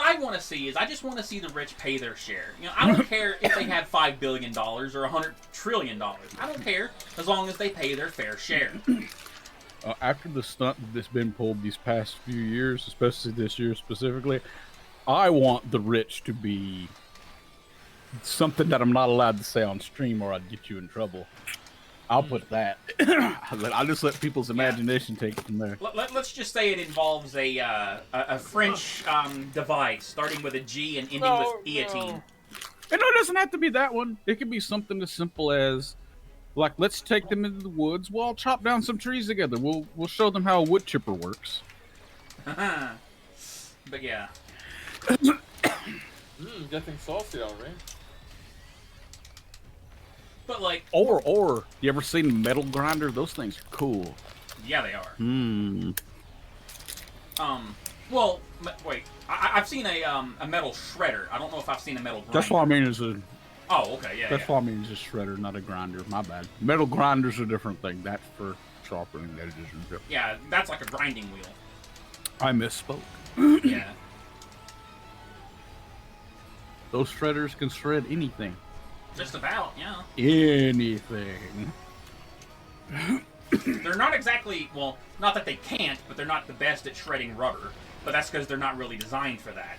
I want to see is I just want to see the rich pay their share. You know, I don't care if they have $5 billion or $100 trillion. I don't care as long as they pay their fair share. After the stunt that's been pulled these past few years, especially this year specifically, I want the rich to be something that I'm not allowed to say on stream or I'd get you in trouble. I'll put that. I'll just let people's imagination take it from there. Let's just say it involves a French device starting with a G and ending with guillotine. And no, it doesn't have to be that one. It could be something as simple as, like, let's take them into the woods. We'll all chop down some trees together. We'll show them how a wood chipper works. But yeah. Getting saucy already. But like, Or you ever seen a metal grinder? Those things are cool. yeah, they are. Hmm. Well, wait. I've seen a metal shredder. I don't know if I've seen a metal grinder. That's what I mean is a. Oh, okay, yeah. That's what I mean is a shredder, not a grinder. My bad. Metal grinder's a different thing. That's for sharpening edges and shit. Yeah, that's like a grinding wheel. I misspoke. Yeah. Those shredders can shred anything. Just about, yeah. Anything. They're not exactly, well, not that they can't, but they're not the best at shredding rubber. But that's because they're not really designed for that.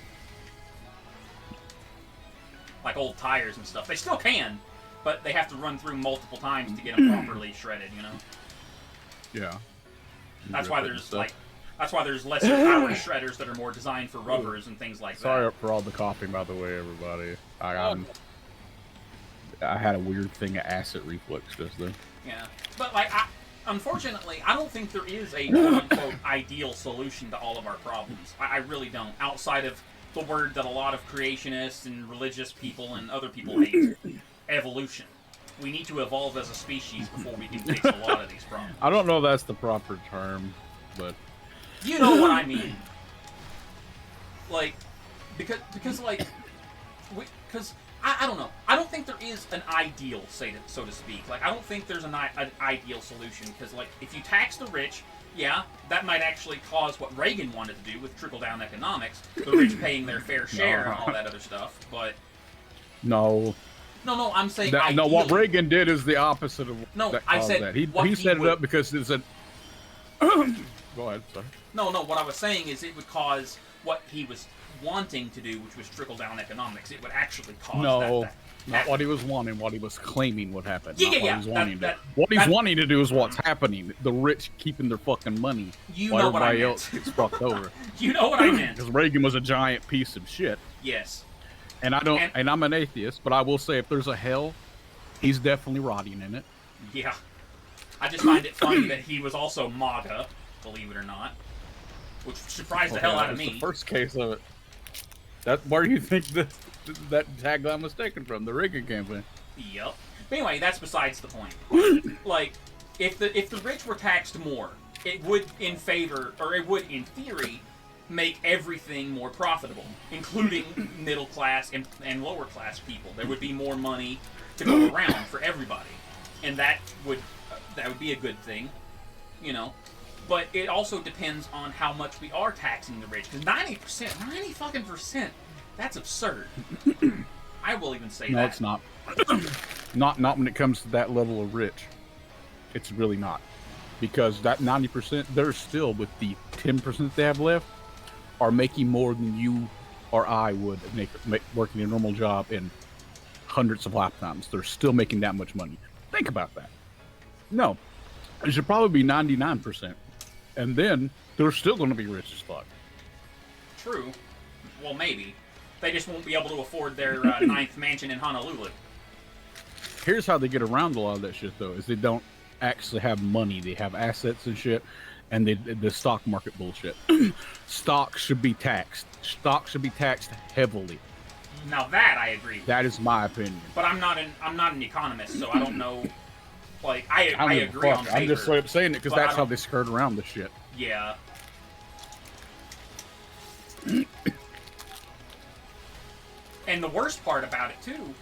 Like old tires and stuff. They still can, but they have to run through multiple times to get them properly shredded, you know? Yeah. That's why there's, like, that's why there's lesser power shredders that are more designed for rubbers and things like that. Sorry for all the coughing, by the way, everybody. I had a weird thing of acid reflux just then. Yeah. But, like, unfortunately, I don't think there is a quote-unquote ideal solution to all of our problems. I really don't. Outside of the word that a lot of creationists and religious people and other people hate, evolution. We need to evolve as a species before we can fix a lot of these problems. I don't know if that's the proper term, but... You know what I mean. Like, because I don't know. I don't think there is an ideal, so to speak. Like, I don't think there's an ideal solution. Because, like, if you tax the rich, yeah, that might actually cause what Reagan wanted to do with trickle-down economics, the rich paying their fair share and all that other stuff. But No. no, I'm saying No, what Reagan did is the opposite of No, that I caused said that. He what he set it would- up because it's a... Go ahead, sorry. No, what I was saying is it would cause what he was wanting to do, which was trickle-down economics. It would actually cause No, that. not what he was wanting, what he was claiming would happen. Yeah, not yeah, what yeah. he's wanting That- to do. What he's that- wanting to do is what's happening. The rich keeping their fucking money You while know what I everybody meant. else gets fucked over. You know what I meant. Because Reagan was a giant piece of shit. Yes. And I don't, And- and I'm an atheist, but I will say if there's a hell, he's definitely rotting in it. Yeah. I just find it funny that he was also MAGA, believe it or not. Which surprised the hell out of That's me. the first case of it. That's where you think that tagline was taken from, the Reagan campaign. Yep. But anyway, that's besides the point. Like, if the rich were taxed more, it would in favor, or it would in theory, make everything more profitable, including middle class and lower class people. There would be more money to go around for everybody, and that would be a good thing, you know. But it also depends on how much we are taxing the rich, because 90%, that's absurd. I will even say that. No, it's not. not when it comes to that level of rich. It's really not. Because that 90%, they're still, with the 10% they have left, are making more than you or I would make working a normal job in hundreds of lifetimes. They're still making that much money. Think about that. No. It should probably be 99%. And then they're still going to be rich as fuck. True. Well, maybe. They just won't be able to afford their ninth mansion in Honolulu. Here's how they get around a lot of that shit, though, is they don't actually have money. They have assets and shit, and the stock market bullshit. Stocks should be taxed. Stocks should be taxed heavily. Now that I agree with. That is my opinion. But I'm not an economist, so I don't know. Like I don't agree fuck. on paper. I'm just straight up saying it because but that's how they skirt around the shit. Yeah. And the worst part about it too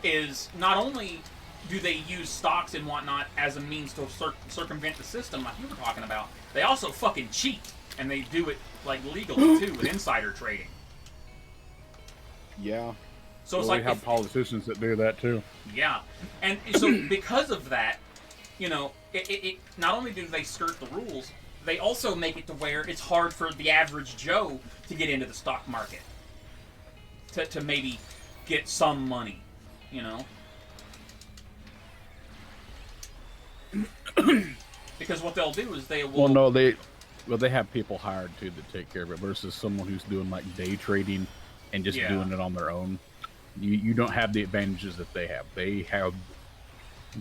is not only do they use stocks and whatnot as a means to circumvent the system like you were talking about, they also fucking cheat, and they do it like legally too with insider trading. Yeah. So it's we like have politicians that do that too. Yeah, and so because of that, you know, it not only do they skirt the rules, they also make it to where it's hard for the average Joe to get into the stock market. To maybe get some money, you know? Because what they'll do is they will... Well, they have people hired too to take care of it versus someone who's doing like day trading and just doing it on their own. You don't have the advantages that they have. They have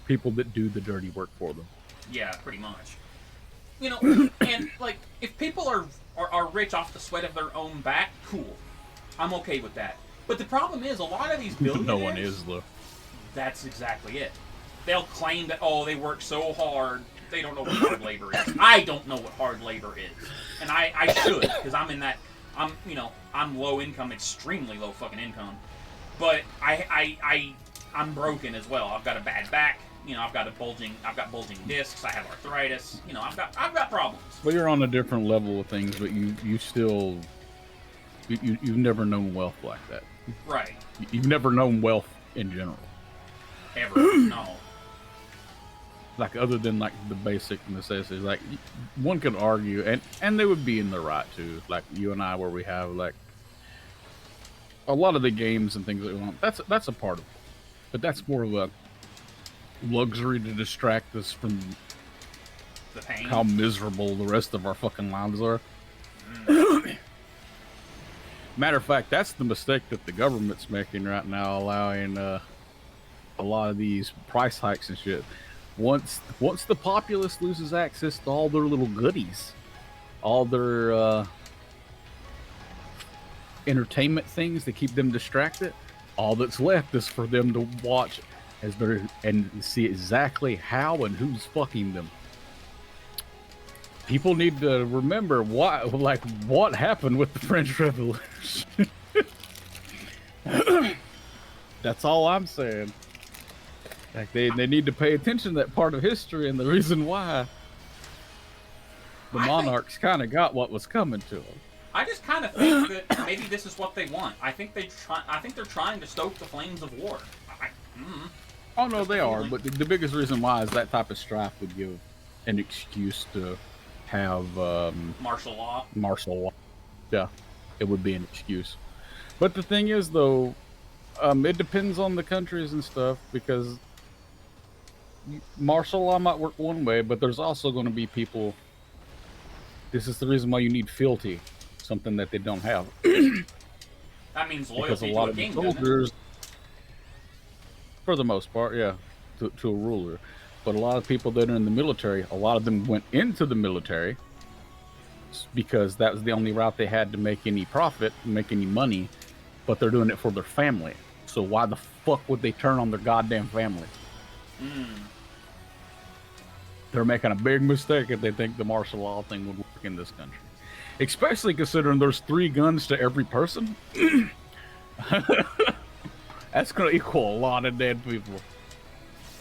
people that do the dirty work for them. Yeah, pretty much. You know, and like, if people are rich off the sweat of their own back, cool. I'm okay with that. But the problem is, a lot of these billionaires... No one is, though. That's exactly it. They'll claim that, oh, they work so hard, they don't know what hard labor is. I don't know what hard labor is. And I should, because I'm low income, extremely low fucking income. But I'm broken as well. I've got a bad back. You know, I've got bulging discs. I have arthritis. You know, I've got problems. Well, you're on a different level of things, but you still you've never known wealth like that. Right. You've never known wealth in general. Ever? No. Like, other than like the basic necessities, like one could argue, and they would be in the right too. Like you and I, where we have like a lot of the games and things that we want. That's a part of it, but that's more of a luxury to distract us from the pain. How miserable the rest of our fucking lives are. Matter of fact, that's the mistake that the government's making right now, allowing a lot of these price hikes and shit. Once the populace loses access to all their little goodies, all their entertainment things that keep them distracted, all that's left is for them to watch and see exactly how and who's fucking them. People need to remember what happened with the French Revolution. That's all I'm saying. Like they need to pay attention to that part of history and the reason why the monarchs kind of got what was coming to them. I just kind of think that maybe this is what they want. I think they're trying to stoke the flames of war. Oh no, they are. But the biggest reason why is that type of strife would give an excuse to have martial law. Martial law. Yeah, it would be an excuse. But the thing is, though, it depends on the countries and stuff, because martial law might work one way, but there's also going to be people. This is the reason why you need fealty, something that they don't have. That means loyalty because a lot to of a king, soldiers, for the most part, yeah, to a ruler. But a lot of people that are in the military, a lot of them went into the military because that was the only route they had to make any profit, make any money, but they're doing it for their family. So why the fuck would they turn on their goddamn family? they're making a big mistake if they think the martial law thing would work in this country. Especially considering there's 3 guns to every person. That's going to equal a lot of dead people.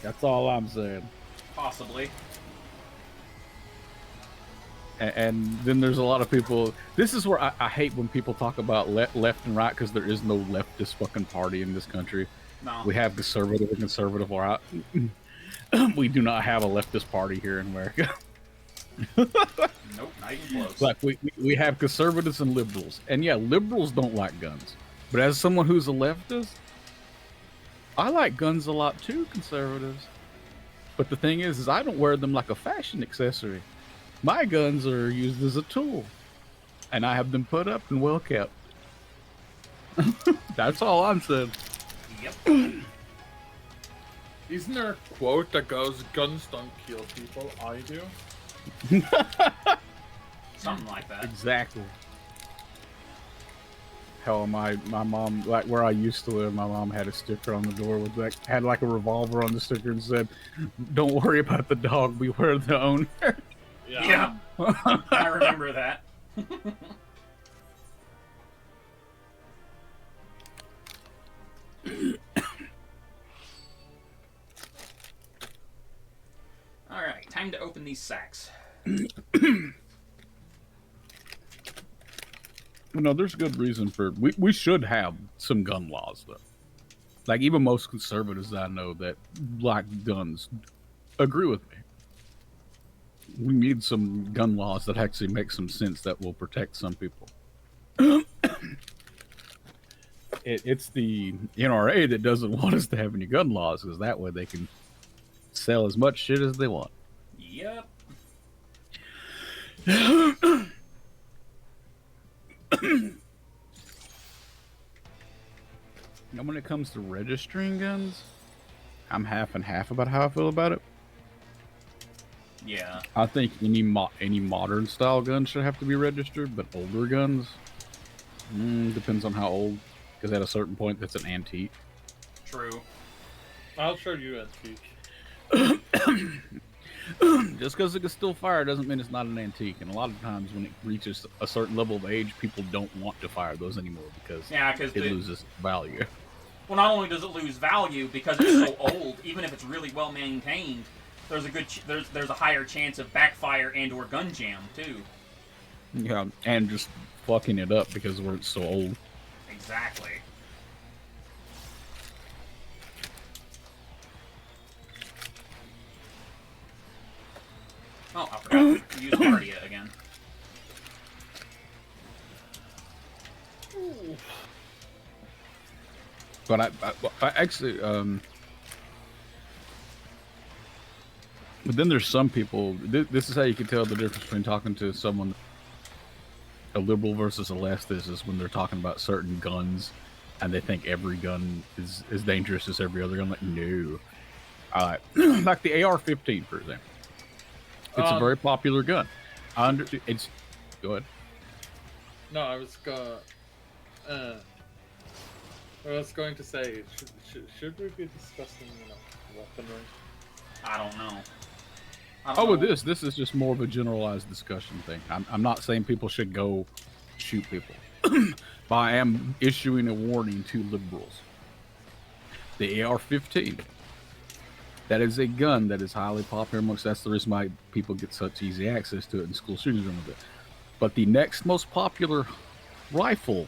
That's all I'm saying. Possibly. And then there's a lot of people. This is where I hate when people talk about left and right, because there is no leftist fucking party in this country. No. We have conservative and conservative right. We do not have a leftist party here in America. Nope, not even close. Like we have conservatives and liberals, and yeah, liberals don't like guns. But as someone who's a leftist, I like guns a lot too, conservatives. But the thing is I don't wear them like a fashion accessory. My guns are used as a tool, and I have them put up and well kept. That's all I'm saying. Yep. Isn't there a quote that goes, "Guns don't kill people, I do"? Something like that. Exactly. Hell, my mom, like where I used to live, my mom had a sticker on the door with had like a revolver on the sticker and said, "Don't worry about the dog, beware the owner." Yeah. I remember that. Alright, time to open these sacks. No, there's good reason for we should have some gun laws though. Like even most conservatives I know that like guns agree with me. We need some gun laws that actually make some sense that will protect some people. It's the NRA that doesn't want us to have any gun laws, because that way they can sell as much shit as they want. Yep. Now, when it comes to registering guns, I'm half and half about how I feel about it. Yeah. I think any modern style gun should have to be registered, but older guns, depends on how old. Because at a certain point, that's an antique. True. I'll show you antique. Just because it can still fire doesn't mean it's not an antique. And a lot of times when it reaches a certain level of age, people don't want to fire those anymore because it loses value. Well, not only does it lose value because it's so old, even if it's really well maintained, there's a there's a higher chance of backfire and or gun jam too. Yeah, and just fucking it up because it's so old. Exactly. Oh, I forgot to use Guardia again. But I actually, but then there's some people, this is how you can tell the difference between talking to someone, a liberal versus a leftist, is when they're talking about certain guns and they think every gun is as dangerous as every other gun. Like, no. Like the AR-15, for example. It's a very popular gun. Go ahead. No, I was going to say, should we be discussing, weaponry? I don't know. With this is just more of a generalized discussion thing. I'm not saying people should go shoot people, but I am issuing a warning to liberals. The AR-15. That is a gun that is highly popular amongst. That's the reason why people get such easy access to it in school shootings and all that. But the next most popular rifle,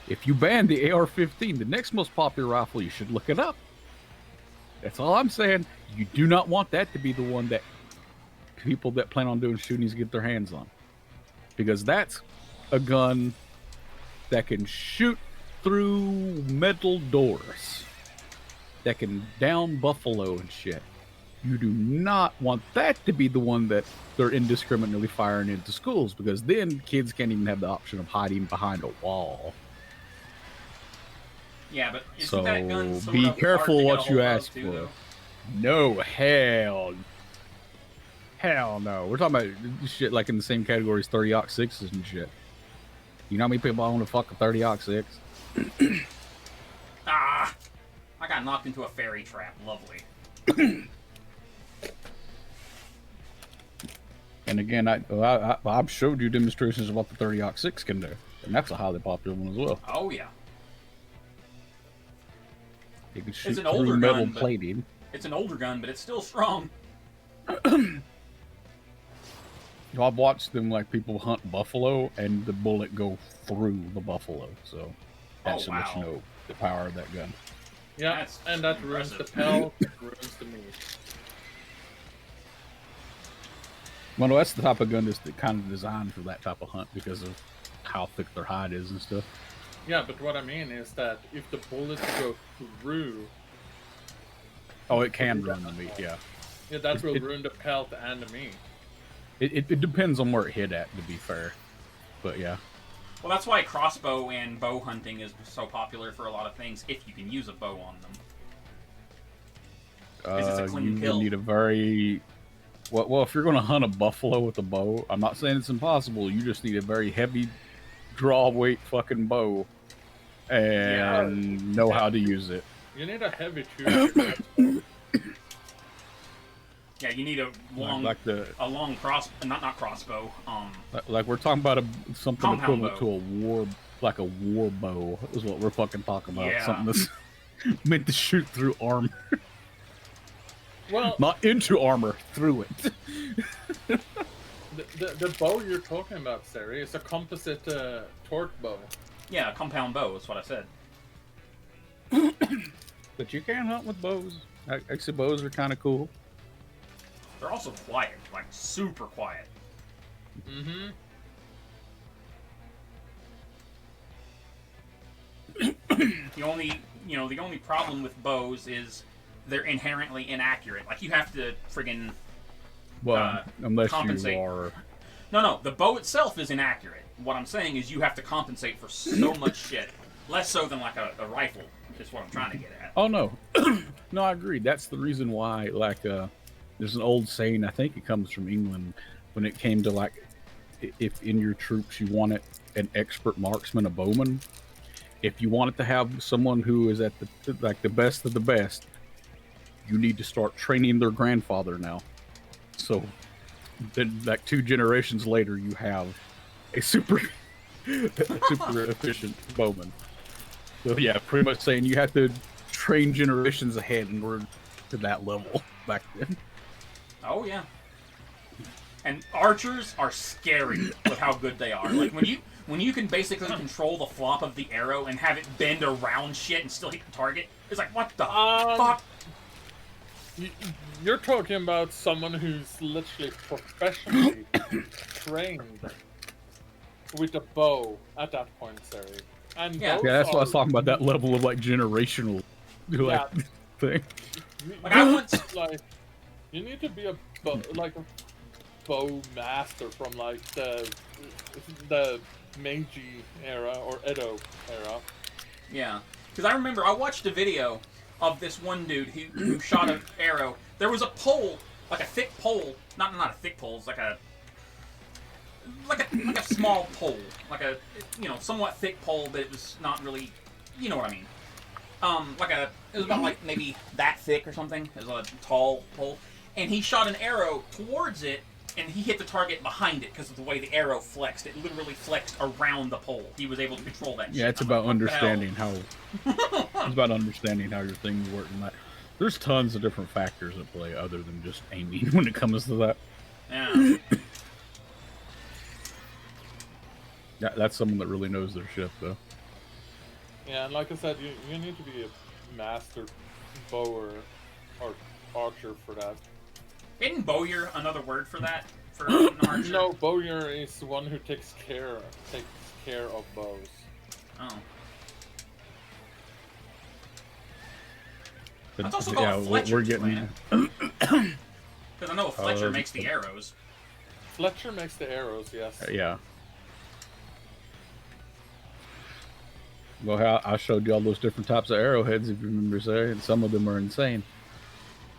if you ban the AR-15, the next most popular rifle, you should look it up. That's all I'm saying. You do not want that to be the one that people that plan on doing shootings get their hands on. Because that's a gun that can shoot through metal doors, that can down buffalo and shit. You do not want that to be the one that they're indiscriminately firing into schools, because then kids can't even have the option of hiding behind a wall. Yeah, but isn't that gun So sort be of careful hard to what get a you hold of, ask too, for. though? No, hell no. We're talking about shit like in the same category as 30-06s and shit. You know how many people own a fucking 30-06? Ah! I got knocked into a fairy trap. Lovely. And again, I showed you demonstrations of what the 30-06 can do, and that's a highly popular one as well. Oh yeah. You can shoot an through older metal gun, but- plating. It's an older gun, but it's still strong. I've watched them like people hunt buffalo, and the bullet go through the buffalo. So that should let you wow. know the power of that gun. Yeah, That's and that ruins the impressive. pelt, ruins the meat. Well, no, that's the type of gun that's kind of designed for that type of hunt because of how thick their hide is and stuff. Yeah, but what I mean is that if the bullets go through, Oh, it can ruin the meat, yeah. yeah, that will It- ruin the pelt and the meat. It depends on where it hit at, to be fair. But yeah. Well, that's why crossbow and bow hunting is so popular for a lot of things, if you can use a bow on them. 'Cause it's a clean You kill. need a very... Well, if you're going to hunt a buffalo with a bow, I'm not saying it's impossible. You just need a very heavy draw weight fucking bow and know how to use it. You need a heavy tube. Yeah, you need a long, Like the a long not crossbow. like we're talking about something Compound equivalent to a war bow is what we're fucking talking about. Yeah. Something that's meant to shoot through armor, Well, not into armor, through it. the bow you're talking about, Sari, is a composite torque bow. Yeah, a compound bow is what I said. But you can hunt with bows. Actually, bows are kind of cool. They're also quiet, like super quiet. Mm-hmm. The only problem with bows is they're inherently inaccurate. Like, you have to friggin' Well, unless compensate. you are. No, the bow itself is inaccurate. What I'm saying is you have to compensate for so much shit. Less so than like a rifle, is what I'm trying to get at. Oh no, no, I agree. That's the reason why. Like, there's an old saying. I think it comes from England. When it came to like, if in your troops you wanted an expert marksman, a bowman. If you wanted to have someone who is at the best of the best, you need to start training their grandfather now. So then, like 2 generations later, you have a super efficient bowman. So yeah, pretty much saying you have to train generations ahead in order to that level back then. Oh yeah. And archers are scary with how good they are. Like when you can basically control the flop of the arrow and have it bend around shit and still hit the target, it's like, what the fuck? You're talking about someone who's literally professionally trained with a bow at that point, Sari. And Yeah. those Yeah, that's what I was are- talking about. That level of like generational, like thing. Like, I once- like you need to be a a bow master from like the Meiji era or Edo era. Yeah. Because I remember I watched a video of this one dude who shot an arrow. There was a pole, like a thick pole, not a thick pole, it's like a small pole, like a somewhat thick pole, but it was not really, you know what I mean. It was about like maybe that thick or something. It was a tall pole, and he shot an arrow towards it, and he hit the target behind it because of the way the arrow flexed. It literally flexed around the pole. He was able to control that. Yeah, shit. it's I'm about like, what the hell? understanding how. It's about understanding how your things work and that. There's tons of different factors at play other than just aiming when it comes to that. Yeah. That's someone that really knows their shit, though. Yeah, and like I said, you need to be a master bower or archer for that. Isn't bowyer another word for that? For an archer? No, bowyer is the one who takes care of bows. Oh. But, That's also called a Fletcher, we're getting. Because I know a Fletcher makes the arrows. Fletcher makes the arrows, yes. Yeah. Well, I showed you all those different types of arrowheads, if you remember saying. Some of them are insane.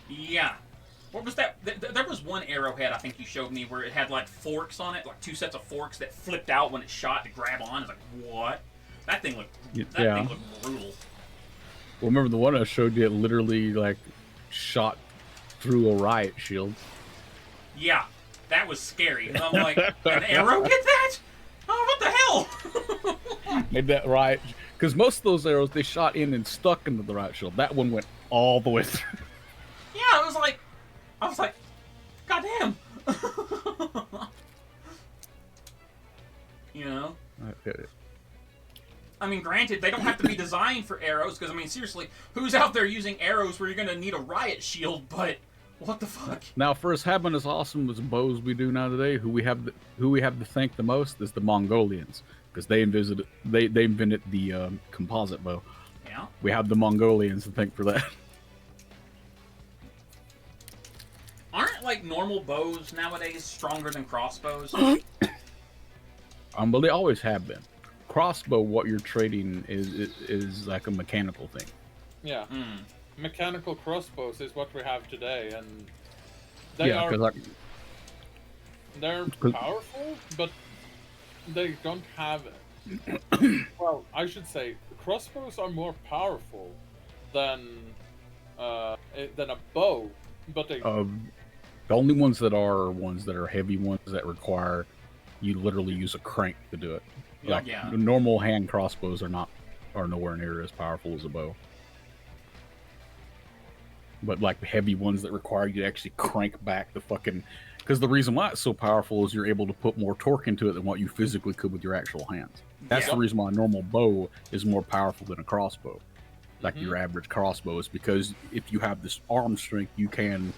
Yeah. What was that? There was one arrowhead I think you showed me where it had like forks on it, like 2 sets of forks that flipped out when it shot to grab on. It's like, what? That thing looked. That Yeah. thing looked brutal. Well, remember the one I showed you? It literally like shot through a riot shield. Yeah. that was scary. And I'm like, an arrow get that? Oh, what the hell? Made that right. Because most of those arrows, they shot in and stuck into the right shield. That one went all the way through. Yeah, I was like, goddamn. You know? I mean, granted, they don't have to be designed for arrows, because, I mean, seriously, who's out there using arrows where you're going to need a riot shield, but what the fuck? Now, for us having as awesome as bows we do now today, who we have to thank the most is the Mongolians, because they invented the composite bow. Yeah. We have the Mongolians to thank for that. Aren't, like, normal bows nowadays stronger than crossbows? But they always have been. Crossbow, what you're trading is like a mechanical thing. Yeah. Mm. Mechanical crossbows is what we have today, and they're powerful, but they don't have well, I should say crossbows are more powerful than a bow, but they The only ones that are heavy ones that require you literally use a crank to do it. Like Yeah. the normal hand crossbows are nowhere near as powerful as a bow. But like heavy ones that require you to actually crank back the fucking, because the reason why it's so powerful is you're able to put more torque into it than what you physically could with your actual hands. That's the reason why a normal bow is more powerful than a crossbow. Like your average crossbow is because if you have this arm strength, you can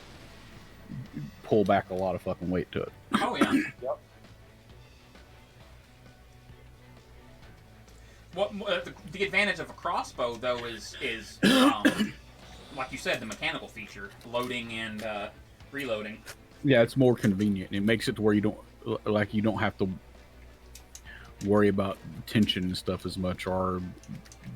pull back a lot of fucking weight to it. Oh, yeah. Yep. The advantage of a crossbow, though, is like you said, the mechanical feature, loading and reloading. Yeah, it's more convenient. It makes it to where you don't have to worry about tension and stuff as much, or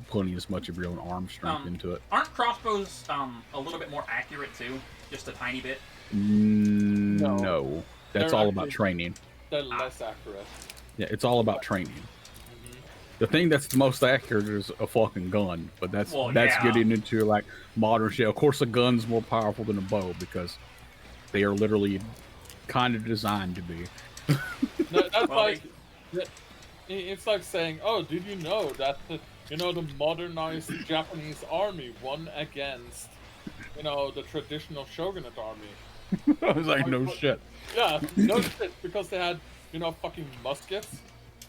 putting as much of your own arm strength into it. Aren't crossbows a little bit more accurate too? Just a tiny bit? No. That's They're all actually- about training. they're less accurate. Yeah, it's all about training. The thing that's the most accurate is a fucking gun, but that's getting into like modern shit. Of course, a gun's more powerful than a bow because they are literally kind of designed to be. No, that's it's like saying, "Oh, did you know that the modernized Japanese army won against the traditional shogunate army?" I was like, no shit. Yeah, no shit, because they had fucking muskets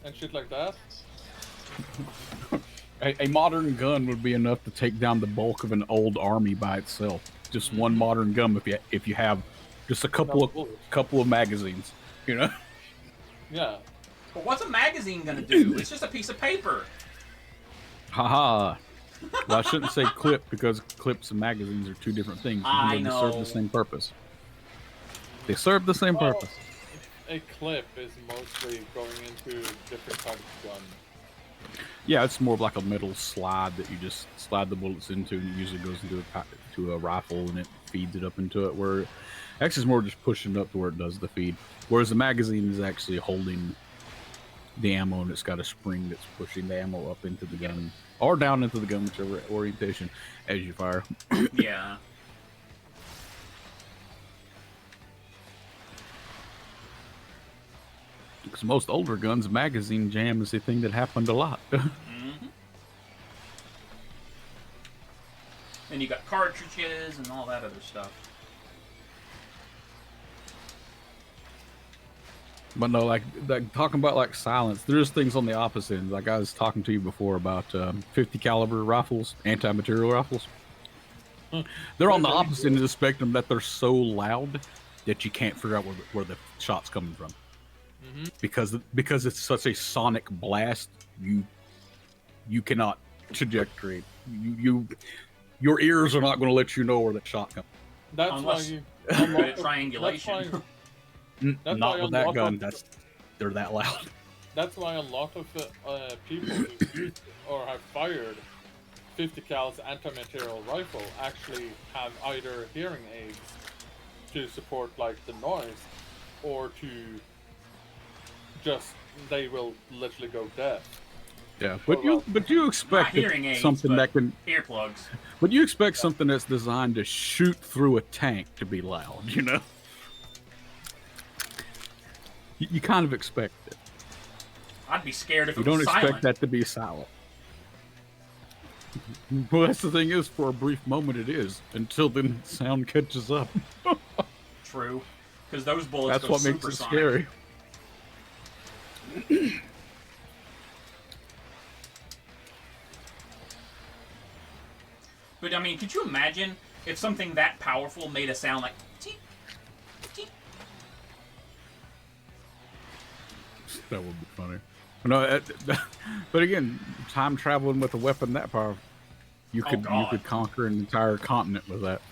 and shit like that. A modern gun would be enough to take down the bulk of an old army by itself. Just one modern gun, if you have just a couple of magazines, Yeah. But what's a magazine gonna do? It's just a piece of paper. Haha. Well, I shouldn't say clip because clips and magazines are two different things. I They know. serve the same purpose. They serve the same purpose. A clip is mostly going into different type of gun. Yeah, it's more of like a metal slide that you just slide the bullets into, and it usually goes into a rifle, and it feeds it up into it. Where actually, it's more just pushing it up to where it does the feed. Whereas the magazine is actually holding the ammo, and it's got a spring that's pushing the ammo up into the gun or down into the gun, whichever orientation, as you fire. Yeah. Because most older guns, magazine jam is a thing that happened a lot. Mm-hmm. And you got cartridges and all that other stuff. But no, like talking about like silence, there's things on the opposite end. Like I was talking to you before about 50 caliber rifles, anti-material rifles. They're on the opposite end of the spectrum, that they're so loud that you can't figure out where the shot's coming from. Because it's such a sonic blast, you cannot trajectory. Your ears are not going to let you know where that shot comes. That's Unless- why Good at triangulation. That's Not why with a that lot gun. of- They're that loud. That's why a lot of people who use or have fired 50 cal's anti-material rifle actually have either hearing aids to support like the noise, or to just they will literally go deaf. Yeah, but you expect Not hearing aids, something but that can. earplugs. But you expect something that's designed to shoot through a tank to be loud, You kind of expect it. I'd be scared if You it don't was expect silent. that to be silent. Well, that's the thing is, for a brief moment it is, until then sound catches up. True. Because those bullets That's go what makes it supersonic. scary. But, I mean, could you imagine if something that powerful made a sound like... Cheep, cheep? That would be funny. No, but again, time traveling with a weapon that powerful, you Oh, could God. conquer an entire continent with that,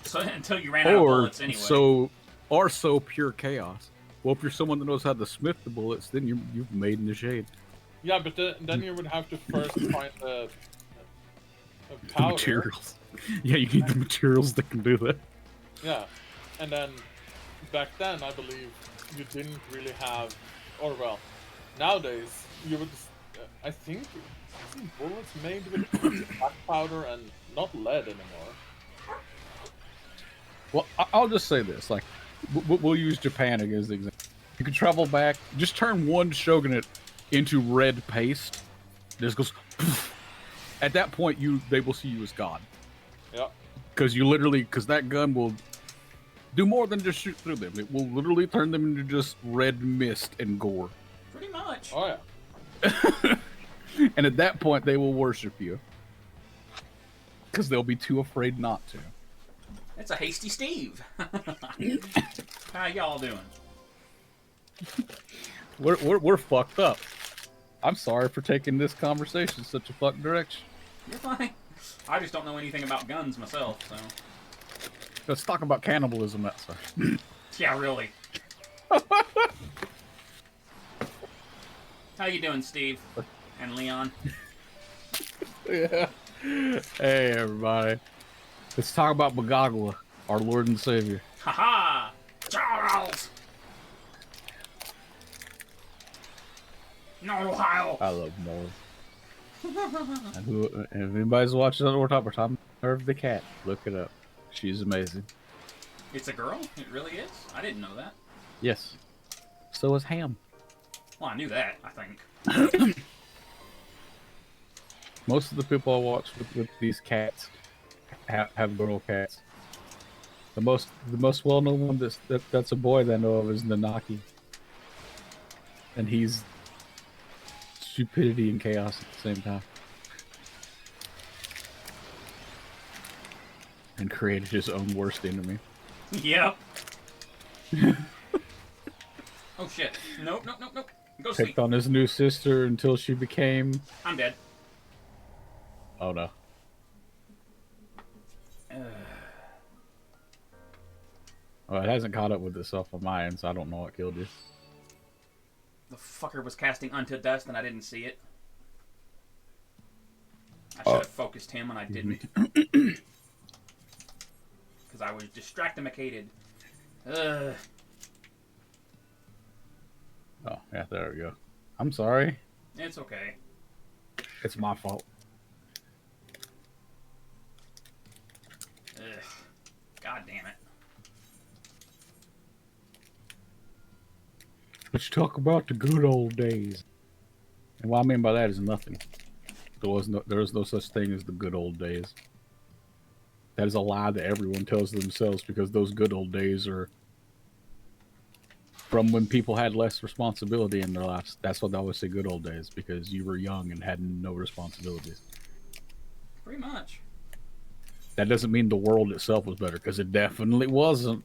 So, until you ran out of or bullets anyway. so pure chaos. Well, if you're someone that knows how to smith the bullets, then you've made in the shade. Yeah, but then you would have to first find the The powder. materials. Yeah, you need the materials that can do that. Yeah, and then back then I believe you didn't really have, or well, nowadays you would. I think bullets made with black powder and not lead anymore. Well, I'll just say this: like, we'll use Japan as the example. You can travel back, just turn one shogunate into red paste. This goes. Poof. At that point, they will see you as God, Yeah, because that gun will do more than just shoot through them. It will literally turn them into just red mist and gore. Pretty much. oh yeah. And at that point, they will worship you, because they'll be too afraid not to. It's a hasty Steve. How y'all doing? We're fucked up. I'm sorry for taking this conversation such a fucked direction. You're fine. I just don't know anything about guns myself, so... Let's talk about cannibalism. That's Yeah, really. How you doing, Steve? And Leon? Yeah. Hey, everybody. Let's talk about Bagagua, our Lord and Savior. Haha! Charles! No, Ohio! I love Noah. And if anybody's watching that, we're talking about the cat. Look it up. She's amazing. It's a girl? It really is? I didn't know that. Yes. So is Ham. Well, I knew that, I think. Most of the people I watch with these cats have girl cats. The most well-known one that's a boy that I know of is Nanaki. And he's stupidity and chaos at the same time. And created his own worst enemy. Yep. Oh shit. Nope. Go sleep. Picked on his new sister until she became... I'm dead. Oh no. Well, it hasn't caught up with itself on my end, so I don't know what killed you. The fucker was casting Unto Dust and I didn't see it. I should have focused him and I didn't. Because I was distractimacated. Ugh. Oh, yeah, there we go. I'm sorry. It's okay. It's my fault. Ugh. God damn it. Let's talk about the good old days. And what I mean by that is nothing. There is no such thing as the good old days. That is a lie that everyone tells themselves, because those good old days are from when people had less responsibility in their lives. That's what they always say, good old days, because you were young and had no responsibilities. Pretty much. That doesn't mean the world itself was better, because it definitely wasn't.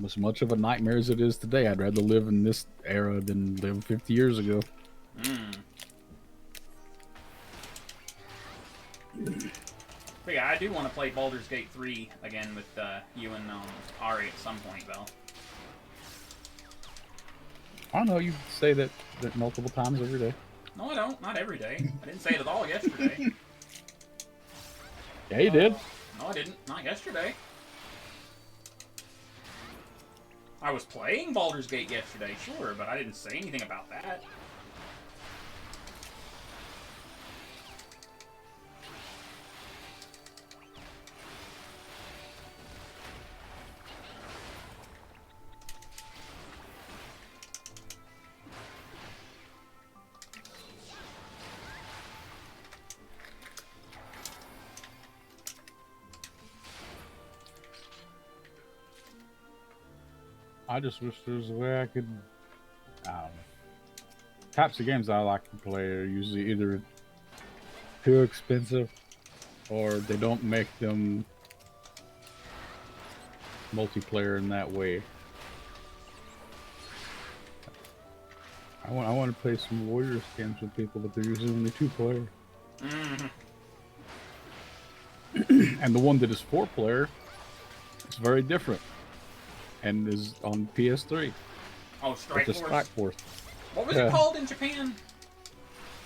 As much of a nightmare as it is today, I'd rather live in this era than live 50 years ago. But yeah, I do want to play Baldur's Gate 3 again with you and Ari at some point, though. I don't know, you say that multiple times every day. No, I don't. Not every day. I didn't say it at all yesterday. Yeah, you did. No, I didn't. Not yesterday. I was playing Baldur's Gate yesterday, sure, but I didn't say anything about that. I just wish there was a way I could. I don't know. Types of games I like to play are usually either too expensive or they don't make them multiplayer in that way. I want to play some Warriors games with people, but they're usually only 2-player. Mm-hmm. And the one that is 4-player is very different and is on PS3. Oh, Strike It's a Force. Strike Force. What was it called in Japan?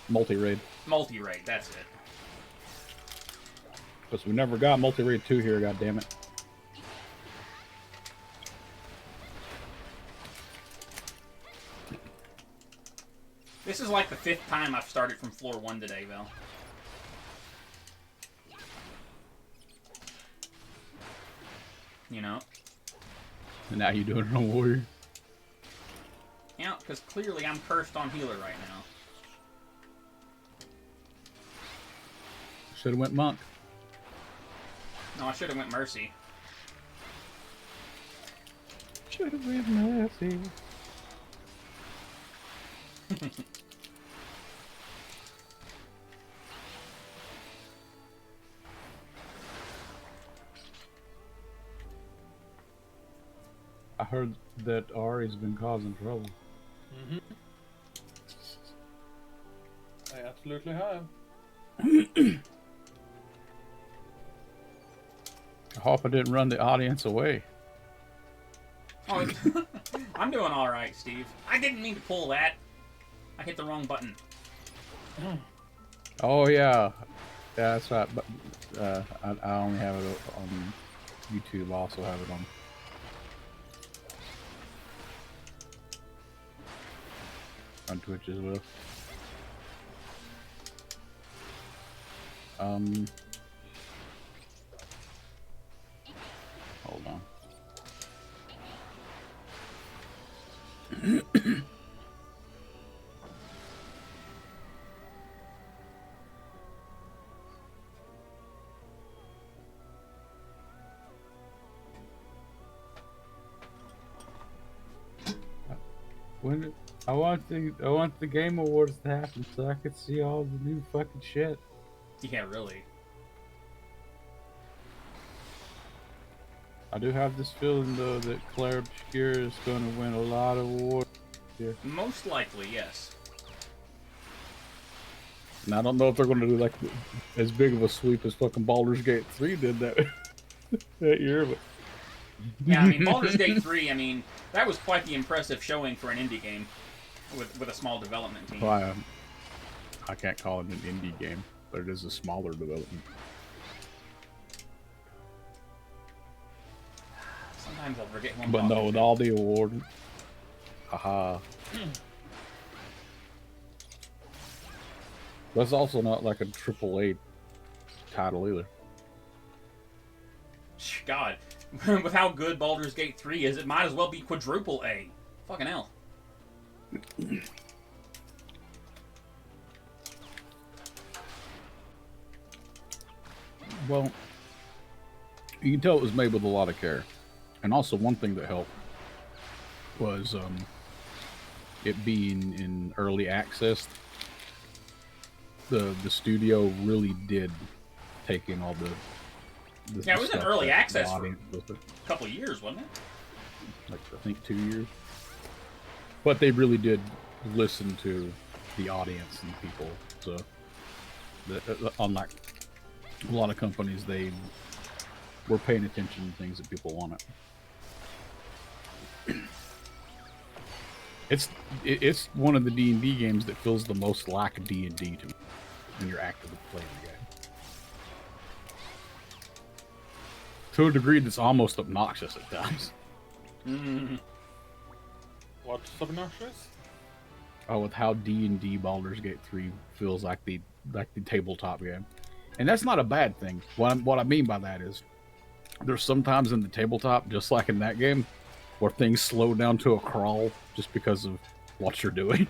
Multi-raid. Multi-raid, that's it. Because we never got Multi-raid 2 here, goddammit. This is like the 5th time I've started from floor 1 today, Val. You know? And now you doing it on Warrior. Yeah, because clearly I'm cursed on healer right now. Should have went Monk. No, I should have went Mercy. Should have went Mercy. I heard that Ari's been causing trouble. Mm-hmm. I absolutely have. I hope I didn't run the audience away. Oh, I'm doing alright, Steve. I didn't mean to pull that. I hit the wrong button. Oh yeah, that's right. But I only have it on YouTube. I also have it on Twitch as well. Hold on. I want the Game Awards to happen so I could see all the new fucking shit. Yeah, really. I do have this feeling though that Claire Obscure is going to win a lot of awards. Yeah. Most likely, yes. And I don't know if they're going to do like as big of a sweep as fucking Baldur's Gate 3 did that that year, but Yeah, I mean, Baldur's Gate 3, I mean, that was quite the impressive showing for an indie game with a small development team. well, I can't call it an indie game, but it is a smaller development. Sometimes I'll forget one. But no, with all the awards, haha. That's also not like a AAA title either. God, with how good Baldur's Gate 3 is, it might as well be quadruple A. Fucking hell. Well, you can tell it was made with a lot of care. And also one thing that helped was it being in early access. The studio really did take in all the Yeah, it was in early access for a a couple of years, wasn't it? like I think 2 years. But they really did listen to the audience and people. So, unlike a lot of companies, they were paying attention to things that people wanted. It's one of the D&D games that feels the most like D&D to me when you're actively playing the game. To a degree that's almost obnoxious at times. Mm. What's obnoxious? Oh, with how D&D Baldur's Gate 3 feels like the tabletop game. And that's not a bad thing. What I mean by that is there's sometimes in the tabletop, just like in that game, where things slow down to a crawl just because of what you're doing.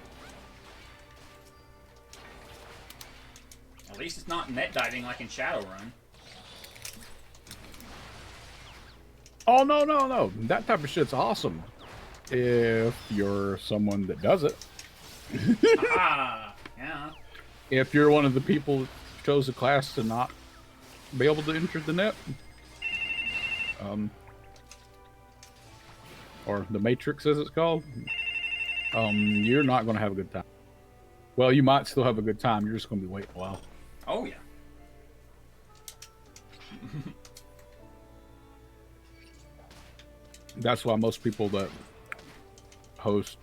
At least it's not net diving like in Shadowrun. Oh, no. That type of shit's awesome. if you're someone that does it. Ah, yeah. If you're one of the people that chose a class to not be able to enter the net, or the Matrix as it's called, you're not going to have a good time. Well, you might still have a good time. You're just going to be waiting a while. Oh, yeah. That's why most people that host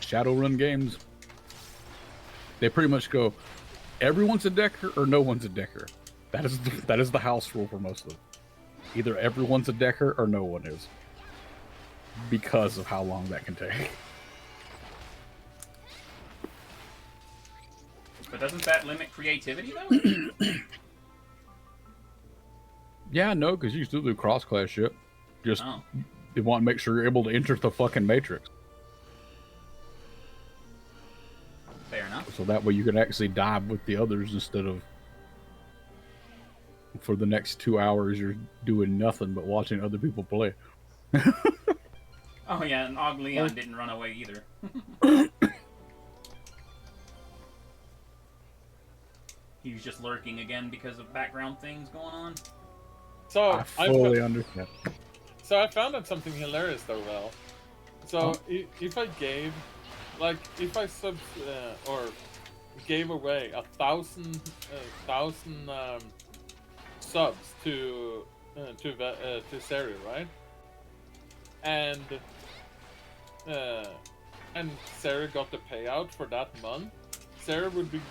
Shadowrun games, they pretty much go, everyone's a decker or no one's a decker. That is the house rule for most of them. Either everyone's a decker or no one is, because of how long that can take. But doesn't that limit creativity, though? Yeah, no, because you still do cross-class shit. Just, Oh. they want to make sure you're able to enter the fucking Matrix. Fair enough. So that way you can actually dive with the others instead of, for the next 2 hours, you're doing nothing but watching other people play. Oh, yeah, and Og Leon didn't run away either. He was just lurking again because of background things going on. So I fully understand. So I found out something hilarious though, Val. So if I gave, like, if I or gave away 1,000 subs to Sari, right? And Sarah got the payout for that month. Sarah would be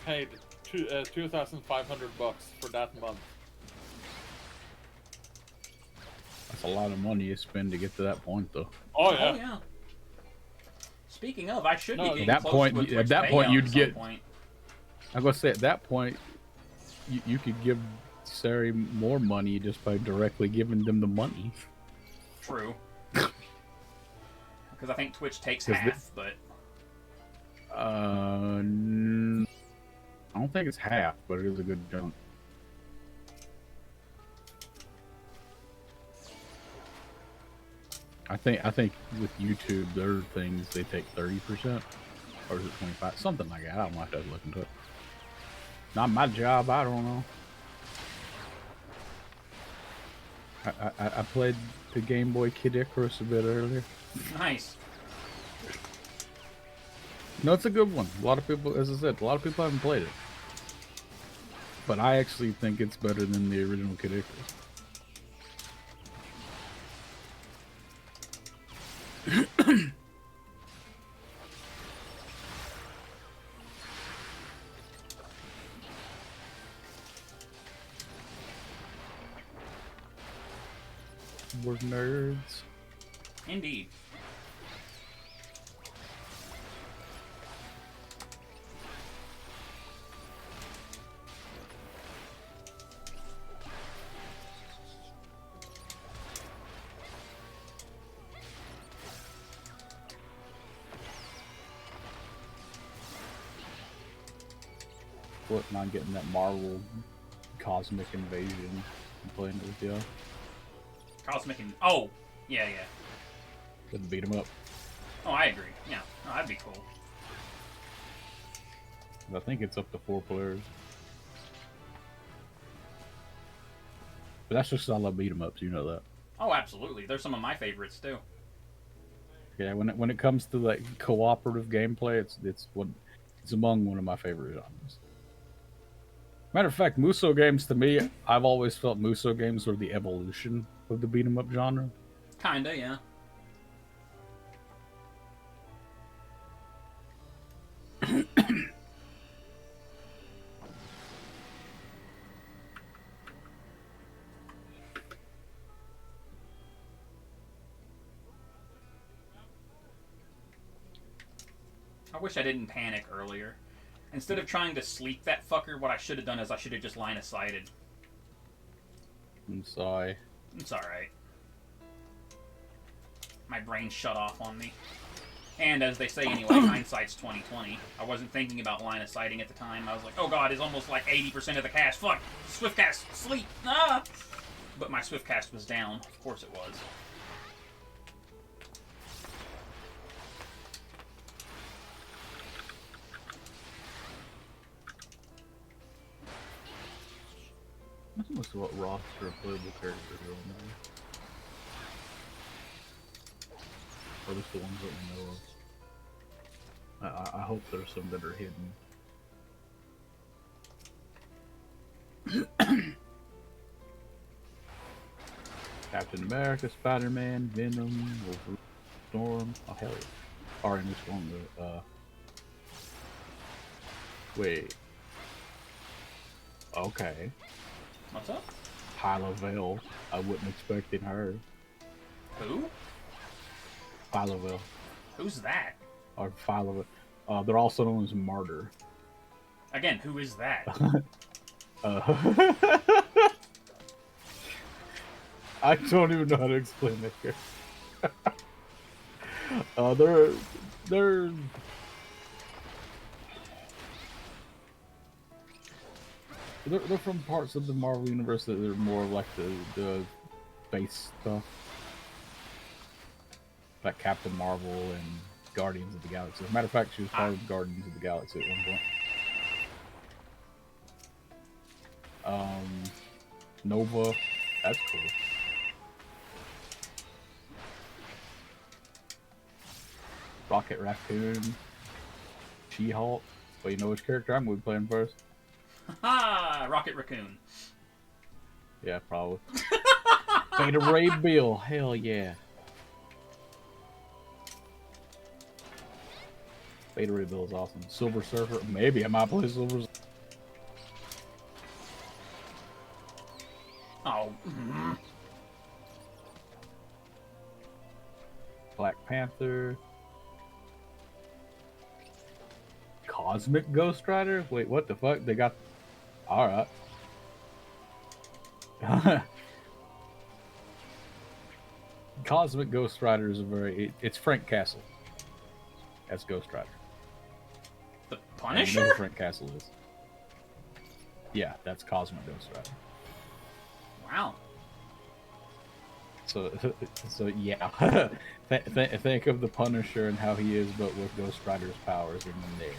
paid $2,500 for that month. That's a lot of money you spend to get to that point, though. Oh yeah. Oh, yeah. Speaking of, I should be getting At that close point- to a Twitch at that point, payout you'd at get- some point. I'm gonna say at that point, you could give Sari more money just by directly giving them the money. True. Because I think Twitch takes 'Cause half, but... I don't think it's half, but it is a good chunk. I think with YouTube, their things they take 30%, or is it 25? Something like that. I don't have to look into it. Not my job. I don't know. I played the Game Boy Kid Icarus a bit earlier. Nice. No, it's a good one. A lot of people, as I said, a lot of people haven't played it. But I actually think it's better than the original Kid Icarus. We're nerds. Indeed. Wouldn't mind getting that Marvel Cosmic Invasion and playing it with you. Cosmic and... Oh! Yeah, yeah. Couldn't beat him up. Oh, I agree. Yeah. Oh, that'd be cool. I think it's up to 4 players. But that's just 'cause I love beat 'em ups, you know that. Oh, absolutely. They're some of my favorites, too. Yeah, when it comes to like cooperative gameplay, it's among one of my favorite genres. Matter of fact, Muso games to me, I've always felt Muso games were the evolution of the beat 'em up genre. Kinda, yeah. I wish I didn't panic earlier. Instead of trying to sleep that fucker, what I should have done is I should have just line of sighted. I'm sorry. It's alright. My brain shut off on me. And as they say anyway, hindsight's 20/20. I wasn't thinking about line of sighting at the time. I was like, oh god, it's almost like 80% of the cast. Fuck! Swiftcast, sleep! Ah! But my Swiftcast was down. Of course it was. Let's see what roster of playable characters are on there. Or at least the ones that we know of. I hope there's some that are hidden. Captain America, Spider-Man, Venom, Wolverine, Storm. Oh hell yeah! Or in this one, wait. Okay. What's up? Hyla Vale. I wasn't expecting her. Who? Hyla Vale. Who's that? Or Hyla. They're also known as Martyr. Again, who is that? I don't even know how to explain that here. They're from parts of the Marvel universe that are more like the base stuff, like Captain Marvel and Guardians of the Galaxy. As a matter of fact, she was part of Guardians of the Galaxy at one point. Nova, that's cool. Rocket Raccoon, She-Hulk. Well, you know which character I'm going to be playing first? Ha! Rocket Raccoon. Yeah, probably. Beta Ray Bill, hell yeah. Beta Ray Bill is awesome. Silver Surfer, maybe I might play Silver Surfer. Oh. Black Panther. Cosmic Ghost Rider? Wait, what the fuck? They got... Alright. Cosmic Ghost Rider is a very... It's Frank Castle as Ghost Rider. The And you know Punisher? who Frank Castle is. Yeah, that's Cosmic Ghost Rider. Wow. So yeah. Think of the Punisher and how he is, but with Ghost Rider's powers in the neck.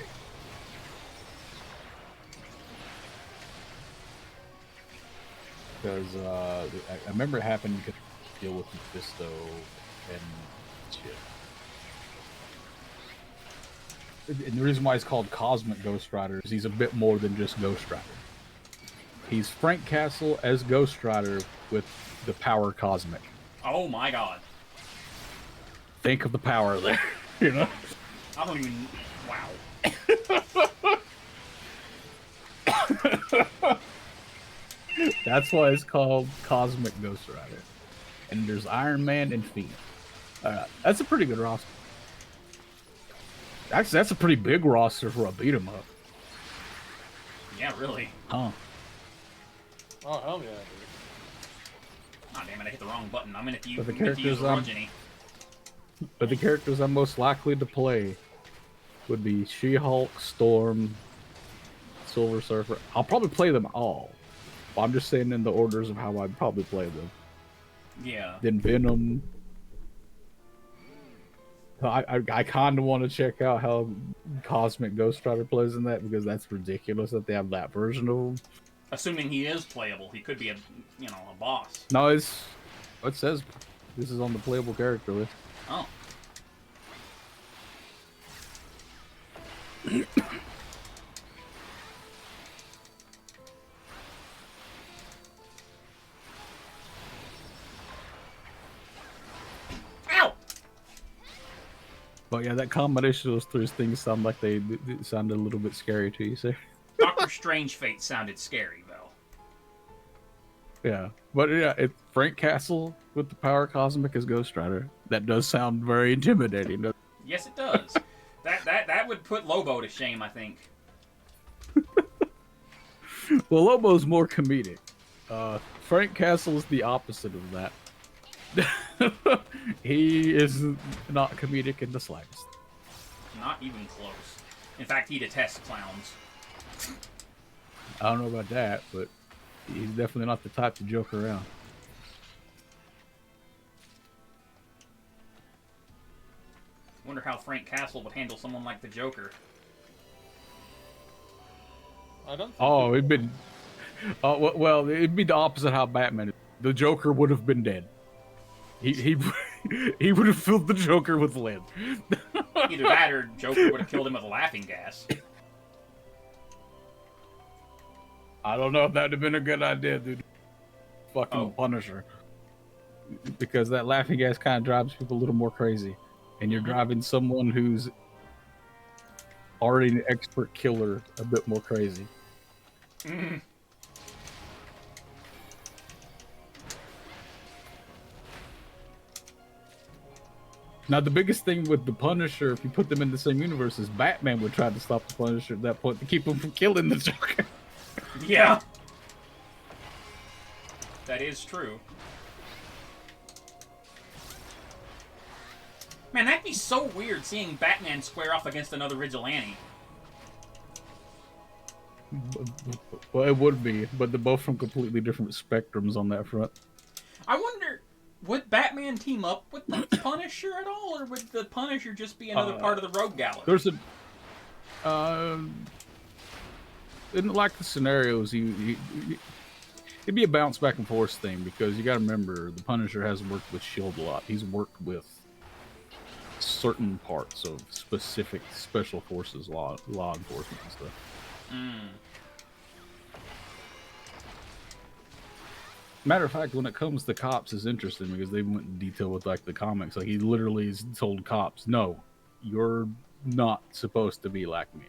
Because I remember it happened. You could deal with Mephisto and shit. And the reason why he's called Cosmic Ghost Rider is he's a bit more than just Ghost Rider. He's Frank Castle as Ghost Rider with the power Cosmic. Oh my god. Think of the power there, you know? I don't even... Wow. That's why it's called Cosmic Ghost Rider. And there's Iron Man and Fiend. That's a pretty good roster. Actually, that's a pretty big roster for a beat 'em up. Yeah, really. Huh. Oh, hell yeah, dude. Oh, damn it, I hit the wrong button. I meant to use, But the meant to use characters Orogeny. But the characters I'm most likely to play would be She-Hulk, Storm, Silver Surfer. I'll probably play them all. But I'm just saying in the orders of how I'd probably play them. Yeah. Then Venom. I kind of want to check out how Cosmic Ghost Rider plays in that, because that's ridiculous that they have that version of him. Assuming he is playable, he could be a, you know, a boss. No, it says this is on the playable character list. Oh. Ow! But yeah, that combination of those three things sound like they sounded a little bit scary to you, sir. Doctor Strange Fate sounded scary, though. Yeah, but yeah, it's Frank Castle with the power Cosmic as Ghost Rider. That does sound very intimidating. Yes, it does. that would put Lobo to shame, I think. Well, Lobo's more comedic. Frank Castle is the opposite of that. He is not comedic in the slightest. Not even close. In fact, he detests clowns. I don't know about that, but he's definitely not the type to joke around. Wonder how Frank Castle would handle someone like the Joker. I don't think Oh, it'd been Well, it'd be the opposite how Batman is. The Joker would have been dead. He he would have filled the Joker with lead. Either that or Joker would have killed him with laughing gas. I don't know if that'd have been a good idea, dude. Fucking Punisher. Because that laughing gas kind of drives people a little more crazy. And you're driving someone who's already an expert killer a bit more crazy. Mm. Now, the biggest thing with the Punisher, if you put them in the same universe, is Batman would try to stop the Punisher at that point to keep him from killing the Joker. Yeah. That is true. Man, that'd be so weird seeing Batman square off against another vigilante. Well, it would be, but they're both from completely different spectrums on that front. I wonder, would Batman team up with the Punisher at all, or would the Punisher just be another part of the Rogue Gallery? There's a... in like the scenarios, it'd be a bounce back and forth thing, because you gotta remember, the Punisher hasn't worked with S.H.I.E.L.D. a lot. He's worked with certain parts of specific special forces, law enforcement and stuff. Matter of fact, when it comes to cops, it's interesting because they went in detail with like the comics. Like he literally told cops, "No, you're not supposed to be like me.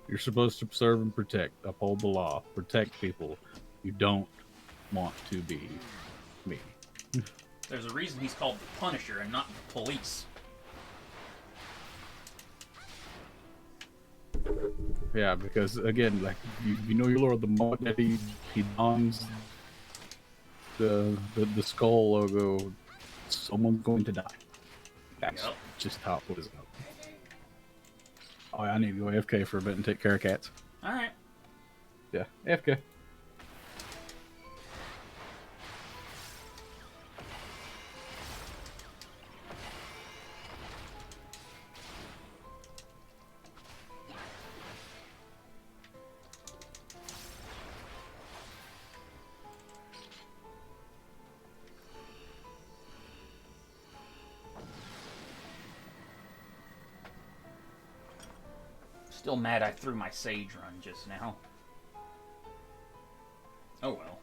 You're supposed to serve and protect, uphold the law, protect people. You don't want to be me." There's a reason he's called the Punisher and not the police. Yeah, because again, like you know your lord, the moment that he dons the skull logo, someone's going to die. That's just how it plays out. Oh, I need to go AFK for a bit and take care of cats. All right. Yeah, AFK. Still mad I threw my Sage run just now. Oh well.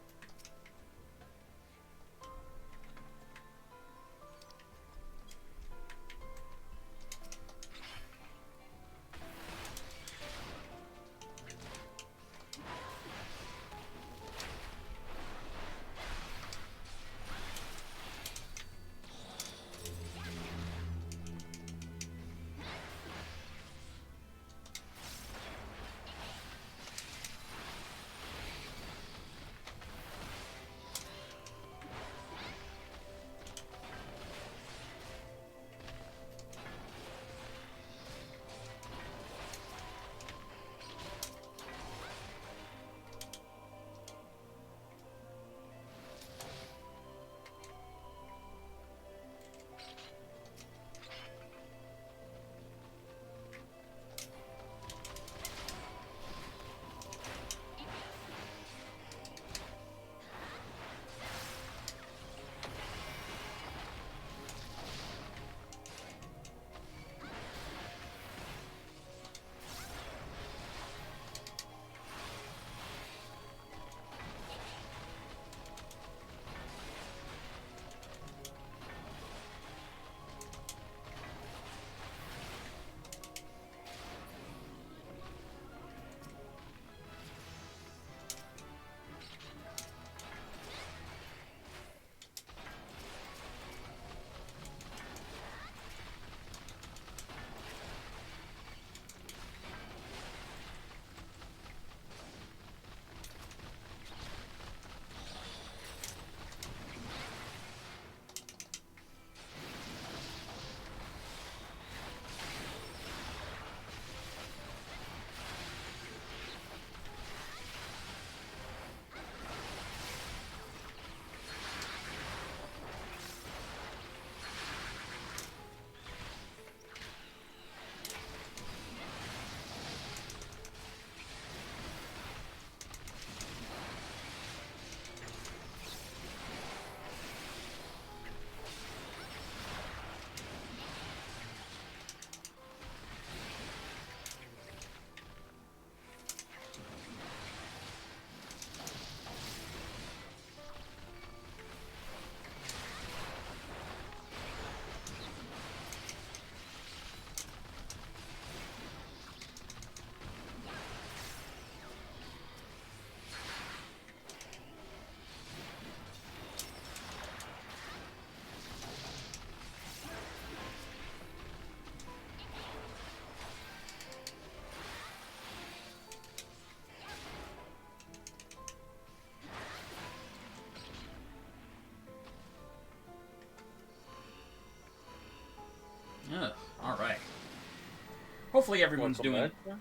Hopefully everyone's Welcome doing... back.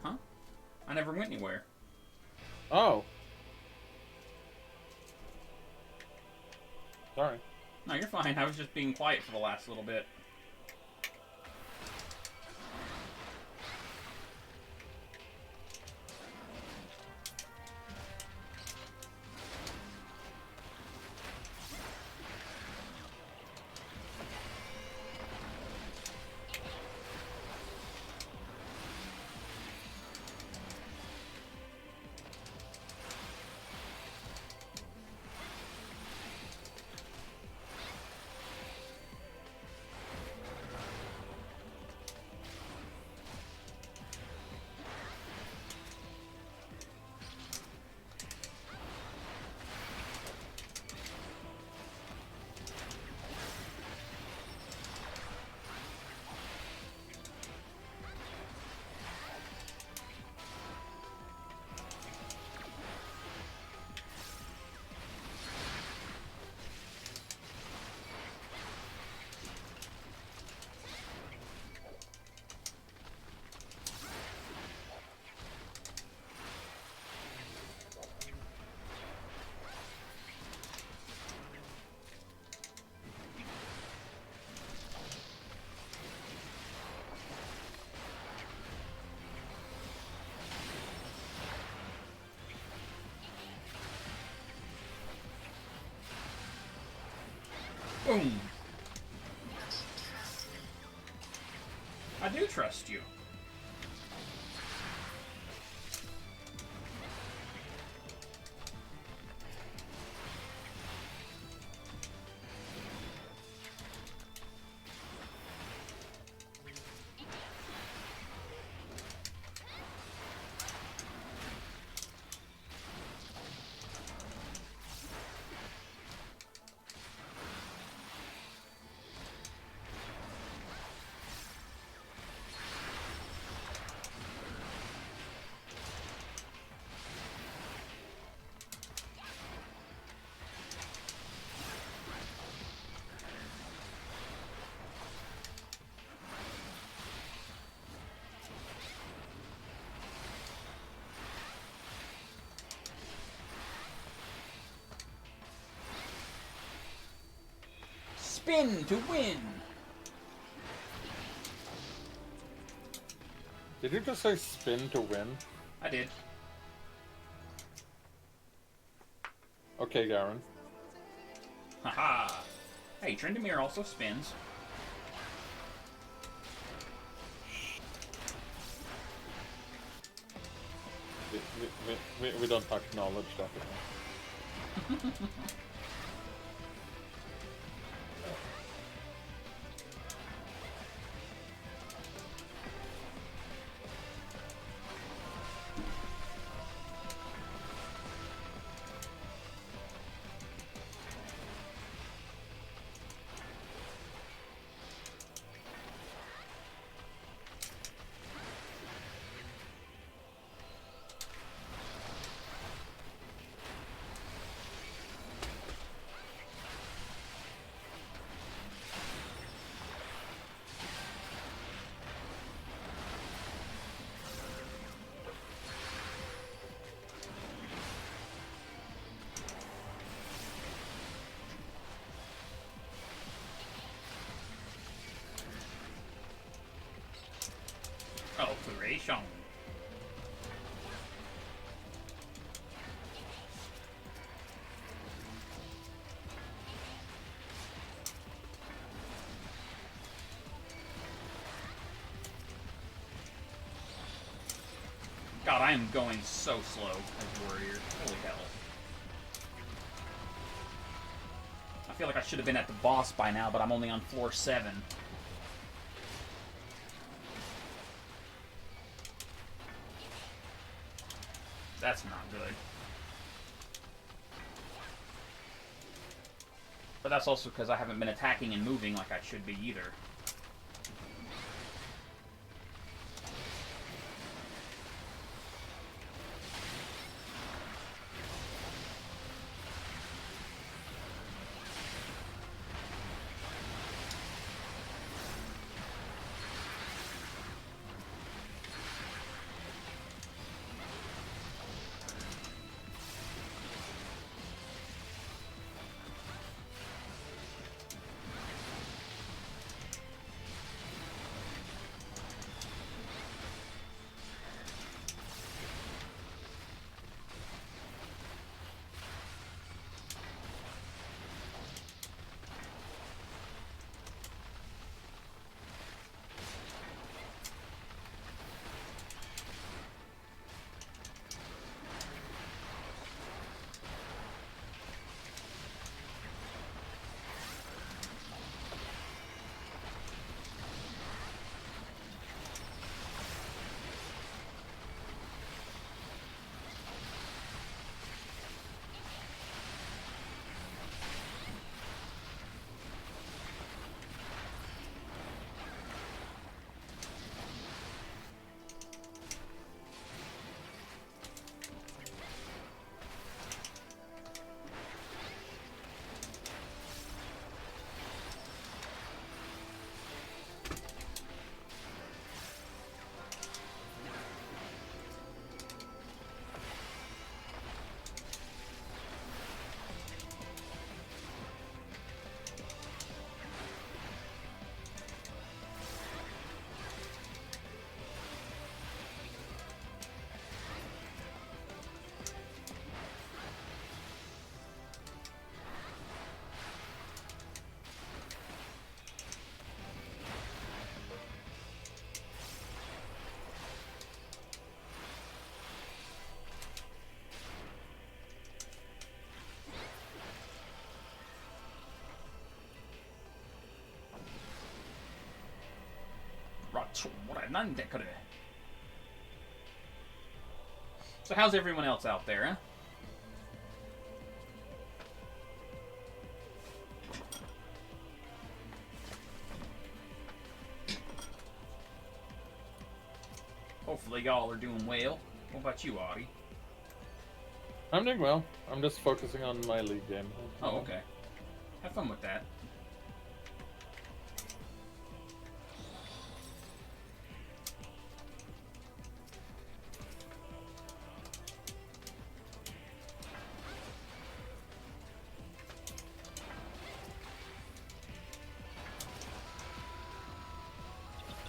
Huh? I never went anywhere. Oh. Sorry. No, you're fine. I was just being quiet for the last little bit. Boom! I do trust you. Spin to win! Did you just say spin to win? I did. Okay, Garen. Haha! Hey, Trendemir also spins. We don't acknowledge that. Alteration. God, I am going so slow as Warrior. Holy hell. I feel like I should have been at the boss by now, but I'm only on floor 7. That's not good. But that's also because I haven't been attacking and moving like I should be either. So how's everyone else out there, huh? Hopefully y'all are doing well. What about you, Audie? I'm doing well. I'm just focusing on my league game. Oh, okay. Have fun with that.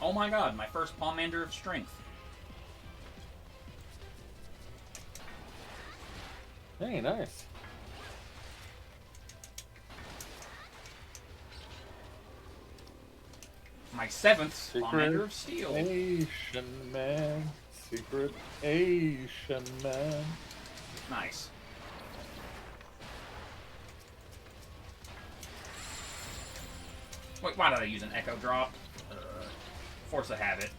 Oh my god, my first Pomander of Strength. Hey, nice. My 7th Pomander of Steel. Asian man. Secret Asian man. Nice. Wait, why did I use an Echo Drop? Force of Habit.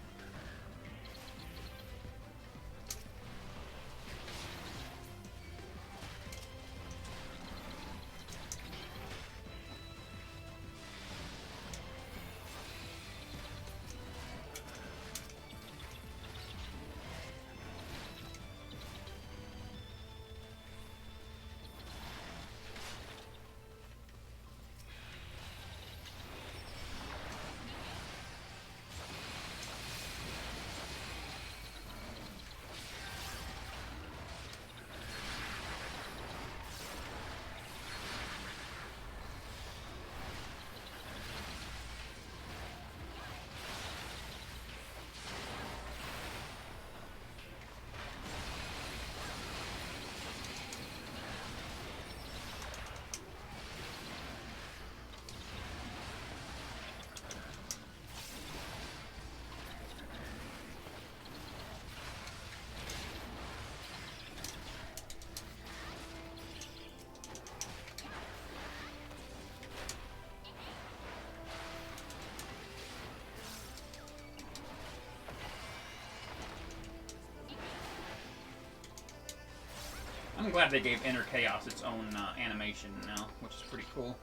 I'm glad they gave Inner Chaos its own animation now, which is pretty cool.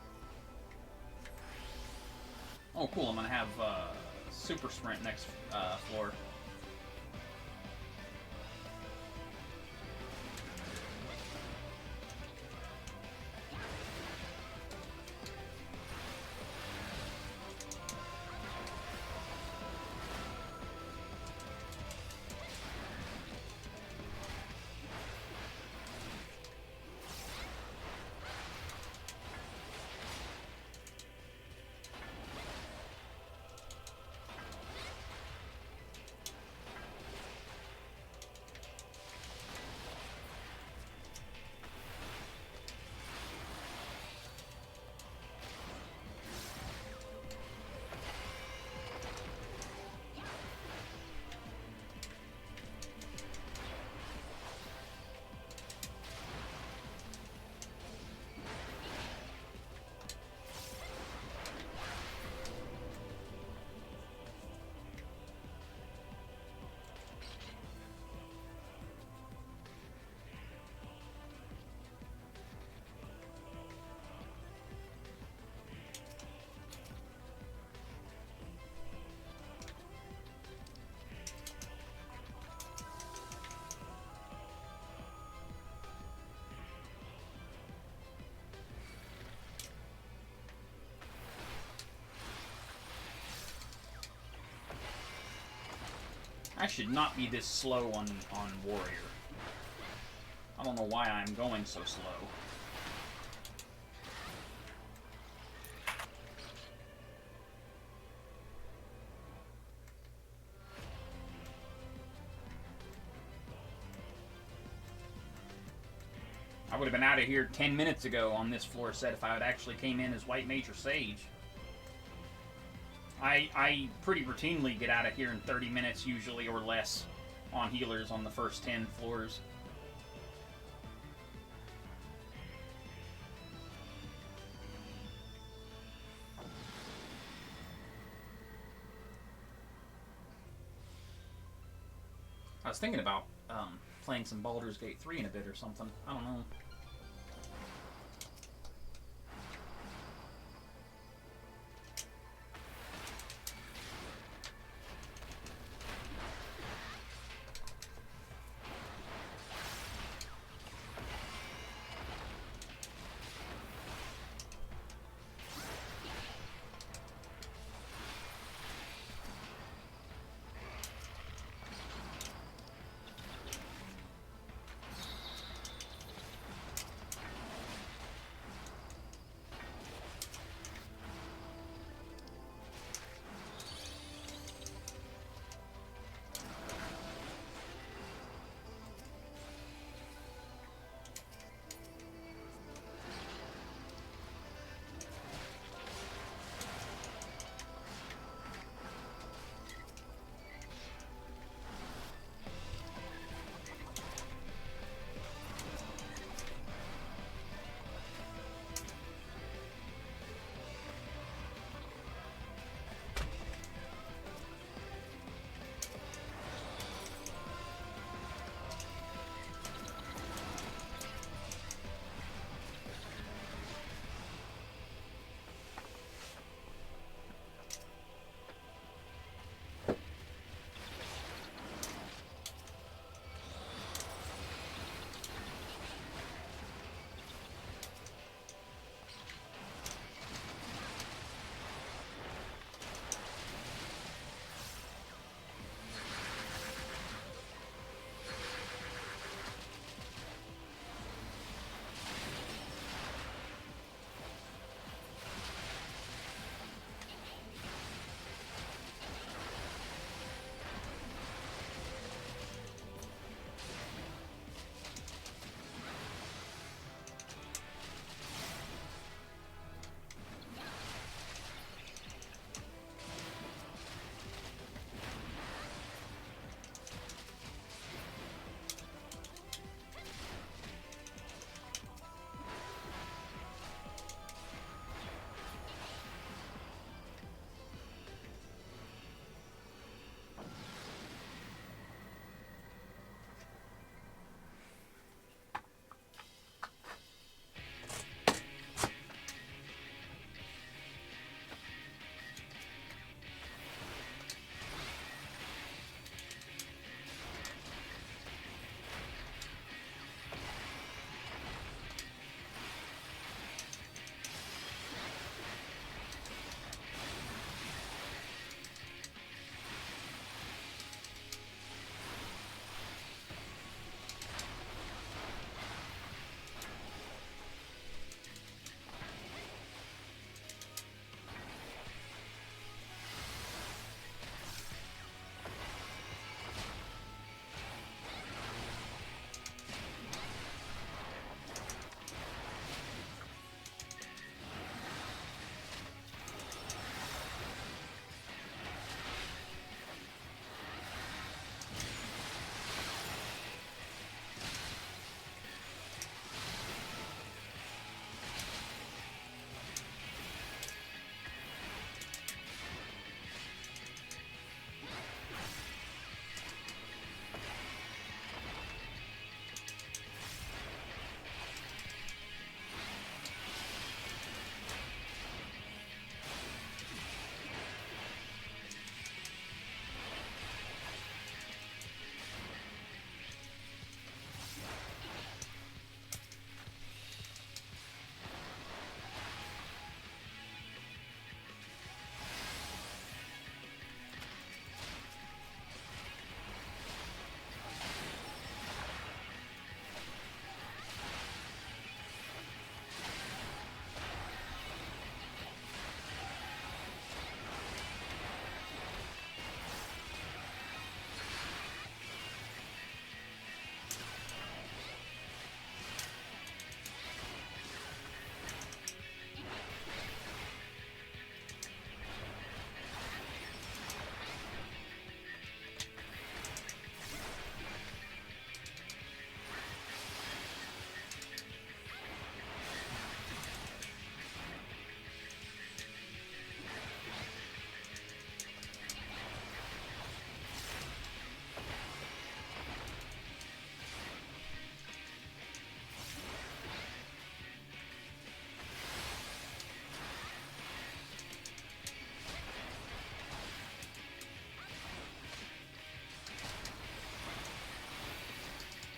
Oh, cool, I'm gonna have Super Sprint next floor. I should not be this slow on Warrior. I don't know why I'm going so slow. I would have been out of here 10 minutes ago on this floor set if I had actually came in as White Mage or Sage. I pretty routinely get out of here in 30 minutes usually or less on healers on the first 10 floors. was thinking about playing some Baldur's Gate 3 in a bit or something. I don't know.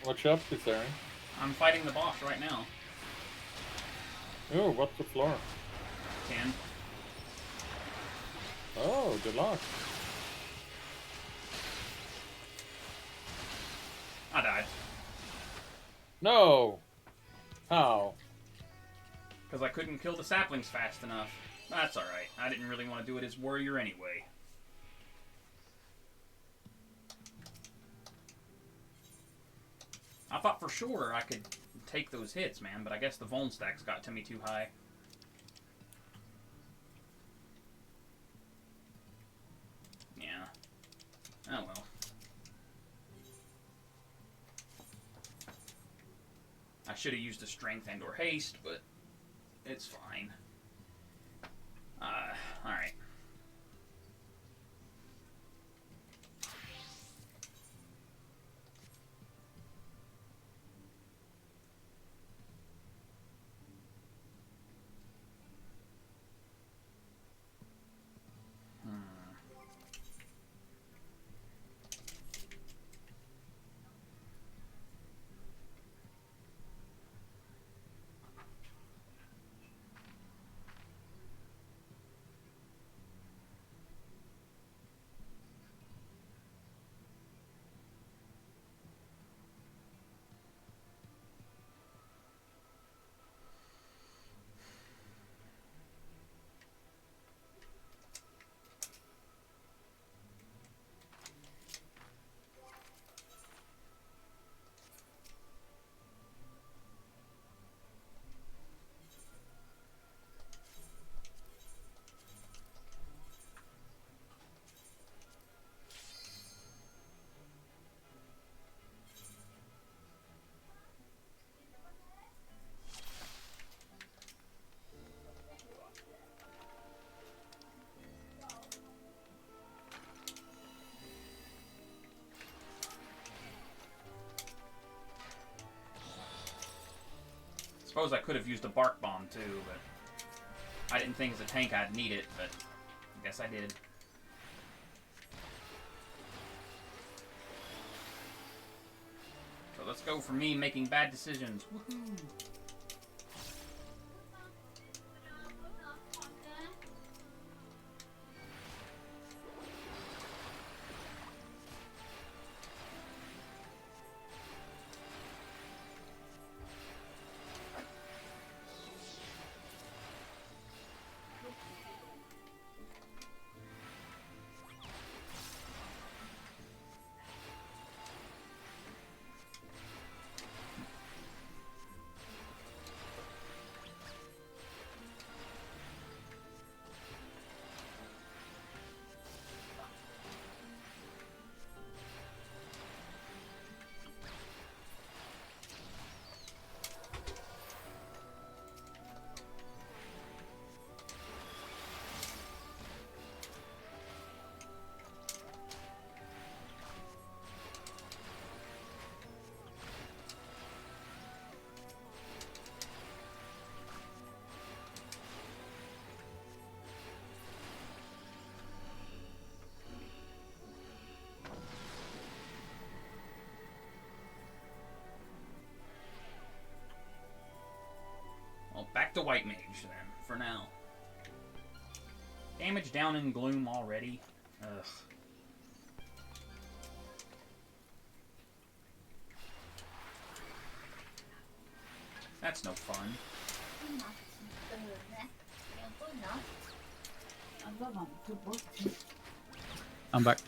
What's up, Kisari? I'm fighting the boss right now. Oh, what's the floor? 10. Oh, good luck. I died. No! How? Because I couldn't kill the saplings fast enough. That's alright. I didn't really want to do it as warrior anyway. I thought for sure I could take those hits, man, but I guess the Vuln stacks got to me too high. Yeah. Oh well. I should have used a strength and or haste, but it's fine. Alright. Suppose I could have used a bark bomb too, but I didn't think as a tank I'd need it, but I guess I did. So let's go for me making bad decisions. Woohoo! Well, back to White Mage then, for now. Damage down in Gloom already. Ugh. That's no fun. I'm back.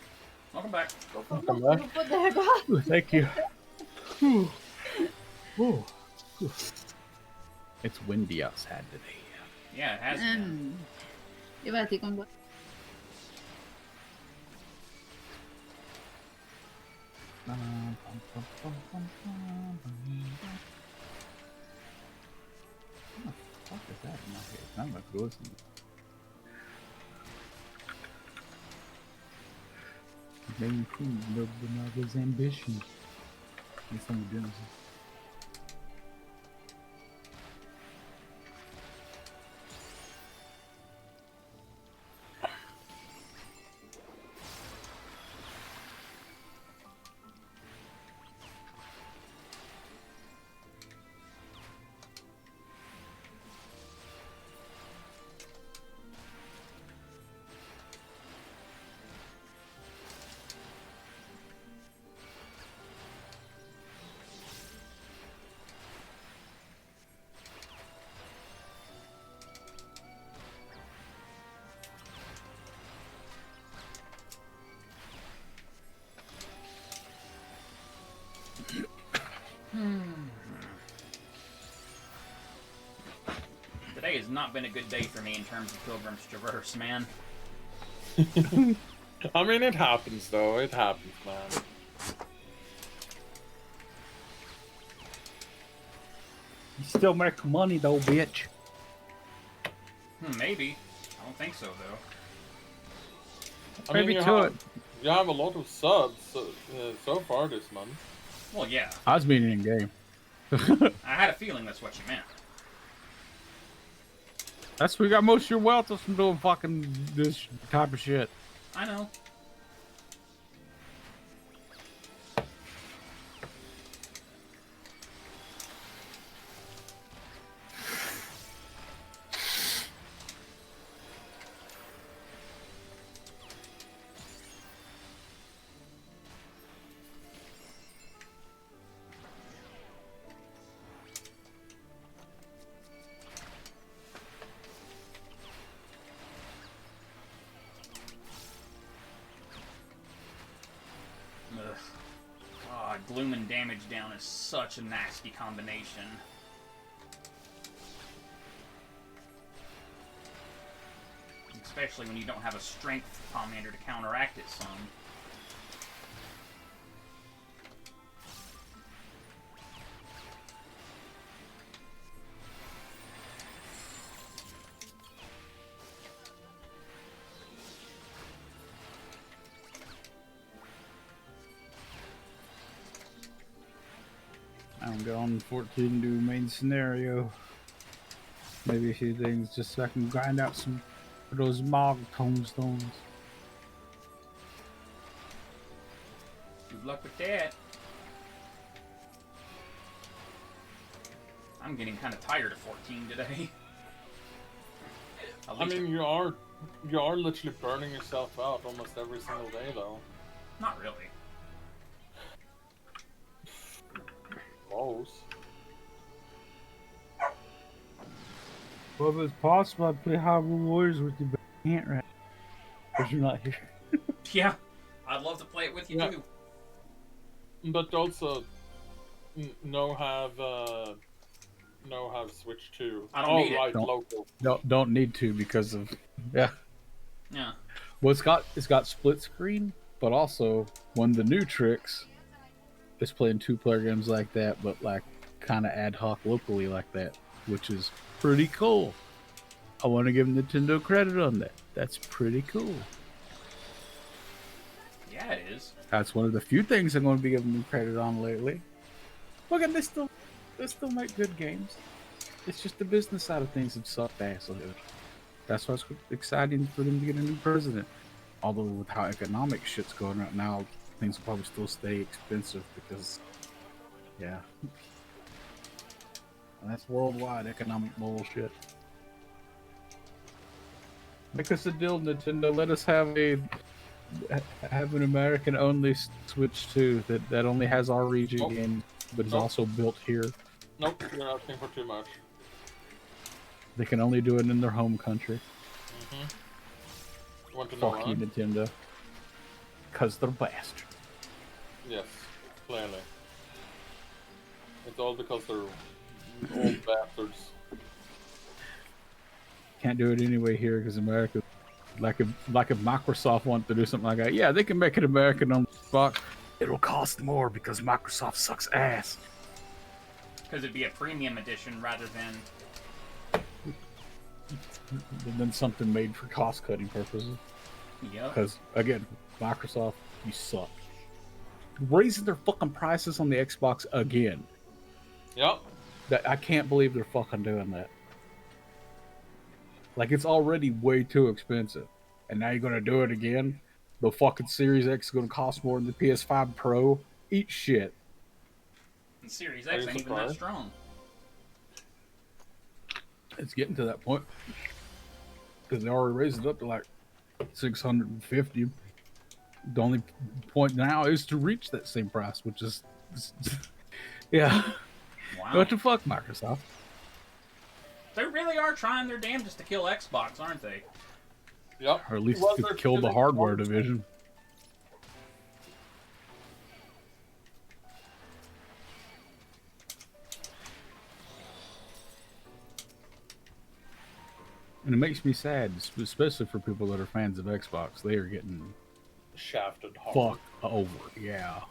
Welcome back. Welcome back. Ooh, thank you. Ooh. Ooh. Ooh. It's windy outside today. Yeah, it has been. Det var att det kom bort. What the fuck is that in my head? I'm like ghosting. Main queen of the mother's ambition. It's on the Genesis. Today has not been a good day for me in terms of Pilgrim's Traverse, man. I mean, it happens, though. It happens, man. You still make money though, bitch. Maybe. I don't think so, though. I mean, Maybe you to have, it. you have a lot of subs so far this month. Well, yeah. I was meaning in game. I had a feeling that's what you meant. That's where you got most of your wealth is from doing fucking this type of shit. I know. Ugh. Oh, gloom and damage down is such a nasty combination. Especially when you don't have a strength commander to counteract it some. I'm going 14 to main scenario. Maybe a few things just so I can grind out some of those Mog tombstones. Good luck with that. I'm getting kind of tired of 14 today. At I least mean, you are literally burning yourself out almost every single day, though. not really. Close. Well, if it's possible, I'd play Hyrule Warriors with you, but I can't right now. Because you're not here. Yeah, I'd love to play it with you Yeah. too. But also, no have Switch 2. I don't need it. Right, Don't. local. Don't need to because of yeah. Yeah. Well, it's got split screen, but also one of the new tricks is playing 2-player games like that, but like kind of ad hoc locally like that, which is pretty cool. I want to give Nintendo credit on that. That's pretty cool. Yeah, it is. That's one of the few things I'm going to be giving them credit on lately. Look at this, they still make good games. It's just the business side of things that sucked ass a little. That's why it's exciting for them to get a new president. Although with how economic shit's going right now, things will probably still stay expensive because, yeah. And that's worldwide economic bullshit. Make us a deal, Nintendo. Let us have an American-only Switch 2 that only has our region games, but is also built here. Nope, you're asking for too much. They can only do it in their home country. You want to know Fuck why? you, Nintendo. Because they're bastards. Yes, clearly. It's all because they're old bastards. Can't do it anyway here because America, like if Microsoft wanted to do something like that, yeah, they can make it American on Xbox. It'll cost more because Microsoft sucks ass. Because it'd be a premium edition rather than... And then something made for cost-cutting purposes. Yep. Because again, Microsoft, you suck. Raising their fucking prices on the Xbox again. Yep. That I can't believe they're fucking doing that. Like, it's already way too expensive. And now you're gonna do it again? The fucking Series X is gonna cost more than the PS5 Pro? Eat shit. And Series Are X you ain't even that surprised? strong. It's getting to that point. Because they already raised it up to like 650. The only point now is to reach that same price, which is... yeah. Wow. What the fuck, Microsoft? They really are trying their damnedest to kill Xbox, aren't they? Yep. Or at least Well, to they're kill the killing hardware console. division. And it makes me sad, especially for people that are fans of Xbox. They are getting Shafted hard. fucked over. Yeah.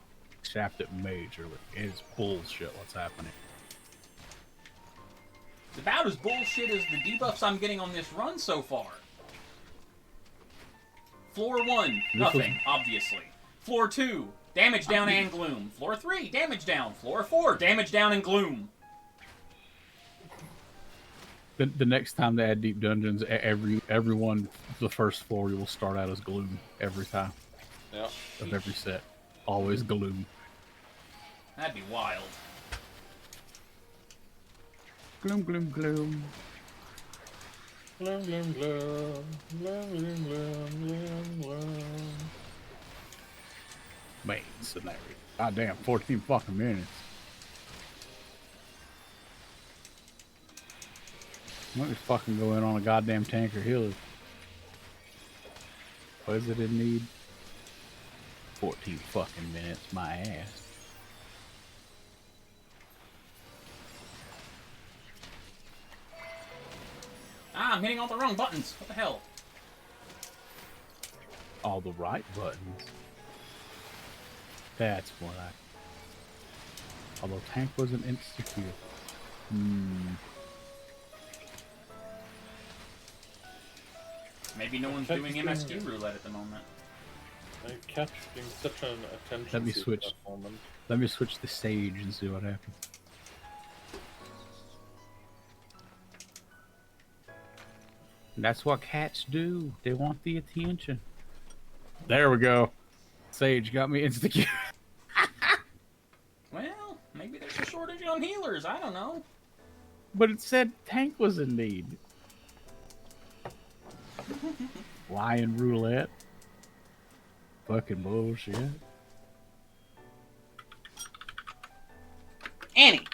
Shafted majorly. It's bullshit what's happening. It's about as bullshit as the debuffs I'm getting on this run so far. Floor 1, nothing, obviously. Floor 2, damage down and gloom. Floor 3, damage down. Floor 4, damage down and gloom. The next time they add deep dungeons, everyone, the first floor will start out as gloom every time. Yeah. Of every set. Always gloom. That'd be wild. Gloom, gloom, gloom. Gloom, gloom, gloom. Gloom, gloom, gloom, gloom, gloom. Main scenario. God damn, 14 fucking minutes. Let me fucking go in on a goddamn tanker healer. What is it in need? 14 fucking minutes, my ass. Ah, I'm hitting all the wrong buttons. What the hell? All the right buttons. That's what I... Although tank was an insta-kill. Maybe no one's doing MSG roulette at the moment. I kept being such an attention Let me seeker switch. at that moment. Let me switch the stage and see what happens. That's what cats do. They want the attention. There we go. Sage got me insta-kill. Well, maybe there's a shortage on healers. I don't know. But it said tank was in need. Lion roulette. Fucking bullshit. Annie!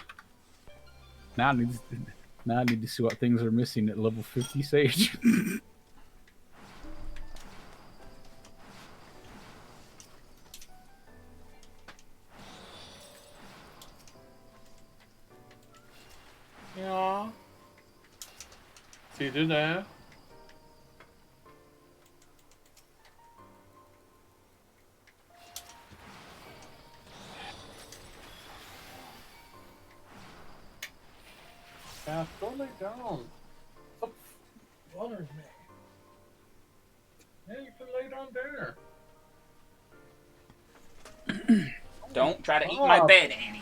Now I need to see what things are missing at level 50 Sage. Ja. See du det? Yeah, go lay down. Stop bothering me. Yeah, you can lay down there. Don't try to eat my bed, Annie.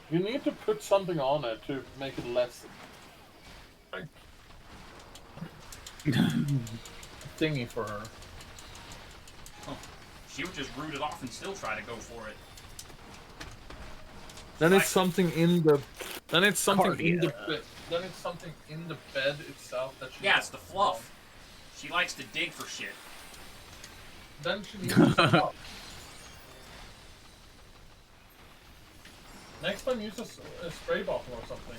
You need to put something on it to make it less thingy for her. Oh, she would just root it off and still try to go for it. Then Like- it's something in the. Then it's something in the. Cardia. Then it's something in the bed itself that she. Yeah, it's the fluff. She likes to dig for shit. Then she needs to stop. Next time, use a spray bottle or something.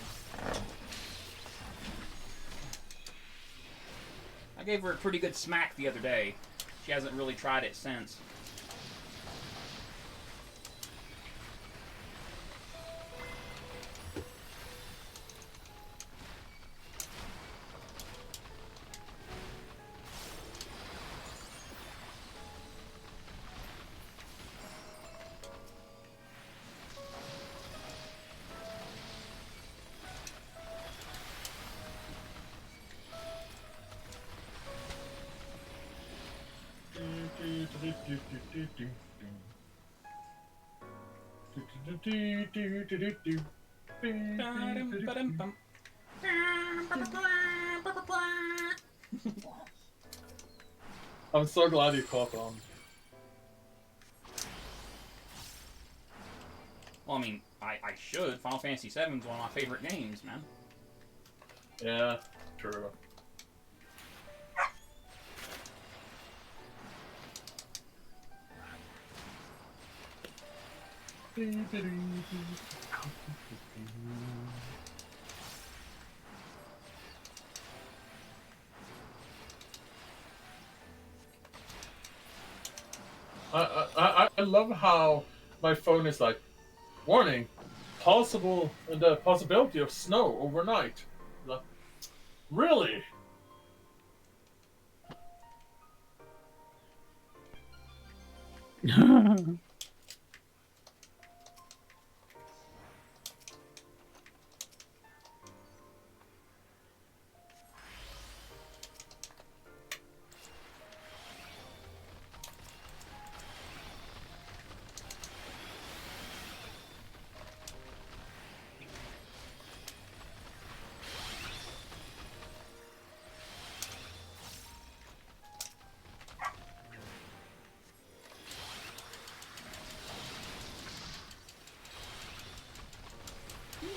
I gave her a pretty good smack the other day. She hasn't really tried it since. Ba-dum-ba-dum-bum. I'm so glad you caught on. Well, I mean, I should. Final Fantasy VII is one of my favorite games, man. Yeah, true. I love how my phone is like, warning, the possibility of snow overnight. Like, Really?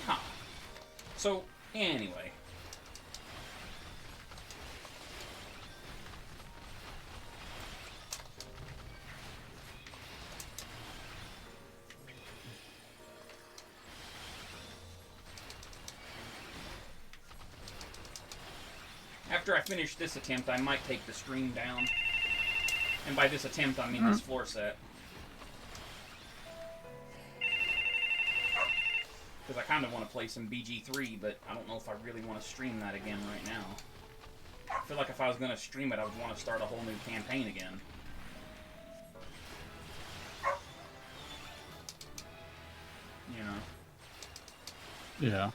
Huh. So, anyway. After I finish this attempt, I might take the stream down. And by this attempt, I mean this floor set. Because I kind of want to play some BG3, but I don't know if I really want to stream that again right now. I feel like if I was going to stream it, I would want to start a whole new campaign again. You know? Yeah.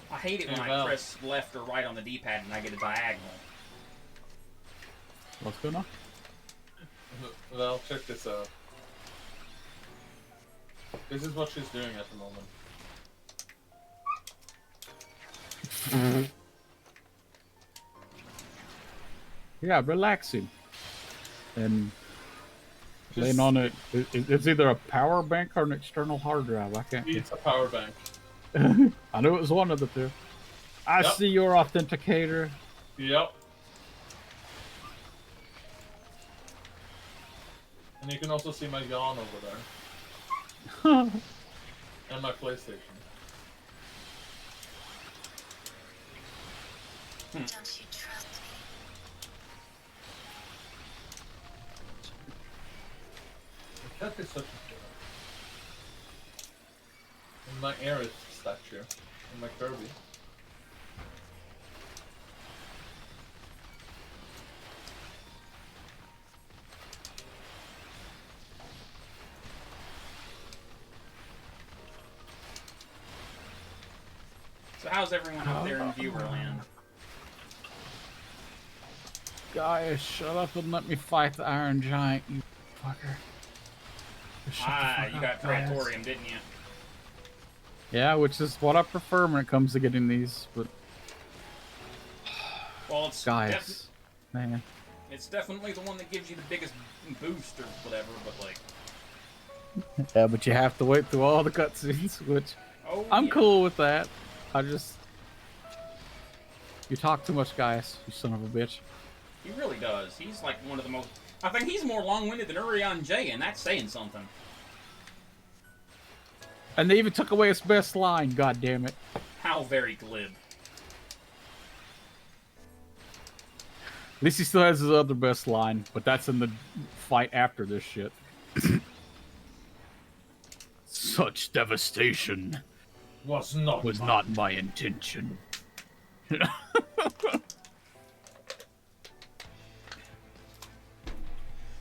I hate it when I press left or right on the D-pad and I get a diagonal. What's going on? Well, check this out. This is what she's doing at the moment. Yeah, relaxing. And laying on it. It's either a power bank or an external hard drive. I can't. It's a power bank. I knew it was one of the two. I Yep. see your authenticator. Yep. And you can also see my yawn over there. And my PlayStation. Don't you trust me? The cat is such a killer. And my Aerith statue. And my Kirby. So how's everyone up there in Viewerland? Guys, shut up and let me fight the Iron Giant, you fucker. Just shut the fuck You up, got guys. Praetorium, didn't you? Yeah, which is what I prefer when it comes to getting these, but Well, it's guys, man. it's definitely the one that gives you the biggest boost or whatever, but like... Yeah, but you have to wait through all the cutscenes, which Oh, I'm yeah. cool with that. I just... You talk too much, guys, you son of a bitch. He really does. He's like one of the most... I think he's more long-winded than Urion J, and that's saying something. And they even took away his best line, god damn it. How very glib. At least he still has his other best line, but that's in the fight after this shit. Such devastation Was not was mine. not my intention.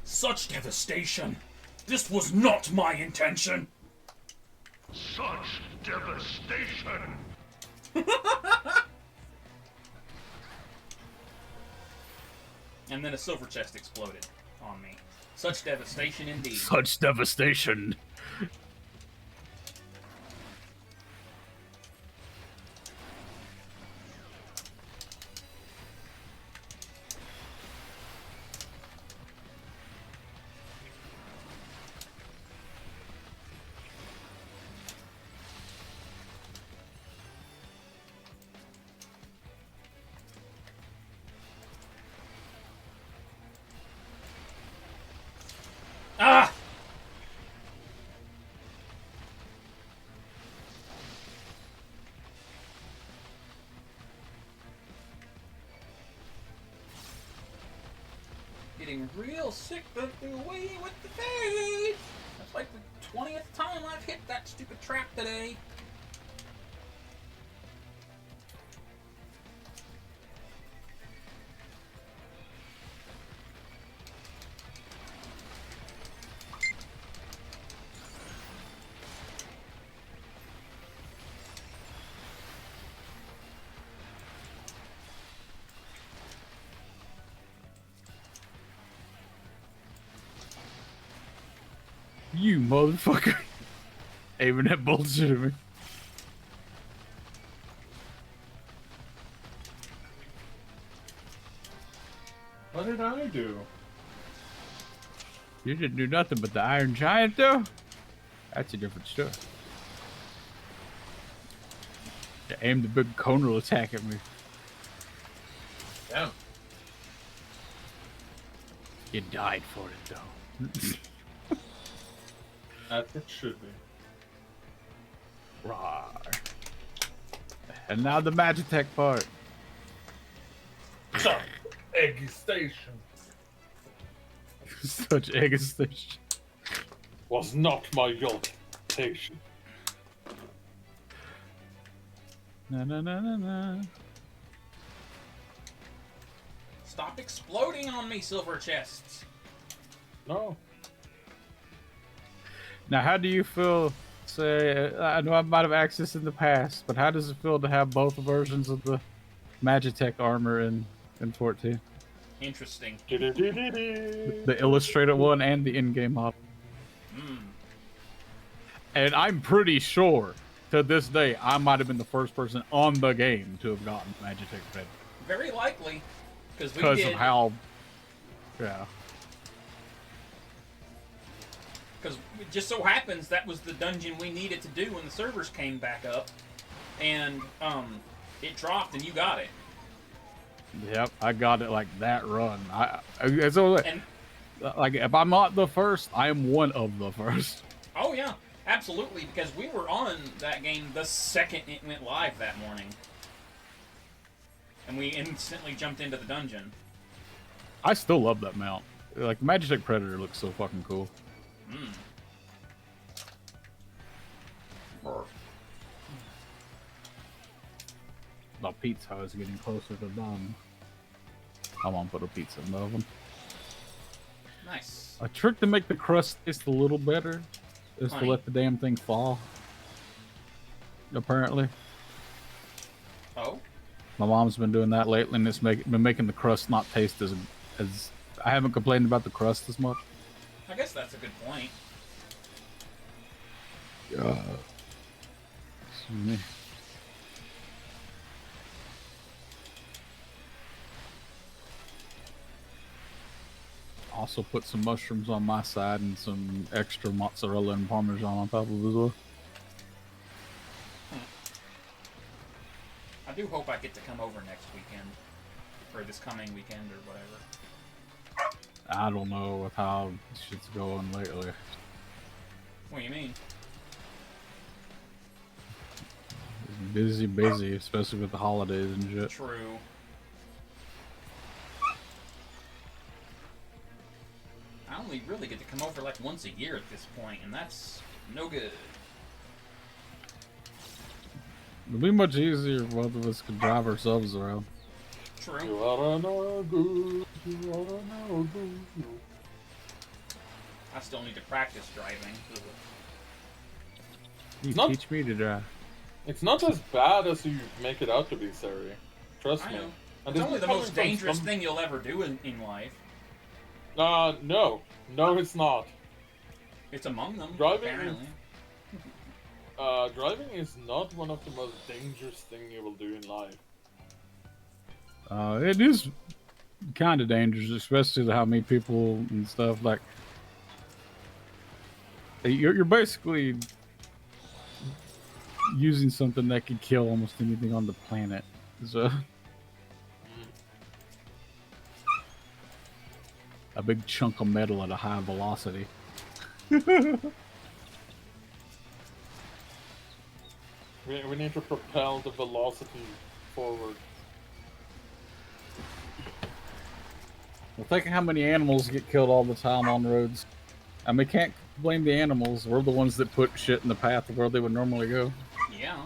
Such devastation! This was not my intention! Such devastation! And then a silver chest exploded on me. Such devastation indeed. Such devastation. Ah! Getting real sick of the way with the fade. That's like the 20th time I've hit that stupid trap today. You motherfucker. Aiming that bullshit at me. What did I do? You didn't do nothing but the Iron Giant, though? That's a different story. You aimed the big conal attack at me. Damn. You died for it, though. As it should be. Rawr. And now the Magitech part. Suck. Eggy Station. Such eggistation. Was not my occupation. Na na na na na. Stop exploding on me, silver chests. No. Now, how do you feel? Say, I know I might have access in the past, but how does it feel to have both versions of the Magitech armor in 14? Interesting. The illustrated one and the in-game model. And I'm pretty sure, to this day, I might have been the first person on the game to have gotten Magitech Fed. Very likely. Because Because of how... Yeah. Because it just so happens that was the dungeon we needed to do when the servers came back up. And, it dropped and you got it. Yep, I got it like that run. So, And, like, if I'm not the first, I am one of the first. oh yeah, absolutely, because we were on that game the second it went live that morning. And we instantly jumped into the dungeon. I still love that mount. Like, the Magitech Predator looks so fucking cool. The pizza is getting closer to done. I won't put a pizza in the oven. Nice. A trick to make the crust taste a little better is to Honey. let the damn thing fall. Apparently. Oh? My mom's been doing that lately, and it's been making the crust not taste as... I haven't complained about the crust as much. I guess that's a good point. Excuse me. Also put some mushrooms on my side and some extra mozzarella and parmesan on top of it as well. I do hope I get to come over next weekend. Or this coming weekend or whatever. I don't know with how shit's going lately. What do you mean? Busy, especially with the holidays and shit. True. I only really get to come over like once a year at this point, and that's no good. It'll be much easier if both of us could drive ourselves around. True. You are no good. You are no good. I still need to practice driving. You Not- teach me to drive. It's not as bad as you make it out to be, Sari. Trust I me. know. And It's this only is the coming most from dangerous some- thing you'll ever do in life. No. No, it's not. It's among them, Driving apparently. Driving is not one of the most dangerous things you will do in life. It is kind of dangerous, especially to how many people and stuff. Like, you're basically using something that could kill almost anything on the planet. So, a big chunk of metal at a high velocity. We need to propel the velocity forward. Well, think of how many animals get killed all the time on roads. And we can't blame the animals. We're the ones that put shit in the path of where they would normally go. Yeah.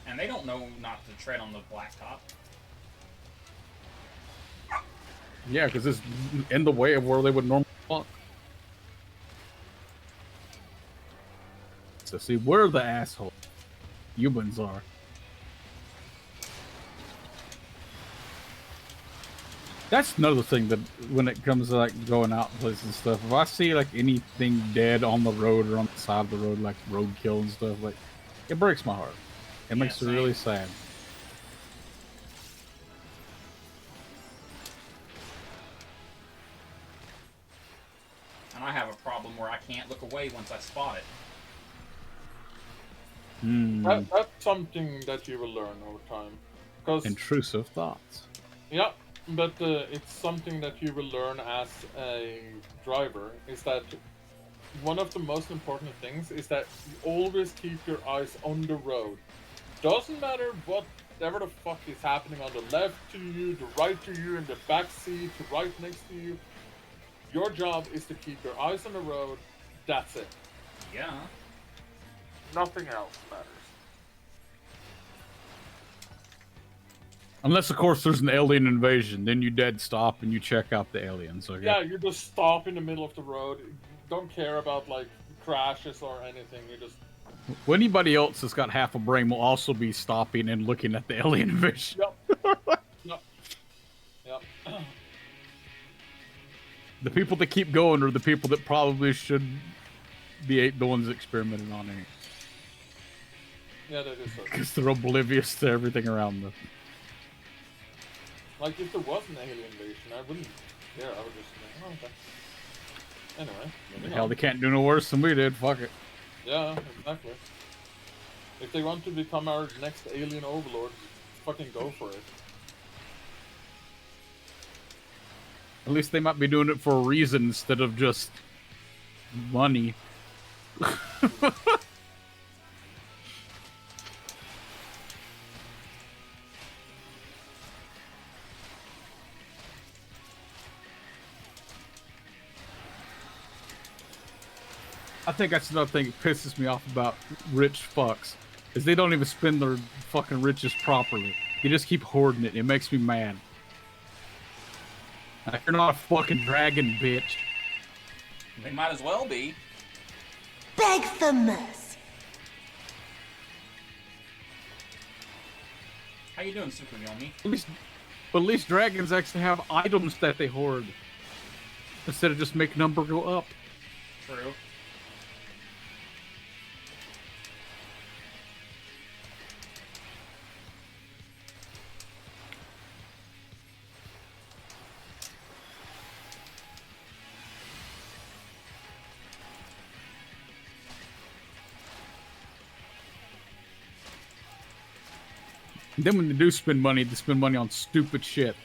And they don't know not to tread on the blacktop. Yeah, because it's in the way of where they would normally walk. So see, we're the asshole. Humans are. That's another thing that when it comes to like going out places and stuff, if I see like anything dead on the road or on the side of the road, like roadkill and stuff, like it breaks my heart. It makes me really sad. And I have a problem where I can't look away once I spot it. That's something that you will learn over time. 'Cause, Intrusive thoughts. yeah, but it's something that you will learn as a driver, is that one of the most important things is that you always keep your eyes on the road. Doesn't matter whatever the fuck is happening on the left to you, the right to you, in the back seat, to right next to you. Your job is to keep your eyes on the road. That's it. Yeah. Nothing else matters. Unless, of course, there's an alien invasion. Then you dead stop and you check out the aliens. Okay? Yeah, you just stop in the middle of the road. Don't care about like crashes or anything. You just Well, anybody else that's got half a brain will also be stopping and looking at the alien invasion. Yep. The people that keep going are the people that probably should be the ones experimenting on it. Yeah, that is so. Because they're oblivious to everything around them. Like if there was an alien invasion, I wouldn't care. I would just say, oh, okay. Anyway, moving Hell, on. they can't do no worse than we did. Fuck it. Yeah, exactly. If they want to become our next alien overlords, fucking go for it. At least they might be doing it for a reason instead of just money. I think that's another thing that pisses me off about rich fucks, is they don't even spend their fucking riches properly. They just keep hoarding it. It makes me mad. Like, you're not a fucking dragon, bitch. They might as well be. Beg for mercy. How you doing, Super Yomi? At least dragons actually have items that they hoard. Instead of just make number go up. True. Then when they do spend money, they spend money on stupid shit.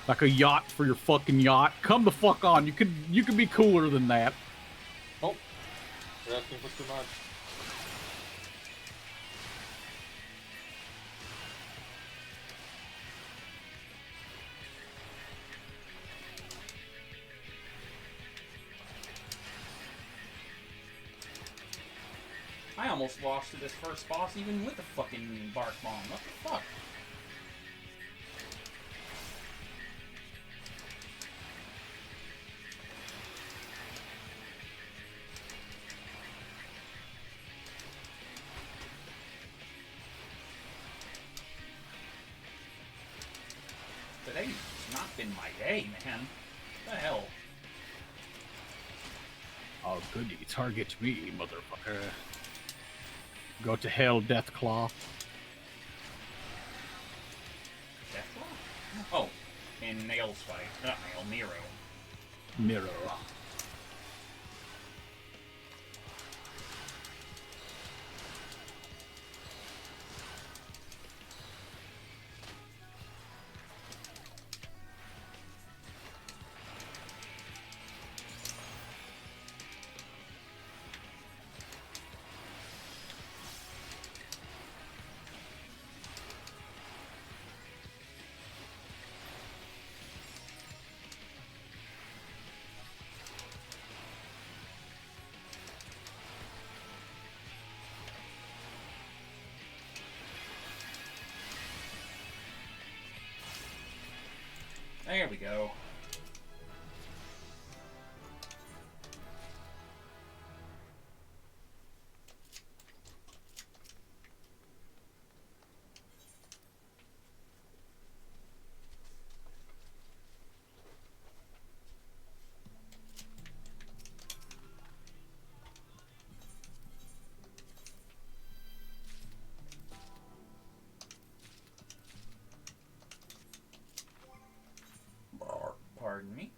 Like a yacht for your fucking yacht. Come the fuck on. You could be cooler than that. Oh, you're asking for too much. I almost lost to this first boss even with the fucking bark bomb. What the fuck? Today's not been my day, man. What the hell? Oh, goody. Target me, motherfucker. Go to hell, Deathclaw. Deathclaw? Oh, in Nail's fight. Not Nail, Nero. Nero. There we go. Pardon me.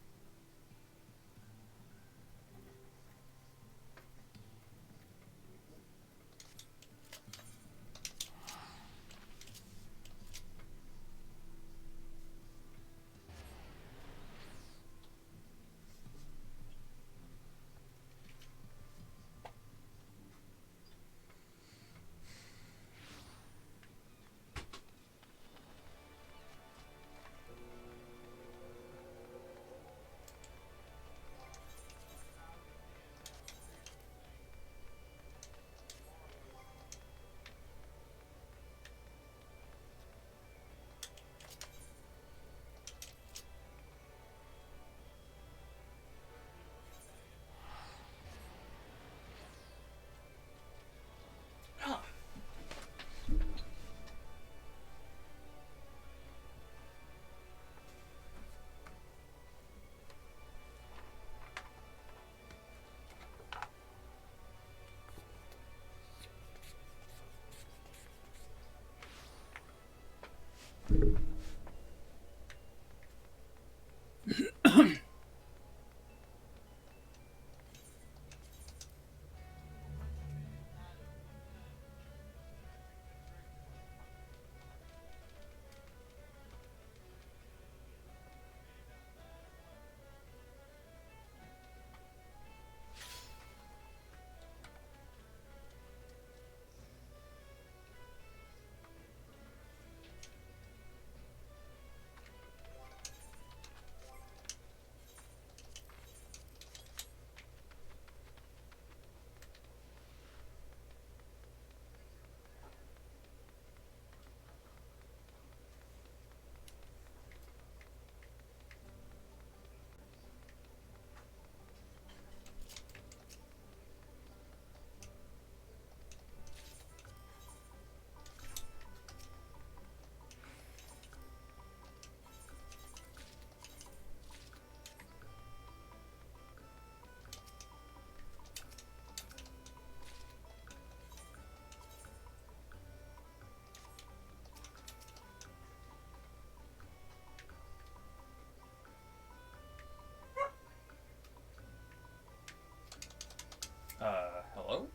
Hello?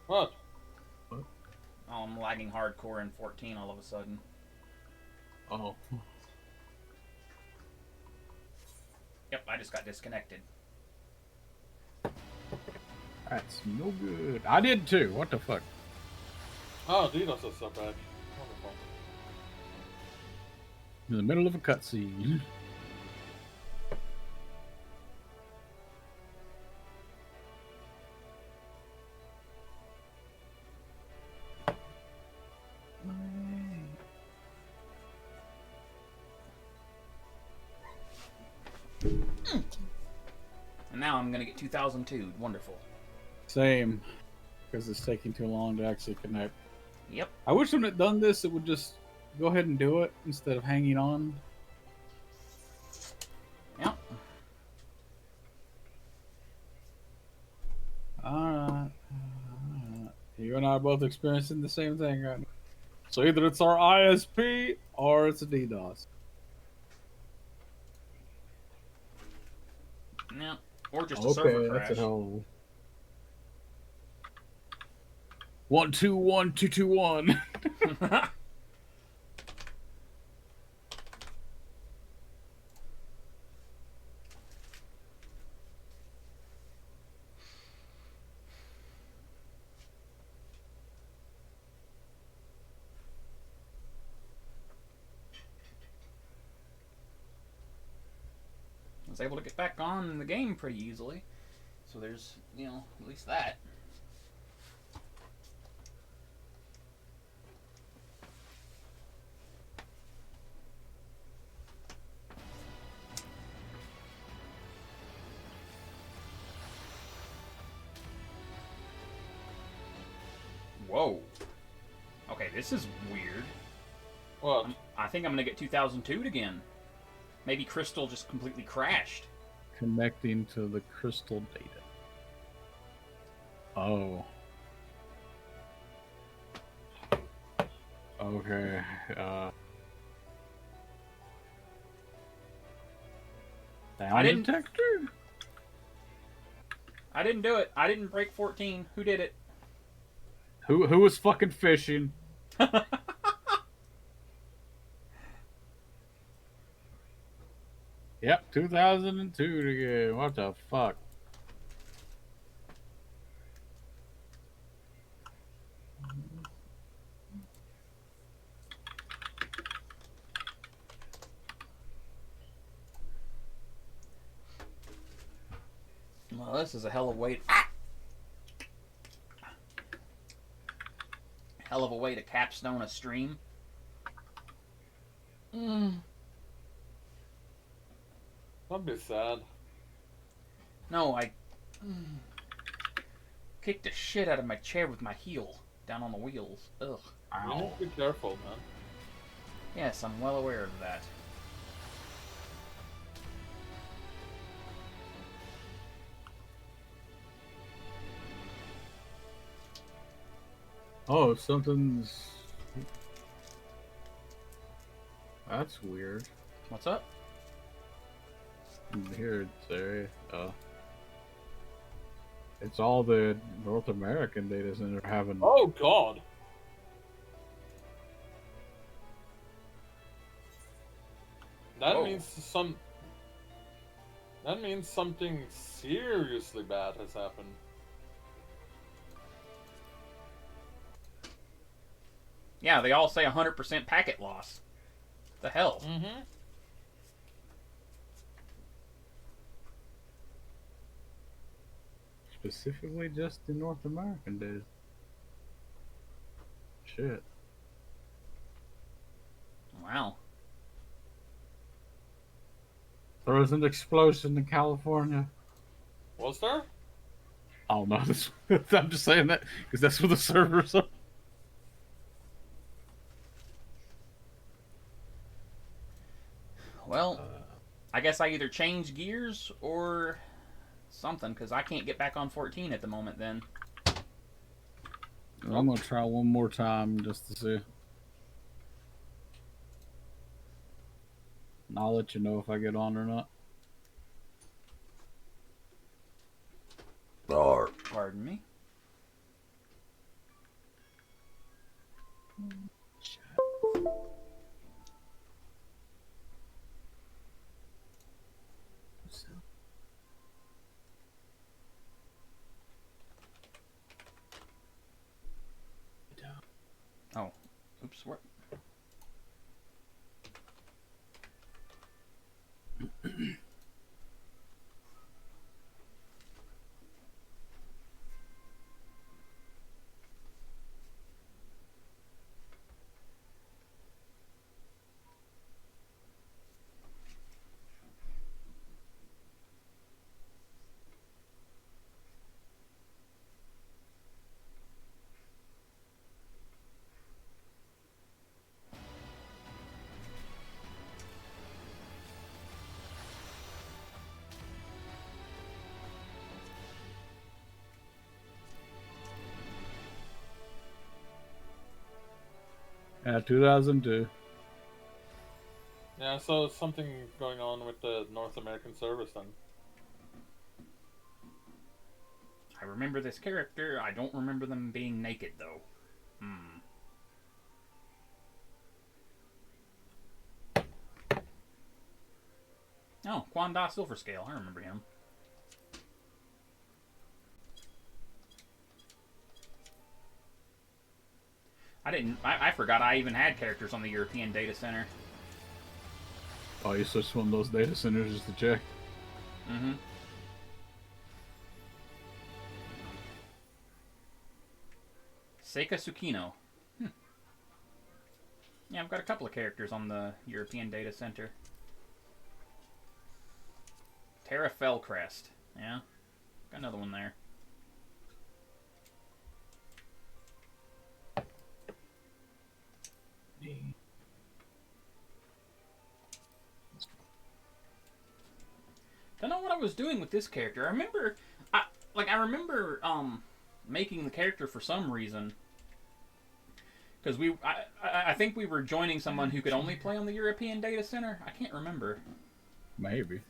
What? Oh, I'm lagging hardcore in 14 all of a sudden. Oh. Yep, I just got disconnected. That's no good. I did too. What the fuck? Oh, DDoS is so bad. Wonderful. In the middle of a cutscene. And now I'm gonna get 2002. Wonderful. Same. Because it's taking too long to actually connect. Yep. I wish when it done this, it would just go ahead and do it instead of hanging on. Yep. Alright. You and I are both experiencing the same thing right now. So either it's our ISP or it's a DDoS. Yep. Or just a server crash. That's at home. 121221. I was able to get back on in the game pretty easily. So there's, you know, at least that. Whoa. Okay, this is weird. What? I think I'm gonna get 2002'd again. Maybe Crystal just completely crashed. Connecting to the crystal data. Oh. Okay. Sound didn't- detector? I didn't do it. I didn't break 14. Who did it? Who was fucking fishing? Yep, 2002 again. What the fuck? Well, this is a hell of a way. Hell of a way to capstone a stream. That'd be sad. No, I kicked the shit out of my chair with my heel down on the wheels. Ugh. You need to be careful, man. Yes, I'm well aware of that. Oh, something's. That's weird. What's up? Here it's it's all the North American data center having. Oh God. That Oh. means That means something seriously bad has happened. Yeah, they all say 100% packet loss. The hell? Mm-hmm. Specifically just the North American data. Shit. Wow. There was an explosion in California. Was there? I don't know. I'm just saying that because that's where the servers are. Well, I guess I either change gears or something, because I can't get back on 14 at the moment then. I'm gonna try one more time just to see. And I'll let you know if I get on or not. Pardon me. Oh, oops, what? Yeah, 2002. Yeah, so something going on with the North American service then. I remember this character. I don't remember them being naked, though. Oh, Quanda Silverscale. I remember him. I forgot I even had characters on the European data center. Oh, you switched one of those data centers just to check. Mm-hmm. Seika Tsukino. Yeah, I've got a couple of characters on the European data center. Terra Fellcrest. Yeah. Got another one there. know what I was doing with this character. I remember, making the character for some reason. Because I think we were joining someone who could only play on the European data center. I can't remember. Maybe.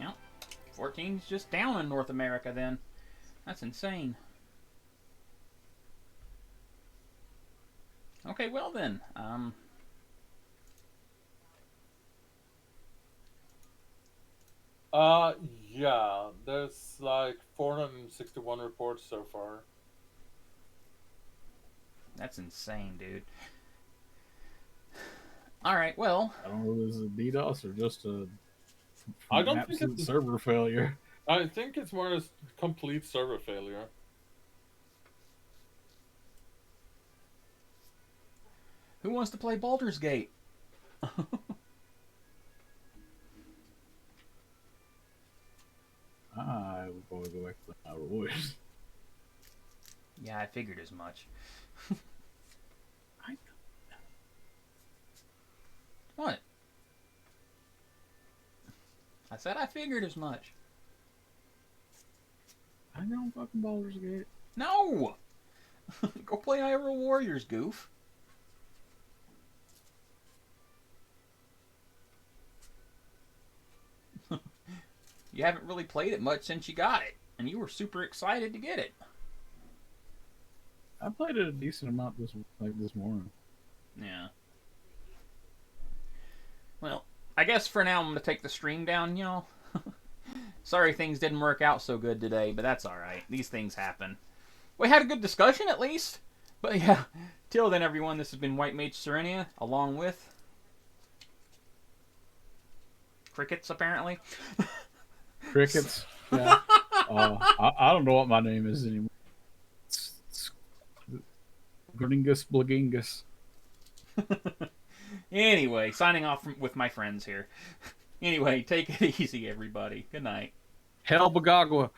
Yep. 14's just down in North America then. That's insane. Okay, well then. Yeah, there's like 461 reports so far. That's insane, dude. Alright, well. I don't know if this is a DDoS or just a I don't think absolute it's server failure. I think it's more a complete server failure. Who wants to play Baldur's Gate? I will probably go back to the Outer Woods. Yeah, I figured as much. What? I said I figured as much. I know fucking Baldur's Gate. No! Go play Hyrule Warriors, goof. You haven't really played it much since you got it, and you were super excited to get it. I played it a decent amount this morning. Yeah. Well, I guess for now I'm gonna take the stream down, y'all. Sorry things didn't work out so good today, but that's alright. These things happen. We had a good discussion at least. But yeah, till then everyone, this has been White Mage Serenia, along with crickets apparently. Crickets? Yeah. I don't know what my name is anymore. It's Gringus Blagingus. Anyway, signing off with my friends here. Anyway, take it easy everybody. Good night. Hell Bagagua.